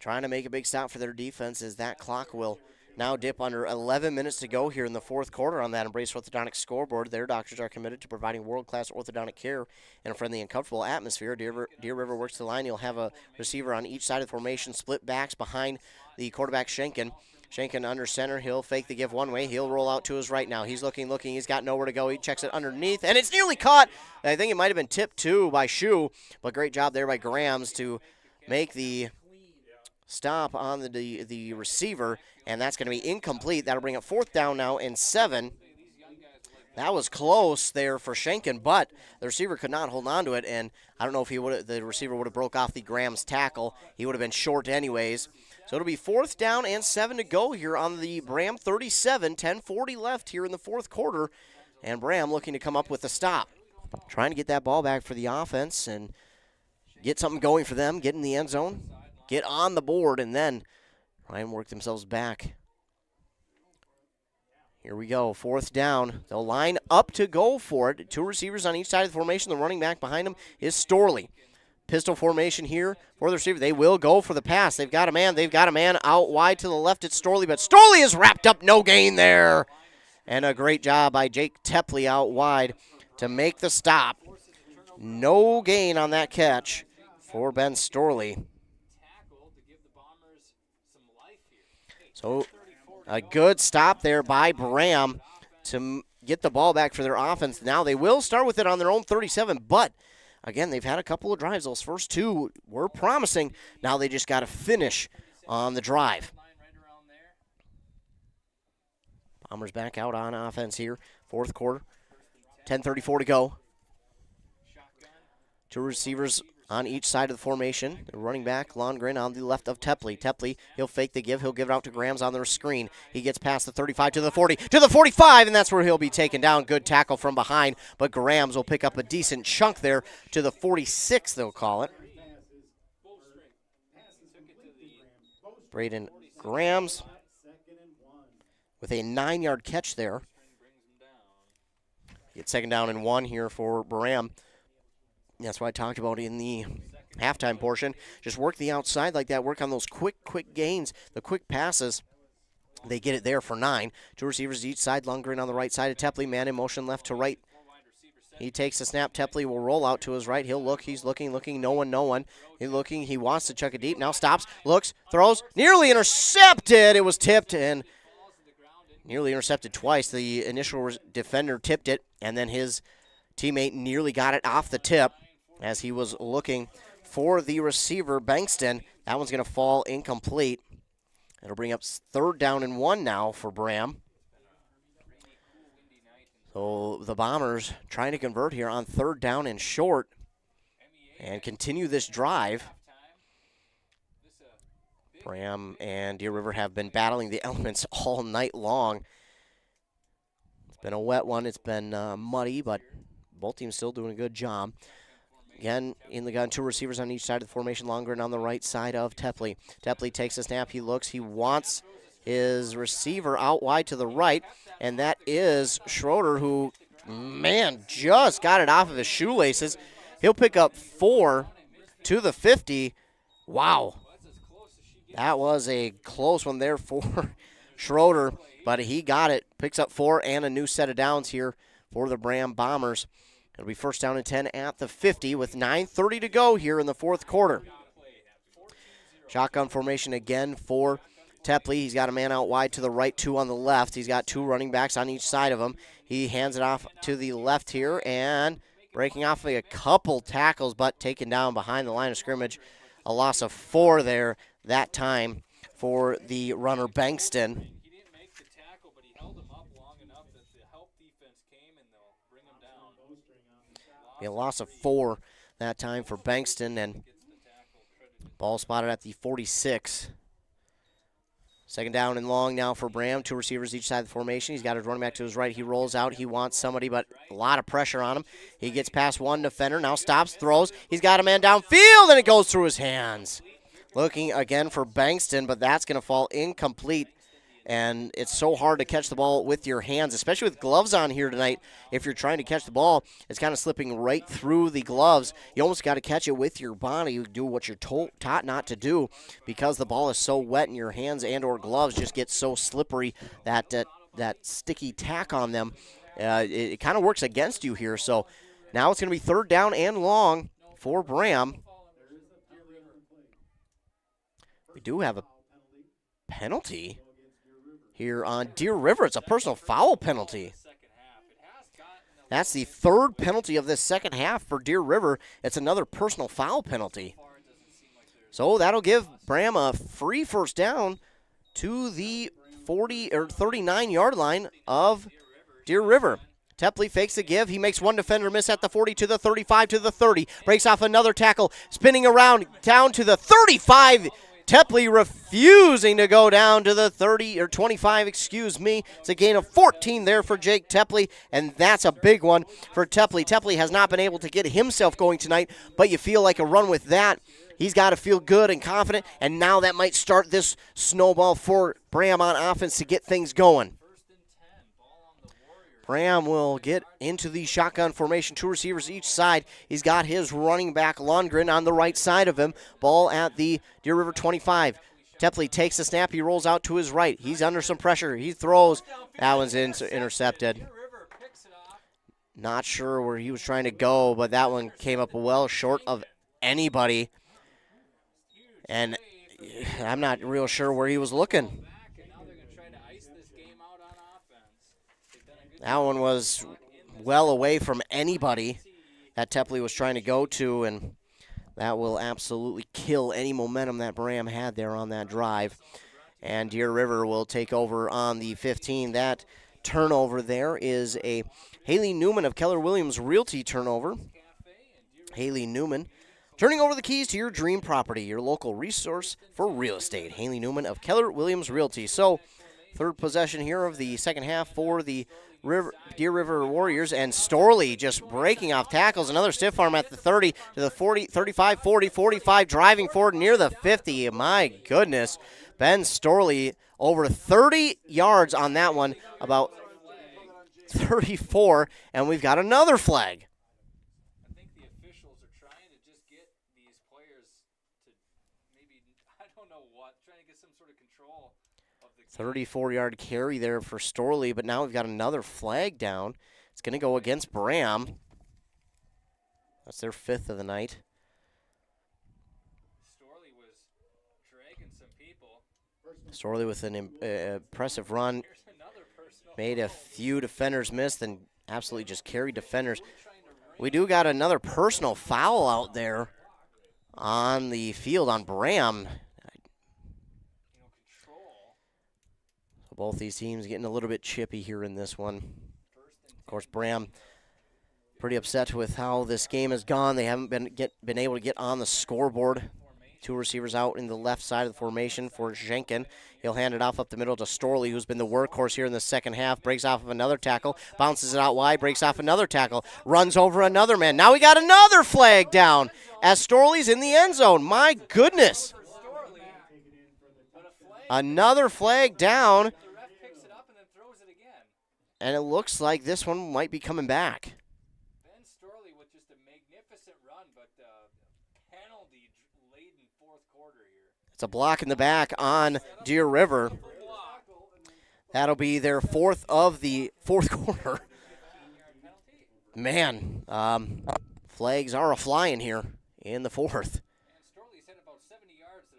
trying to make a big stop for their defense as that clock will now dip under 11 minutes to go here in the fourth quarter on that Embrace Orthodontic scoreboard. Their doctors are committed to providing world-class orthodontic care in a friendly and comfortable atmosphere. Deer River works the line. You'll have a receiver on each side of the formation, split backs behind the quarterback Schenken. Schenken under center. He'll fake the give one way. He'll roll out to his right now. He's looking. He's got nowhere to go. He checks it underneath, and it's nearly caught. I think it might have been tipped, too, by Shu, but great job there by Grams to make the stop on the receiver, and that's going to be incomplete. That'll bring up fourth down now and 7. That was close there for Schenken, but the receiver could not hold on to it, and I don't know if the receiver would have broke off the Grams tackle. He would have been short anyways. So it'll be fourth down and 7 to go here on the Braham 37, 10:40 left here in the fourth quarter, and Braham looking to come up with a stop. Trying to get that ball back for the offense and get something going for them, get in the end zone, get on the board, and then try and work themselves back. Here we go, fourth down. They'll line up to go for it. 2 receivers on each side of the formation. The running back behind them is Storley. Pistol formation here for the receiver. They will go for the pass. They've got a man out wide to the left. It's Storley, but Storley is wrapped up. No gain there. And a great job by Jake Tepley out wide to make the stop. No gain on that catch for Ben Storley. So a good stop there by Braham to get the ball back for their offense. Now they will start with it on their own 37, but again, they've had a couple of drives. Those first 2 were promising. Now they just got to finish on the drive. Bombers back out on offense here. Fourth quarter. 10:34 to go. 2 receivers on each side of the formation. The running back, Longren, on the left of Tepley. Tepley, he'll fake the give. He'll give it out to Grams on the screen. He gets past the 35 to the 40, to the 45, and that's where he'll be taken down. Good tackle from behind, but Grams will pick up a decent chunk there to the 46, they'll call it. Braden Grams with a 9-yard catch there. Get second down and 1 here for Braham. That's what I talked about in the halftime portion. Just work the outside like that. Work on those quick gains, the quick passes. They get it there for 9. 2 receivers each side. Lundgren on the right side of Tepley. Man in motion left to right. He takes the snap. Tepley will roll out to his right. He'll look. He's looking. No one. He's looking. He wants to chuck it deep. Now stops. Looks. Throws. Nearly intercepted. It was tipped and nearly intercepted twice. The initial defender tipped it, and then his teammate nearly got it off the tip as he was looking for the receiver, Bankston. That one's going to fall incomplete. It'll bring up third down and 1 now for Braham. So the Bombers trying to convert here on third down and short and continue this drive. Braham and Deer River have been battling the elements all night long. It's been a wet one. It's been muddy, but both teams still doing a good job. Again, in the gun, 2 receivers on each side of the formation. Longren on the right side of Tepley. Tepley takes a snap. He looks. He wants his receiver out wide to the right, and that is Schroeder, who, man, just got it off of his shoelaces. He'll pick up 4 to the 50. Wow. That was a close one there for Schroeder, but he got it. Picks up 4 and a new set of downs here for the Braham Bombers. It'll be first down and 10 at the 50 with 9:30 to go here in the fourth quarter. Shotgun formation again for Tepley. He's got a man out wide to the right, 2 on the left. He's got 2 running backs on each side of him. He hands it off to the left here and breaking off a couple tackles, but taken down behind the line of scrimmage. A loss of 4 there that time for the runner Bankston. A loss of 4 that time for Bankston, and ball spotted at the 46. Second down and long now for Braham. 2 receivers each side of the formation. He's got his running back to his right. He rolls out. He wants somebody, but a lot of pressure on him. He gets past one defender. Now stops, throws. He's got a man downfield, and it goes through his hands. Looking again for Bankston, but that's going to fall incomplete. And it's so hard to catch the ball with your hands, especially with gloves on here tonight. If you're trying to catch the ball, it's kind of slipping right through the gloves. You almost got to catch it with your body. You do what you're taught not to do because the ball is so wet and your hands and or gloves just get so slippery that that sticky tack on them, it kind of works against you here. So now it's going to be third down and long for Braham. We do have a penalty here on Deer River. It's a personal foul penalty. That's the third penalty of this second half for Deer River. It's another personal foul penalty. So that'll give Braham a free first down to the 40 or 39-yard line of Deer River. Tepley fakes the give. He makes one defender miss at the 40 to the 35 to the 30. Breaks off another tackle, spinning around down to the 35. Tepley refusing to go down to the 30 or 25, excuse me. It's a gain of 14 there for Jake Tepley, and that's a big one for Tepley. Tepley has not been able to get himself going tonight, but you feel like a run with that. He's got to feel good and confident, and now that might start this snowball for Braham on offense to get things going. Braham will get into the shotgun formation, 2 receivers each side. He's got his running back Lundgren on the right side of him. Ball at the Deer River 25. Tepley takes the snap. He rolls out to his right. He's under some pressure. He throws. That one's intercepted. Not sure where he was trying to go, but that one came up well short of anybody. And I'm not real sure where he was looking. That one was well away from anybody that Tepley was trying to go to, and that will absolutely kill any momentum that Braham had there on that drive. And Deer River will take over on the 15. That turnover there is a Haley Newman of Keller Williams Realty turnover. Haley Newman turning over the keys to your dream property, your local resource for real estate. Haley Newman of Keller Williams Realty. So, third possession here of the second half for the Deer River Warriors, and Storley just breaking off tackles. Another stiff arm at the 30 to the 40, 35, 40, 45, driving forward near the 50. My goodness. Ben Storley over 30 yards on that one, about 34, and we've got another flag. I think the officials are trying to just get these players to maybe, I don't know what, trying to get some sort of control. 34-yard carry there for Storley, but now we've got another flag down. It's going to go against Braham. That's their 5th of the night. Storley was dragging some people. Storley with an impressive run. Made a few defenders miss, then absolutely just carried defenders. We do got another personal foul out there on the field on Braham. Both these teams getting a little bit chippy here in this one. Of course, Braham pretty upset with how this game has gone. They haven't been able to get on the scoreboard. 2 receivers out in the left side of the formation for Jenkin. He'll hand it off up the middle to Storley, who's been the workhorse here in the second half. Breaks off of another tackle, bounces it out wide, breaks off another tackle, runs over another man. Now we got another flag down as Storley's in the end zone. My goodness. Another flag down. And it looks like this one might be coming back. Ben Storley with just a magnificent run, but penalty-laden fourth quarter here. It's a block in the back on Deer River. That'll be their 4th of the fourth quarter. Man, flags are a-flying here in the 4th.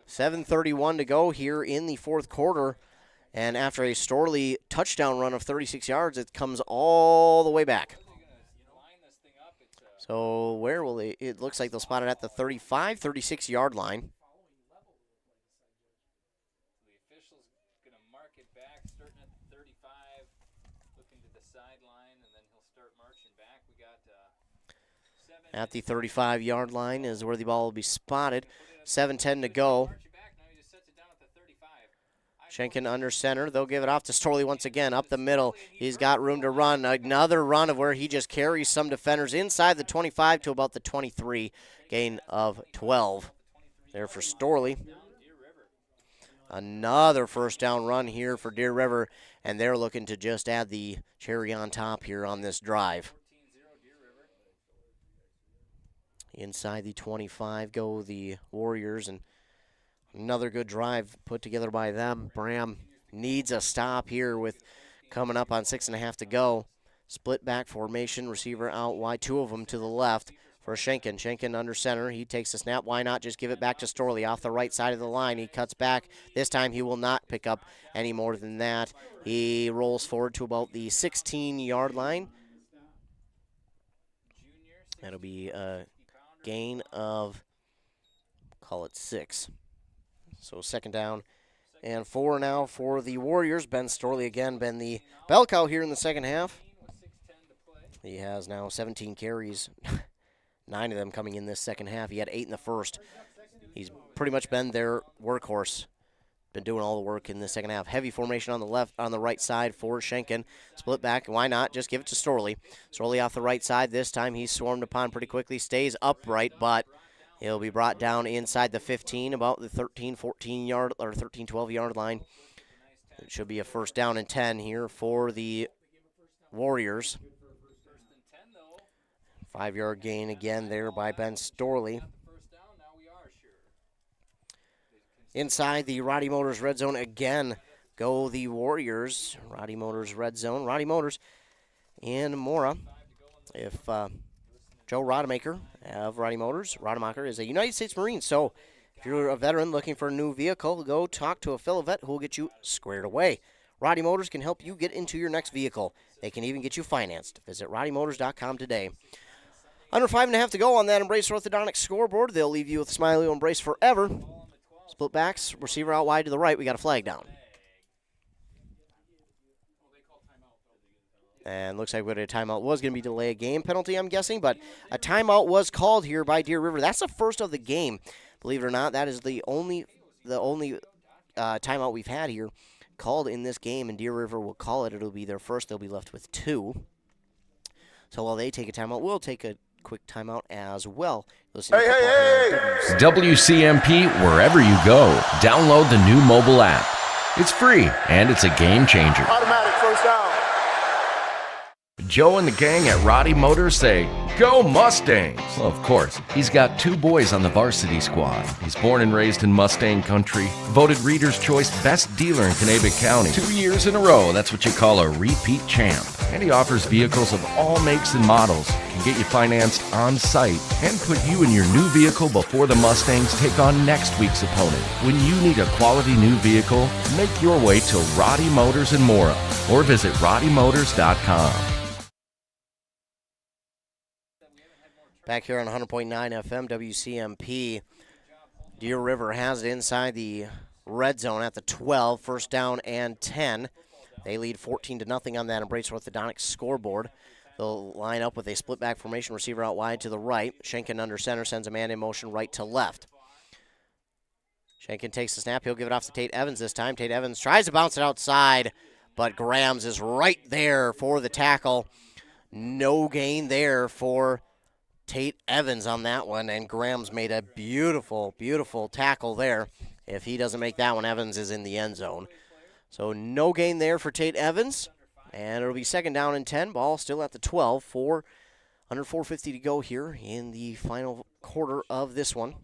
7:31 to go here in the fourth quarter. And after a Storley touchdown run of 36 yards, it comes all the way back. So where will they? It looks like they'll spot it at the 35, 36-yard line. The official's going to mark it back, starting at the 35, looking to the sideline, and then he'll start marching back. We got at the 35-yard line is where the ball will be spotted. 7:10 to go. Schenken under center. They'll give it off to Storley once again. Up the middle. He's got room to run. Another run of where he just carries some defenders inside the 25 to about the 23. Gain of 12 there for Storley. Another first down run here for Deer River, and they're looking to just add the cherry on top here on this drive. Inside the 25 go the Warriors, and another good drive put together by them. Braham needs a stop here with coming up on 6.5 to go. Split back formation, receiver out wide, two of them to the left for Schenken. Schenken under center. He takes the snap. Why not just give it back to Storley off the right side of the line? He cuts back. This time he will not pick up any more than that. He rolls forward to about the 16-yard line. That'll be a gain of, call it 6. So second down and 4 now for the Warriors. Ben Storley again been the bell cow here in the second half. He has now 17 carries, 9 of them coming in this second half. He had 8 in the first. He's pretty much been their workhorse. Been doing all the work in the second half. Heavy formation on the right side for Schenken. Split back. Why not? Just give it to Storley. Storley off the right side. This time he's swarmed upon pretty quickly. Stays upright, but he'll be brought down inside the 15, about the 13-yard or 12-yard line. It should be a first down and 10 here for the Warriors. 5-yard gain again there by Ben Storley. Inside the Roddy Motors red zone again go the Warriors. Roddy Motors red zone. Roddy Motors and Mora. If Joe Rodemaker of Roddy Motors, Rodemacher is a United States Marine, so if you're a veteran looking for a new vehicle, go talk to a fellow vet who will get you squared away. Roddy Motors can help you get into your next vehicle. They can even get you financed. Visit RoddyMotors.com today. Under 5.5 to go on that Embrace Orthodontics scoreboard. They'll leave you with Smiley Embrace forever. Split backs, receiver out wide to the right. We got a flag down. And looks like we had a timeout. Was going to be delay a game penalty, I'm guessing, but a timeout was called here by Deer River. That's the first of the game. Believe it or not, that is the only timeout we've had here called in this game, and Deer River will call it. It'll be their first. They'll be left with 2. So while they take a timeout, we'll take a quick timeout as well. WCMP, wherever you go, download the new mobile app. It's free, and it's a game changer. Automatic first down. Joe and the gang at Roddy Motors say, "Go Mustangs!" Well, of course, he's got 2 boys on the varsity squad. He's born and raised in Mustang country, voted Reader's Choice Best Dealer in Kanabec County. 2 years in a row, that's what you call a repeat champ. And he offers vehicles of all makes and models, can get you financed on site, and put you and your new vehicle before the Mustangs take on next week's opponent. When you need a quality new vehicle, make your way to Roddy Motors in Mora, or visit RoddyMotors.com. Back here on 100.9 FM WCMP, Deer River has it inside the red zone at the 12, first down and 10. They lead 14-0 on that Embrace Orthodontics scoreboard. They'll line up with a split back formation, receiver out wide to the right. Schenken under center, sends a man in motion right to left. Schenken takes the snap. He'll give it off to Tate Evans this time. Tate Evans tries to bounce it outside, but Grahams is right there for the tackle. No gain there for Tate Evans on that one, and Graham's made a beautiful, beautiful tackle there. If he doesn't make that one, Evans is in the end zone. So no gain there for Tate Evans, and it'll be second down and 10. Ball still at the 12, under 4:50 to go here in the final quarter of this one.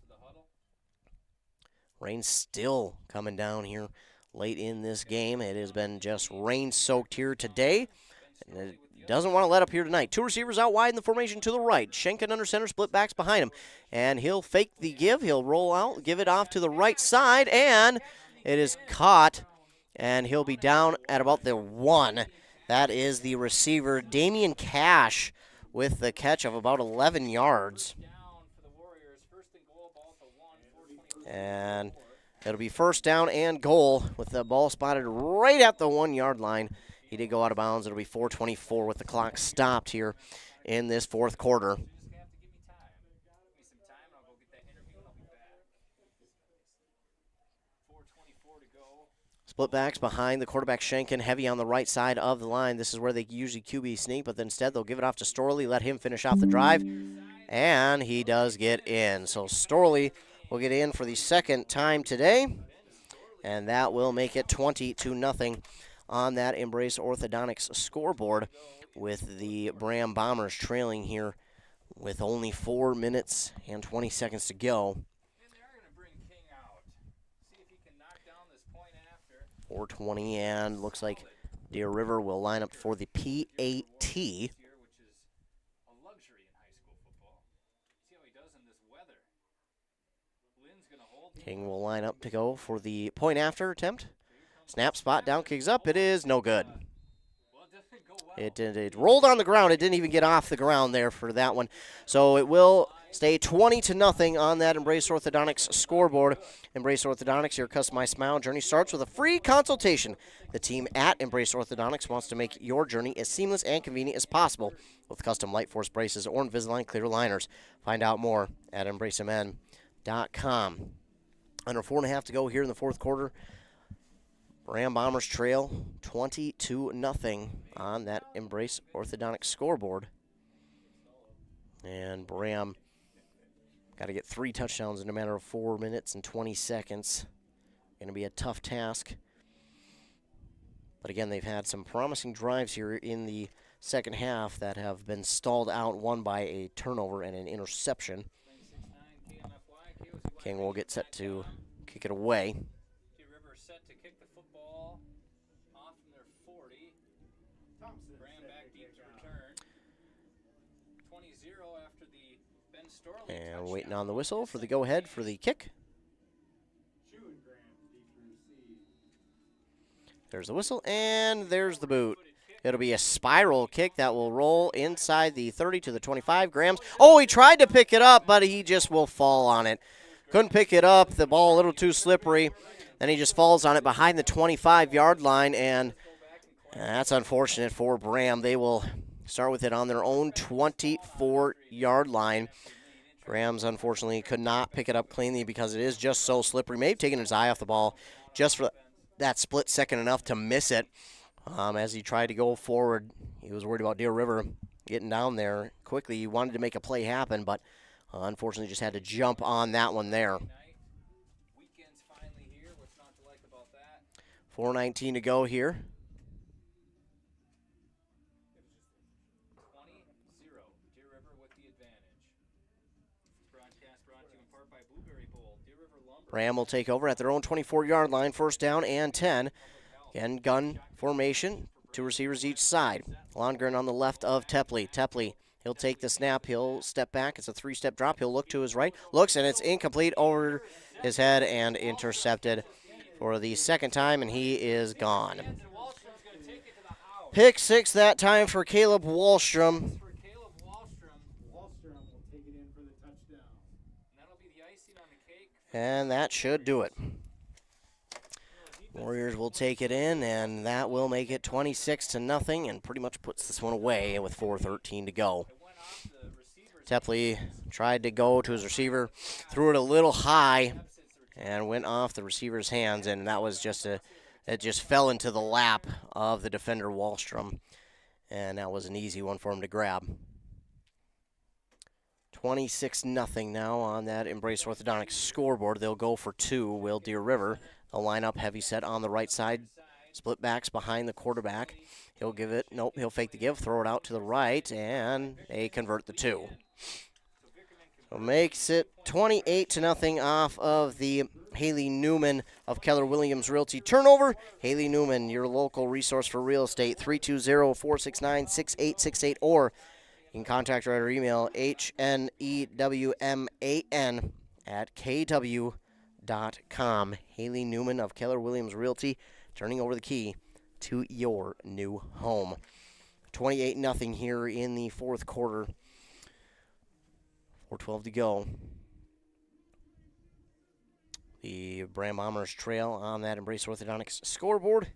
Rain still coming down here late in this game. It has been just rain-soaked here today, and it doesn't want to let up here tonight. 2 receivers out wide in the formation to the right. Schenken under center, split backs behind him. And he'll fake the give. He'll roll out, give it off to the right side, and it is caught. And he'll be down at about the 1. That is the receiver, Damian Cash, with the catch of about 11 yards. And it'll be first down and goal with the ball spotted right at the 1-yard line. He did go out of bounds. It'll be 4:24 with the clock stopped here in this fourth quarter. Split backs behind the quarterback Schenken, heavy on the right side of the line. This is where they usually QB sneak, but instead they'll give it off to Storley, let him finish off the drive, and he does get in. So Storley will get in for the second time today, and that will make it 20-0 on that Embrace Orthodontics scoreboard, with the Braham Bombers trailing here with only 4 minutes and 20 seconds to go. 4:20, and looks like Deer River will line up for the PAT. King will line up to go for the point after attempt. Snap, spot, down, kicks up. It is no good. It rolled on the ground. It didn't even get off the ground there for that one. So it will stay 20-0 on that Embrace Orthodontics scoreboard. Embrace Orthodontics, your customized smile journey starts with a free consultation. The team at Embrace Orthodontics wants to make your journey as seamless and convenient as possible with custom Light Force braces or Invisalign clear aligners. Find out more at embracemn.com. Under 4.5 to go here in the fourth quarter. Braham Bombers trail 20-0 on that Embrace Orthodontics scoreboard. And Braham got to get 3 touchdowns in a matter of 4 minutes and 20 seconds. Going to be a tough task. But again, they've had some promising drives here in the second half that have been stalled out, one by a turnover and an interception. King will get set to kick it away. And waiting on the whistle for the go-ahead for the kick. There's the whistle, and there's the boot. It'll be a spiral kick that will roll inside the 30 to the 25. Grams. Oh, he tried to pick it up, but he just will fall on it. Couldn't pick it up. The ball a little too slippery. Then he just falls on it behind the 25-yard line, and that's unfortunate for Braham. They will start with it on their own 24-yard line. Grams, unfortunately, could not pick it up cleanly because it is just so slippery. Maybe taking his eye off the ball just for that split second enough to miss it. As he tried to go forward, he was worried about Deer River getting down there quickly. He wanted to make a play happen, but unfortunately just had to jump on that one there. 4:19 to go here. Ram will take over at their own 24-yard line, first down and 10. Again, gun formation, 2 receivers each side. Longren on the left of Tepley. Tepley, he'll take the snap. He'll step back. It's a 3-step drop. He'll look to his right. Looks, and it's incomplete over his head and intercepted for the second time, and he is gone. Pick 6 that time for Caleb Wallstrom. And that should do it. Warriors will take it in, and that will make it 26-0, and pretty much puts this one away with 4:13 to go. Tepley tried to go to his receiver, threw it a little high, and went off the receiver's hands, and that was it just fell into the lap of the defender Wallstrom, and that was an easy one for him to grab. 26-0 now on that Embrace Orthodontics scoreboard. They'll go for 2, will Deer River. They'll line up heavy set on the right side. Split backs behind the quarterback. He'll give it, nope, he'll fake the give, throw it out to the right, and they convert the 2. So makes it 28-0 off of the Haley Newman of Keller Williams Realty turnover. Haley Newman, your local resource for real estate, 320-469-6868, or you can contact her at her email, hnewman@kw.com. Haley Newman of Keller Williams Realty, turning over the key to your new home. 28-0 here in the fourth quarter. 4:12 to go. The Braham Bombers trail on that Embrace Orthodontics scoreboard.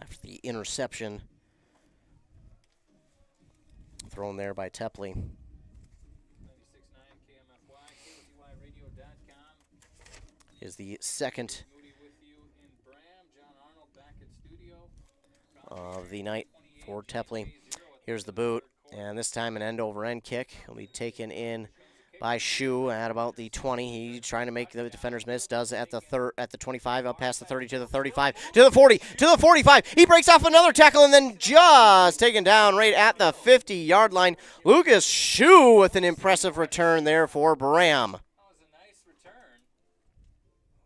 After the interception thrown there by Tepley. is the second of the night for Tepley. Here's the boot, and this time an end-over-end kick. Will be taken in by Shu at about the 20. He's trying to make the defenders miss. Does at the 25, up past the 30 to the 35, to the 40, to the 45. He breaks off another tackle and then just taken down right at the 50-yard line. Lucas Shu with an impressive return there for Braham.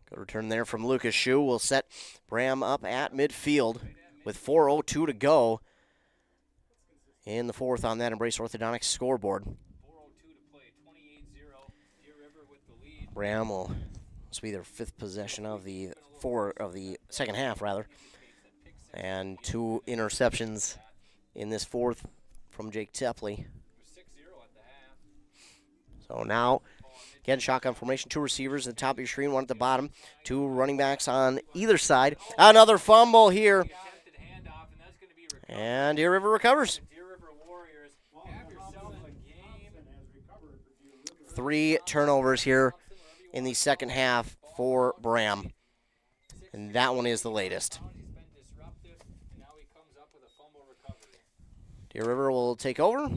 Good return there from Lucas Shu. Will set Braham up at midfield with 4:02 to go in the fourth on that Embrace Orthodontics scoreboard. Braham will, this will be their fifth possession of the second half, rather. And 2 interceptions in this fourth from Jake Tepley. So now, again, shotgun formation, 2 receivers at the top of your screen, 1 at the bottom, 2 running backs on either side. Another fumble here. And Deer River recovers. 3 turnovers here in the second half for Braham. And that one is the latest. Deer River will take over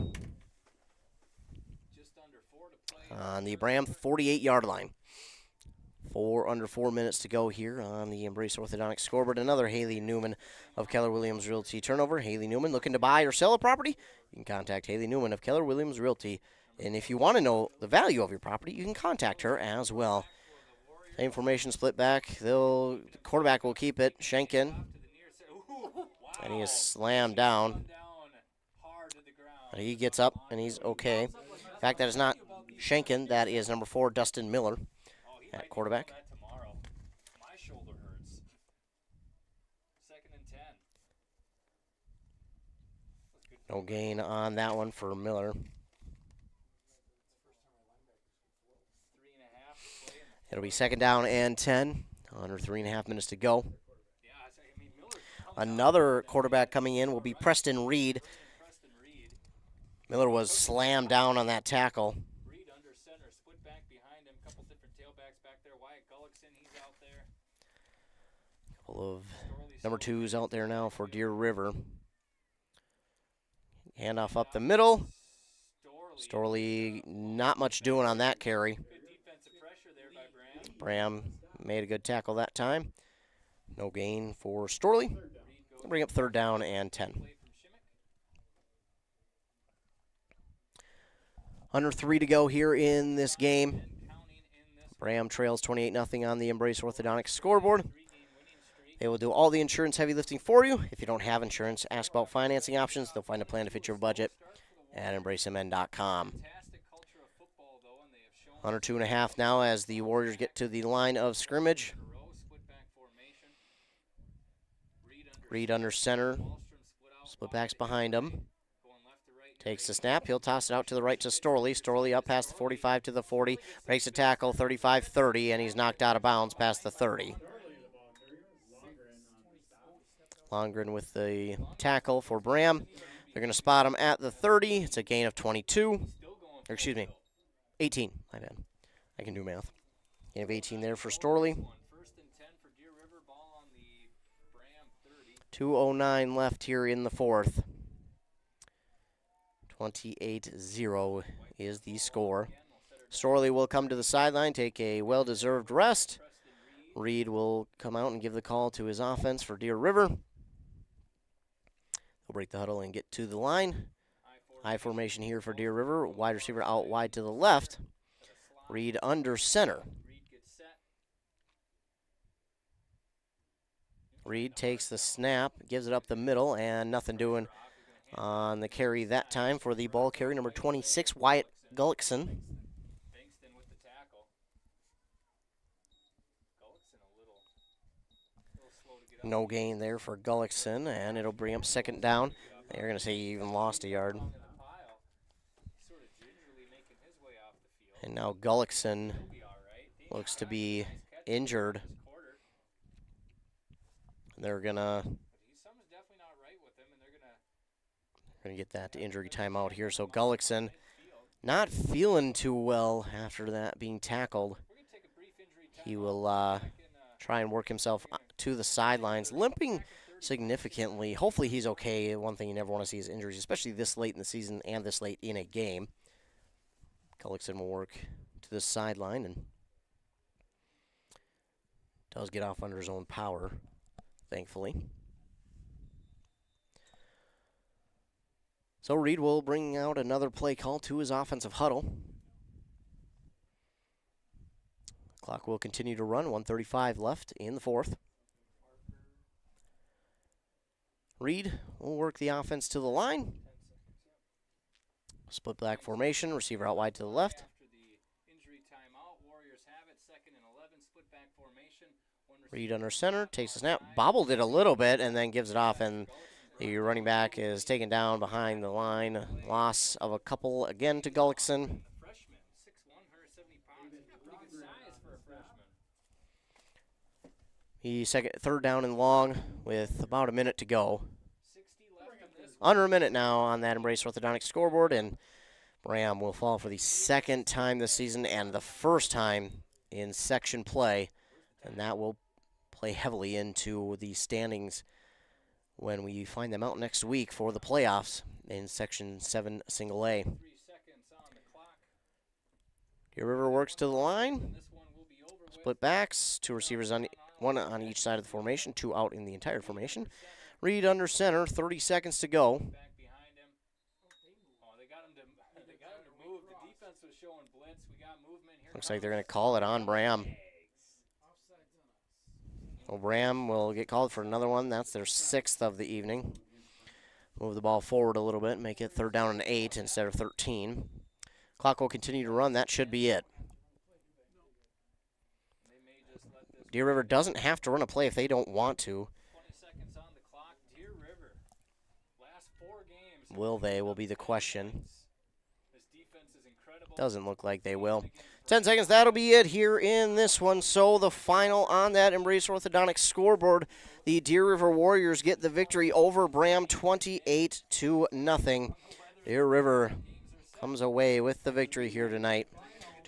on the Braham 48-yard line. Under 4 minutes to go here on the Embrace Orthodontics scoreboard. Another Haley Newman of Keller Williams Realty turnover. Haley Newman looking to buy or sell a property? You can contact Haley Newman of Keller Williams Realty. And if you want to know the value of your property, you can contact her as well. Same formation, split back. The quarterback will keep it. Schenken. And he is slammed down. But he gets up, and he's okay. In fact, that is not Schenken. That is number 4, Dustin Miller, at quarterback. No gain on that one for Miller. It'll be second down and 10. Under 3.5 minutes to go. Another quarterback coming in will be Preston Reed. Miller was slammed down on that tackle. Couple of number 2s out there now for Deer River. Handoff up the middle. Storley not much doing on that carry. Braham made a good tackle that time. No gain for Storley. We'll bring up third down and 10. Under 3 to go here in this game. Braham trails 28-0 on the Embrace Orthodontics scoreboard. They will do all the insurance heavy lifting for you. If you don't have insurance, ask about financing options. They'll find a plan to fit your budget at embracemn.com. Under 2.5 now as the Warriors get to the line of scrimmage. Reed under center. Split backs behind him. Takes the snap. He'll toss it out to the right to Storley. Storley up past the 45 to the 40. Breaks a tackle, 35-30, and he's knocked out of bounds past the 30. Longren with the tackle for Braham. They're going to spot him at the 30. It's a gain of 22. Or excuse me, 18. My bad. I can do math. Gain of 18 there for Storley. 2:09 left here in the fourth. 28-0 is the score. Storley will come to the sideline, take a well-deserved rest. Reed will come out and give the call to his offense for Deer River. He'll break the huddle and get to the line. High formation here for Deer River. Wide receiver out wide to the left. Reed under center. Reed takes the snap, gives it up the middle, and nothing doing on the carry that time for the ball carry. Number 26, Wyatt Gullickson. No gain there for Gullickson, and it'll bring up second down. They're going to say he even lost a yard. And now Gullickson looks to be injured. They're going to get that injury timeout here. So Gullickson not feeling too well after that being tackled. He will try and work himself to the sidelines, limping significantly. Hopefully he's okay. One thing you never want to see is injuries, especially this late in the season and this late in a game. Gullickson will work to the sideline and does get off under his own power, thankfully. So Reed will bring out another play call to his offensive huddle. Clock will continue to run, 1:35 left in the fourth. Reed will work the offense to the line. Split back formation, receiver out wide to the left. Reed under center, takes a snap, bobbled it a little bit, and then gives it off, and the running back is taken down behind the line. Loss of a couple again to Gullickson. Third down and long with about a minute to go. Under a minute now on that Embrace Orthodontics scoreboard, and Braham will fall for the second time this season and the first time in section play, and that will play heavily into the standings when we find them out next week for the playoffs in Section 7 Single A. Deer River works to the line. Split backs, two receivers on one on each side of the formation, two out in the entire formation. Reed under center, 30 seconds to go. Looks like they're going to call it on Braham. Well, Braham will get called for another one. That's their 6th of the evening. Move the ball forward a little bit, make it 3rd down and 8 instead of 13. Clock will continue to run. That should be it. Deer River doesn't have to run a play if they don't want to. Will they, will be the question. Doesn't look like they will. 10 seconds, that'll be it here in this one. So the final on that Embrace Orthodontics scoreboard, the Deer River Warriors get the victory over Braham 28-0. Deer River comes away with the victory here tonight,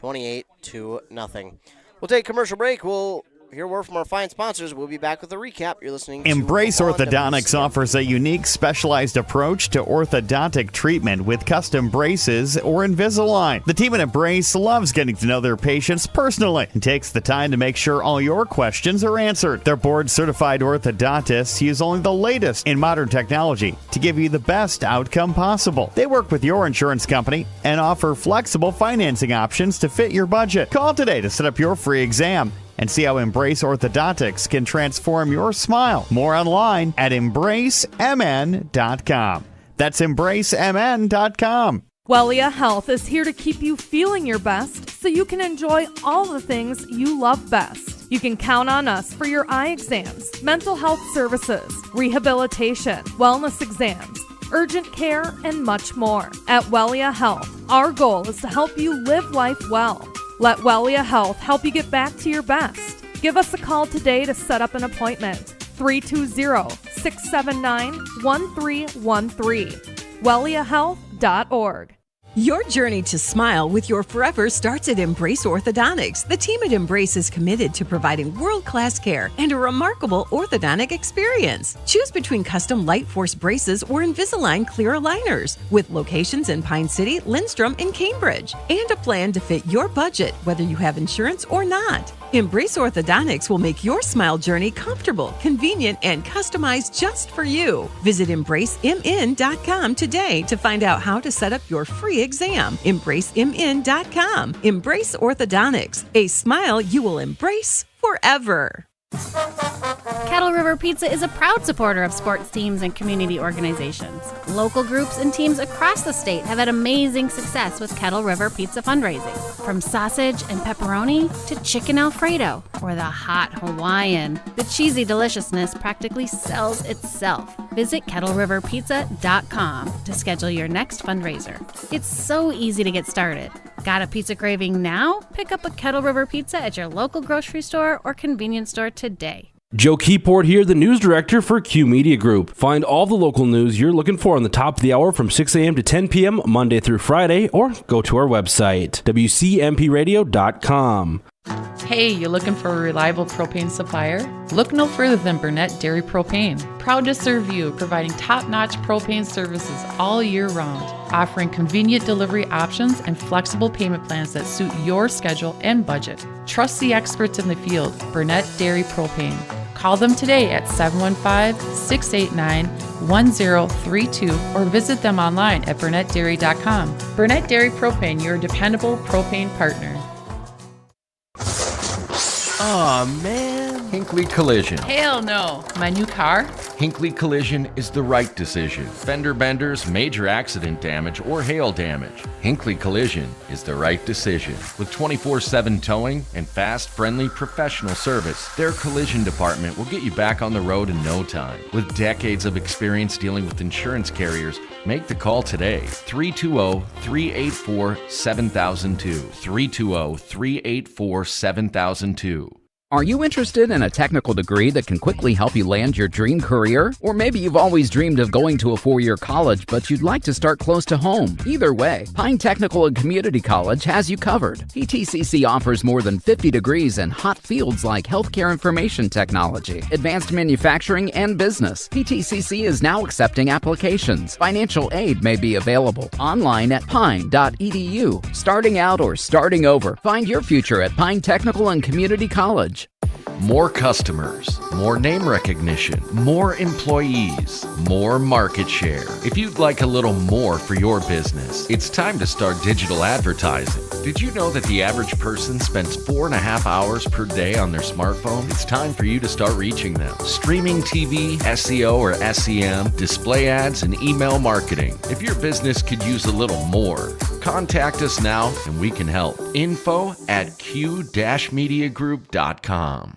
28-0. We'll take a commercial break. We'll hear word from our fine sponsors. We'll be back with a recap. You're listening to Embrace Orthodontics offers a unique specialized approach to orthodontic treatment with custom braces or Invisalign. The team at Embrace loves getting to know their patients personally and takes the time to make sure all your questions are answered. Their board-certified orthodontists use only the latest in modern technology to give you the best outcome possible. They work with your insurance company and offer flexible financing options to fit your budget. Call today to set up your free exam and see how Embrace Orthodontics can transform your smile. More online at embracemn.com. That's embracemn.com. Wellia Health is here to keep you feeling your best so you can enjoy all the things you love best. You can count on us for your eye exams, mental health services, rehabilitation, wellness exams, urgent care, and much more. At Wellia Health, our goal is to help you live life well. Let Wellia Health help you get back to your best. Give us a call today to set up an appointment. 320-679-1313. WelliaHealth.org. Your journey to smile with your forever starts at Embrace Orthodontics. The team at Embrace is committed to providing world-class care and a remarkable orthodontic experience. Choose between custom Light Force braces or Invisalign clear aligners with locations in Pine City, Lindstrom, and Cambridge, and a plan to fit your budget, whether you have insurance or not. Embrace Orthodontics will make your smile journey comfortable, convenient, and customized just for you. Visit EmbraceMN.com today to find out how to set up your free exam. EmbraceMN.com. Embrace Orthodontics, a smile you will embrace forever. Kettle River Pizza is a proud supporter of sports teams and community organizations. Local groups and teams across the state have had amazing success with Kettle River Pizza fundraising. From sausage and pepperoni to chicken Alfredo or the hot Hawaiian, the cheesy deliciousness practically sells itself. Visit KettleRiverPizza.com to schedule your next fundraiser. It's so easy to get started. Got a pizza craving now? Pick up a Kettle River Pizza at your local grocery store or convenience store today. Joe Keyport here, the news director for Q Media Group. Find all the local news you're looking for on the top of the hour from 6 a.m. to 10 p.m. Monday through Friday, or go to our website, WCMPradio.com. Hey, you looking for a reliable propane supplier? Look no further than Burnett Dairy Propane. Proud to serve you, providing top-notch propane services all year round, offering convenient delivery options and flexible payment plans that suit your schedule and budget. Trust the experts in the field, Burnett Dairy Propane. Call them today at 715-689-1032 or visit them online at burnettdairy.com. Burnett Dairy Propane, your dependable propane partner. Aw, man. Hinckley Collision. Hell no. My new car? Hinckley Collision is the right decision. Fender benders, major accident damage, or hail damage. Hinckley Collision is the right decision. With 24/7 towing and fast, friendly, professional service, their collision department will get you back on the road in no time. With decades of experience dealing with insurance carriers, make the call today. 320-384-7002. 320-384-7002. Are you interested in a technical degree that can quickly help you land your dream career? Or maybe you've always dreamed of going to a 4-year college, but you'd like to start close to home. Either way, Pine Technical and Community College has you covered. PTCC offers more than 50 degrees in hot fields like healthcare information technology, advanced manufacturing, and business. PTCC is now accepting applications. Financial aid may be available online at pine.edu. Starting out or starting over, find your future at Pine Technical and Community College. More customers, more name recognition, more employees, more market share. If you'd like a little more for your business, it's time to start digital advertising. Did you know that the average person spends 4.5 hours per day on their smartphone? It's time for you to start reaching them. Streaming TV, SEO or SEM, display ads, and email marketing. If your business could use a little more, contact us now and we can help. info@q-mediagroup.com.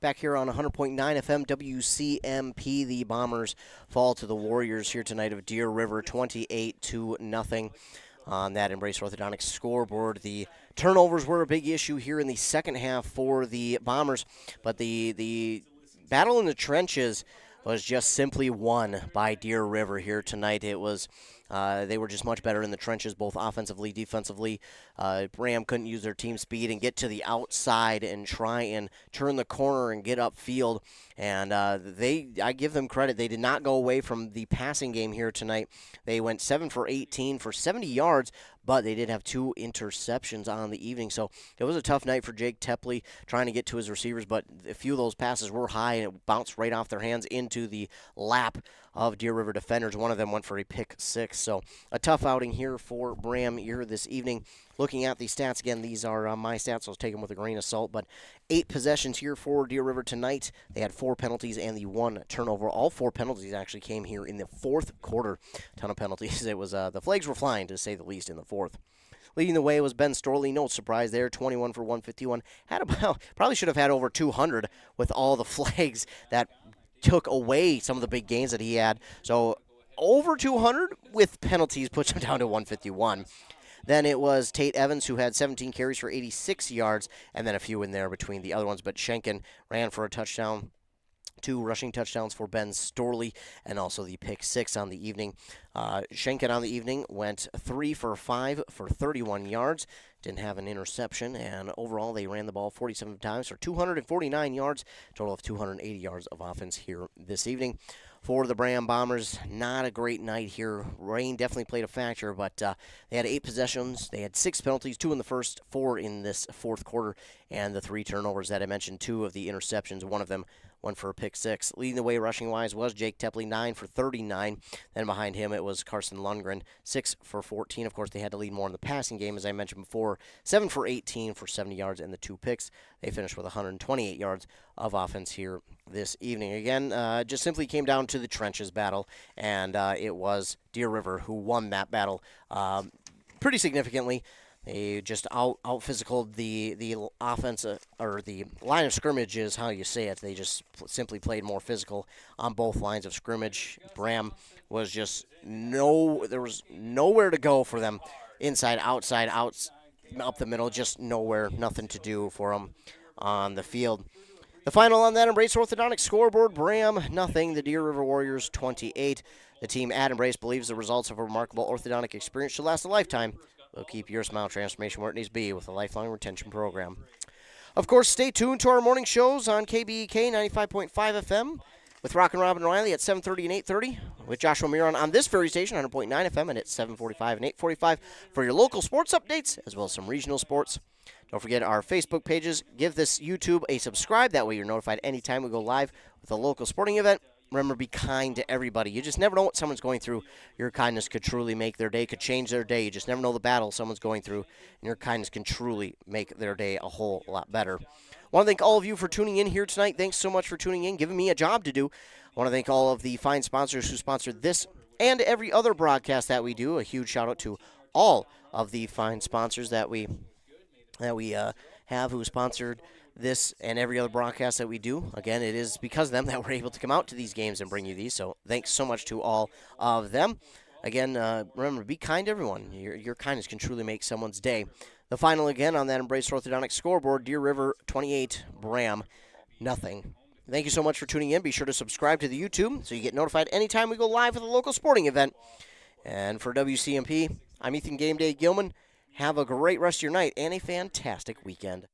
Back here on 100.9 FM WCMP, the Bombers fall to the Warriors here tonight of Deer River, 28-0 on that Embrace Orthodontics scoreboard. The turnovers were a big issue here in the second half for the Bombers, but the battle in the trenches was just simply won by Deer River here tonight. It was they were just much better in the trenches, both offensively, defensively. Braham couldn't use their team speed and get to the outside and try and turn the corner and get upfield. And I give them credit. They did not go away from the passing game here tonight. They went 7 for 18 for 70 yards, but they did have 2 interceptions on the evening. So it was a tough night for Jake Tepley trying to get to his receivers, but a few of those passes were high, and it bounced right off their hands into the lap of Deer River defenders. One of them went for a pick 6. So a tough outing here for Braham here this evening. Looking at the stats, again, these are my stats, so I'll take them with a grain of salt, but 8 possessions here for Deer River tonight. They had 4 penalties and the 1 turnover. All 4 penalties actually came here in the fourth quarter. Ton of penalties. It was the flags were flying, to say the least, in the fourth. Leading the way was Ben Storley. No surprise there, 21 for 151. Probably should have had over 200 with all the flags that took away some of the big gains that he had. So over 200 with penalties puts him down to 151. Then it was Tate Evans, who had 17 carries for 86 yards, and then a few in there between the other ones. But Schenken ran for a touchdown. 2 rushing touchdowns for Ben Storley, and also the pick 6 on the evening. Schenken on the evening went 3 for 5 for 31 yards. Didn't have an interception, and overall they ran the ball 47 times for 249 yards, total of 280 yards of offense here this evening. For the Braham Bombers, not a great night here. Rain definitely played a factor, but they had 8 possessions. They had 6 penalties, 2 in the first, 4 in this fourth quarter, and the 3 turnovers that I mentioned, 2 of the interceptions, one of them went for a pick 6. Leading the way rushing-wise was Jake Tepley, 9 for 39. Then behind him it was Carson Lundgren, 6 for 14. Of course, they had to lead more in the passing game, as I mentioned before. 7 for 18 for 70 yards and the 2 picks. They finished with 128 yards of offense here this evening. Again, just simply came down to the trenches battle, and it was Deer River who won that battle pretty significantly. They just out-physicaled the offense, or the line of scrimmage is how you say it. They just simply played more physical on both lines of scrimmage. Braham was just there was nowhere to go for them. Inside, outside, up the middle, just nowhere, nothing to do for them on the field. The final on that Embrace Orthodontics scoreboard, Braham nothing, the Deer River Warriors 28. The team at Embrace believes the results of a remarkable orthodontic experience should last a lifetime. We'll keep your smile transformation where it needs to be with a lifelong retention program. Of course, stay tuned to our morning shows on KBEK 95.5 FM with Rock and Robin Riley at 7:30 and 8:30, with Joshua Miron on this very station, 100.9 FM, and at 7:45 and 8:45 for your local sports updates, as well as some regional sports. Don't forget our Facebook pages. Give this YouTube a subscribe. That way you're notified anytime we go live with a local sporting event. Remember, be kind to everybody. You just never know what someone's going through. Your kindness could truly make their day, could change their day. You just never know the battle someone's going through, and your kindness can truly make their day a whole lot better. I want to thank all of you for tuning in here tonight. Thanks so much for tuning in, giving me a job to do. I want to thank all of the fine sponsors who sponsored this and every other broadcast that we do. A huge shout-out to all of the fine sponsors that we have who sponsored this and every other broadcast that we do. Again, it is because of them that we're able to come out to these games and bring you these, so thanks so much to all of them. Again, remember, be kind to everyone. Your kindness can truly make someone's day. The final again on that Embrace Orthodontic scoreboard, Deer River 28, Braham, nothing. Thank you so much for tuning in. Be sure to subscribe to the YouTube so you get notified anytime we go live with a local sporting event. And for WCMP, I'm Ethan Game Day Gilman. Have a great rest of your night and a fantastic weekend.